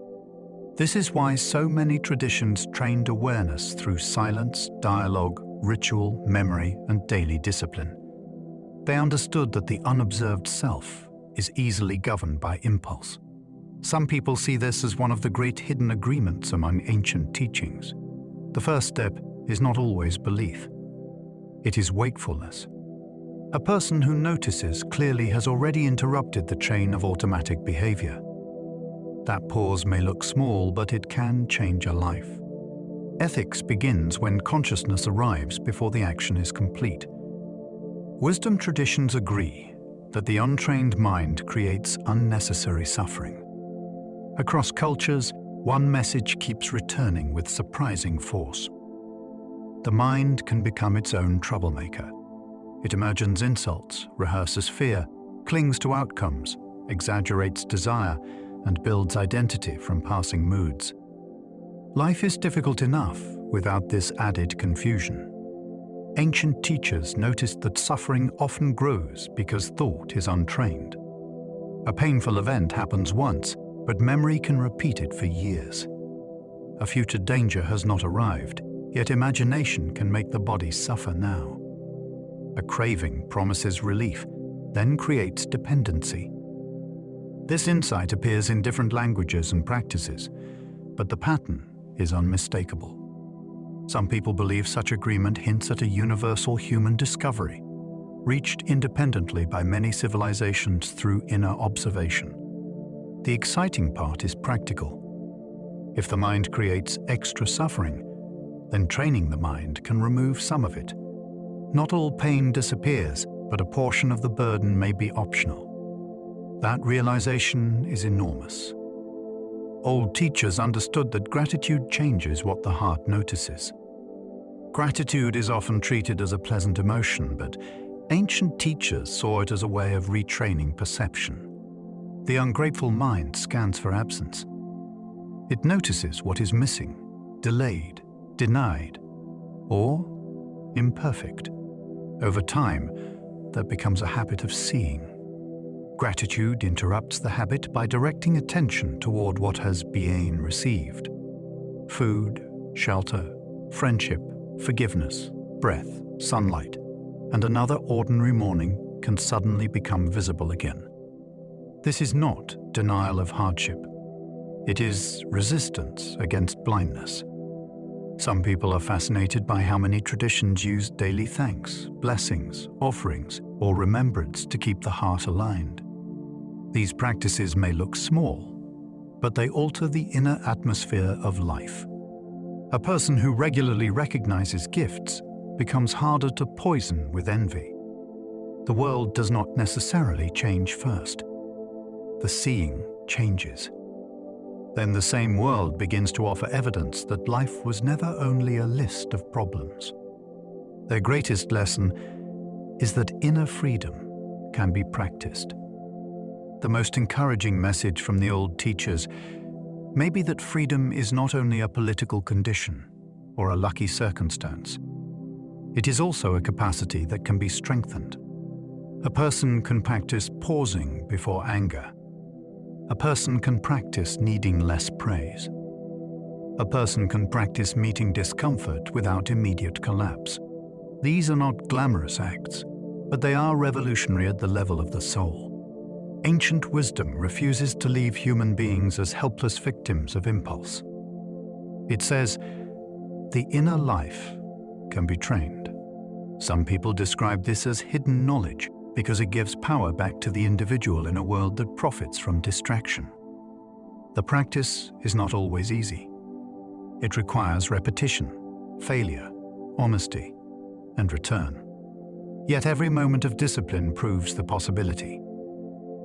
This is why so many traditions trained awareness through silence, dialogue, ritual, memory, and daily discipline. They understood that the unobserved self is easily governed by impulse. Some people see this as one of the great hidden agreements among ancient teachings. The first step is not always belief. It is wakefulness. A person who notices clearly has already interrupted the chain of automatic behavior. That pause may look small, but it can change a life. Ethics begins when consciousness arrives before the action is complete. Wisdom traditions agree that the untrained mind creates unnecessary suffering. Across cultures, one message keeps returning with surprising force. The mind can become its own troublemaker. It imagines insults, rehearses fear, clings to outcomes, exaggerates desire, and builds identity from passing moods. Life is difficult enough without this added confusion. Ancient teachers noticed that suffering often grows because thought is untrained. A painful event happens once, but memory can repeat it for years. A future danger has not arrived, yet imagination can make the body suffer now. A craving promises relief, then creates dependency. This insight appears in different languages and practices, but the pattern is unmistakable. Some people believe such agreement hints at a universal human discovery, reached independently by many civilizations through inner observation. The exciting part is practical. If the mind creates extra suffering, then training the mind can remove some of it. Not all pain disappears, but a portion of the burden may be optional. That realization is enormous. Old teachers understood that gratitude changes what the heart notices. Gratitude is often treated as a pleasant emotion, but ancient teachers saw it as a way of retraining perception. The ungrateful mind scans for absence. It notices what is missing, delayed, denied, or imperfect. Over time, that becomes a habit of seeing. Gratitude interrupts the habit by directing attention toward what has been received. Food, shelter, friendship, forgiveness, breath, sunlight, and another ordinary morning can suddenly become visible again. This is not denial of hardship. It is resistance against blindness. Some people are fascinated by how many traditions use daily thanks, blessings, offerings, or remembrance to keep the heart aligned. These practices may look small, but they alter the inner atmosphere of life. A person who regularly recognizes gifts becomes harder to poison with envy. The world does not necessarily change first. The seeing changes. then the same world begins to offer evidence that life was never only a list of problems. Their greatest lesson is that inner freedom can be practiced. The most encouraging message from the old teachers may be that freedom is not only a political condition or a lucky circumstance. It is also a capacity that can be strengthened. A person can practice pausing before anger. A person can practice needing less praise. A person can practice meeting discomfort without immediate collapse. These are not glamorous acts, but they are revolutionary at the level of the soul. Ancient wisdom refuses to leave human beings as helpless victims of impulse. It says, the inner life can be trained. Some people describe this as hidden knowledge because it gives power back to the individual in a world that profits from distraction. The practice is not always easy. It requires repetition, failure, honesty, and return. Yet every moment of discipline proves the possibility.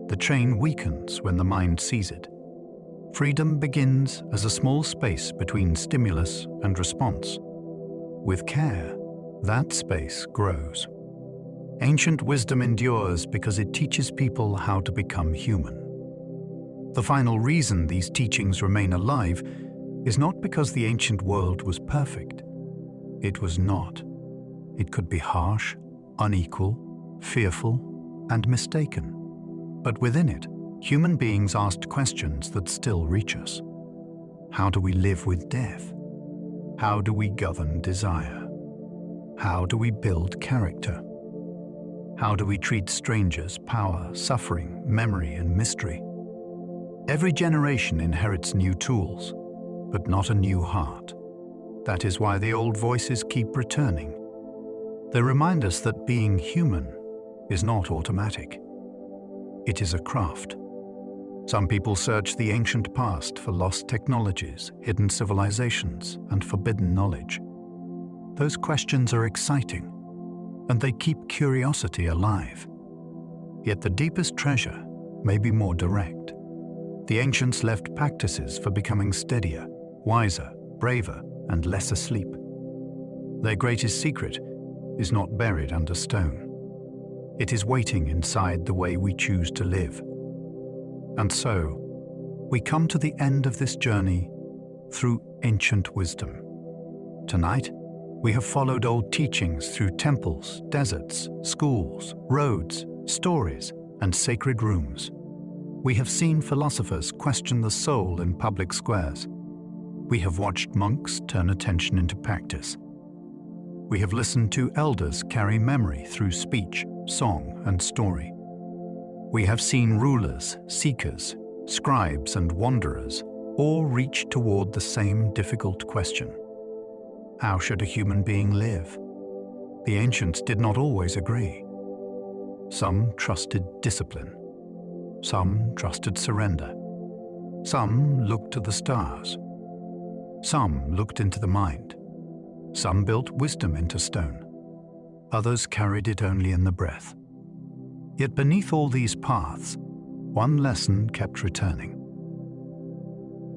The chain weakens when the mind sees it. Freedom begins as a small space between stimulus and response. With care, that space grows. Ancient wisdom endures because it teaches people how to become human. The final reason these teachings remain alive is not because the ancient world was perfect. It was not. It could be harsh, unequal, fearful, and mistaken. But within it, human beings asked questions that still reach us. How do we live with death? How do we govern desire? How do we build character? How do we treat strangers, power, suffering, memory, and mystery? Every generation inherits new tools, but not a new heart. That is why the old voices keep returning. They remind us that being human is not automatic. It is a craft. Some people search the ancient past for lost technologies, hidden civilizations, and forbidden knowledge. Those questions are exciting, and they keep curiosity alive. Yet the deepest treasure may be more direct. The ancients left practices for becoming steadier, wiser, braver, and less asleep. Their greatest secret is not buried under stone. It is waiting inside the way we choose to live. And so, we come to the end of this journey through ancient wisdom. Tonight, we have followed old teachings through temples, deserts, schools, roads, stories, and sacred rooms. We have seen philosophers question the soul in public squares. We have watched monks turn attention into practice. We have listened to elders carry memory through speech, song, and story. We have seen rulers, seekers, scribes, and wanderers all reach toward the same difficult question. How should a human being live? The ancients did not always agree. Some trusted discipline. Some trusted surrender. Some looked to the stars. Some looked into the mind. Some built wisdom into stone. Others carried it only in the breath. Yet beneath all these paths, one lesson kept returning.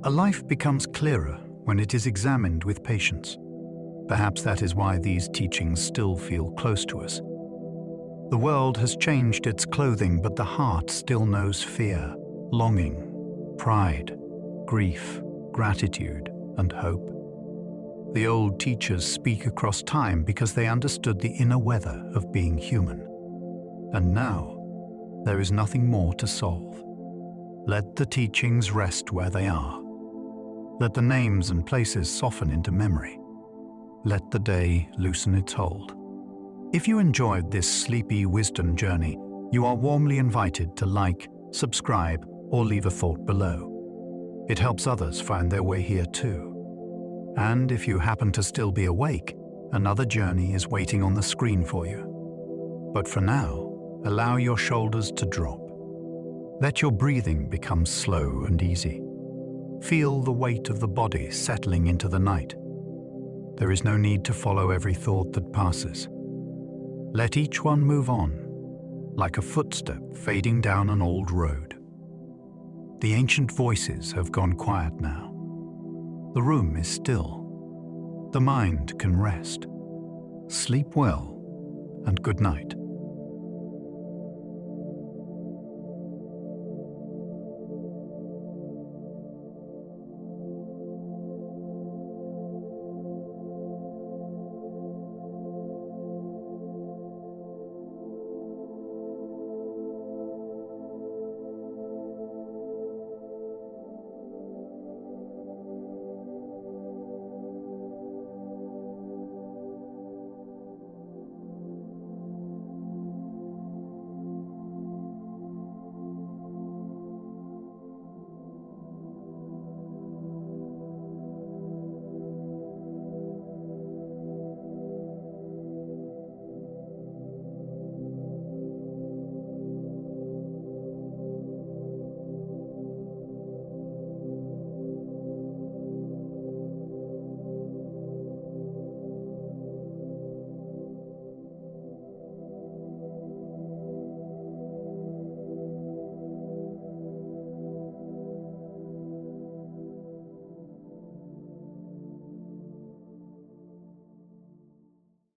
A life becomes clearer when it is examined with patience. Perhaps that is why these teachings still feel close to us. The world has changed its clothing, but the heart still knows fear, longing, pride, grief, gratitude, and hope. The old teachers speak across time because they understood the inner weather of being human. And now, there is nothing more to solve. Let the teachings rest where they are. Let the names and places soften into memory. Let the day loosen its hold. If you enjoyed this sleepy wisdom journey, you are warmly invited to like, subscribe, or leave a thought below. It helps others find their way here too. And if you happen to still be awake, another journey is waiting on the screen for you. But for now, allow your shoulders to drop. Let your breathing become slow and easy. Feel the weight of the body settling into the night. There is no need to follow every thought that passes. Let each one move on, like a footstep fading down an old road. The ancient voices have gone quiet now. The room is still. The mind can rest. Sleep well, and good night.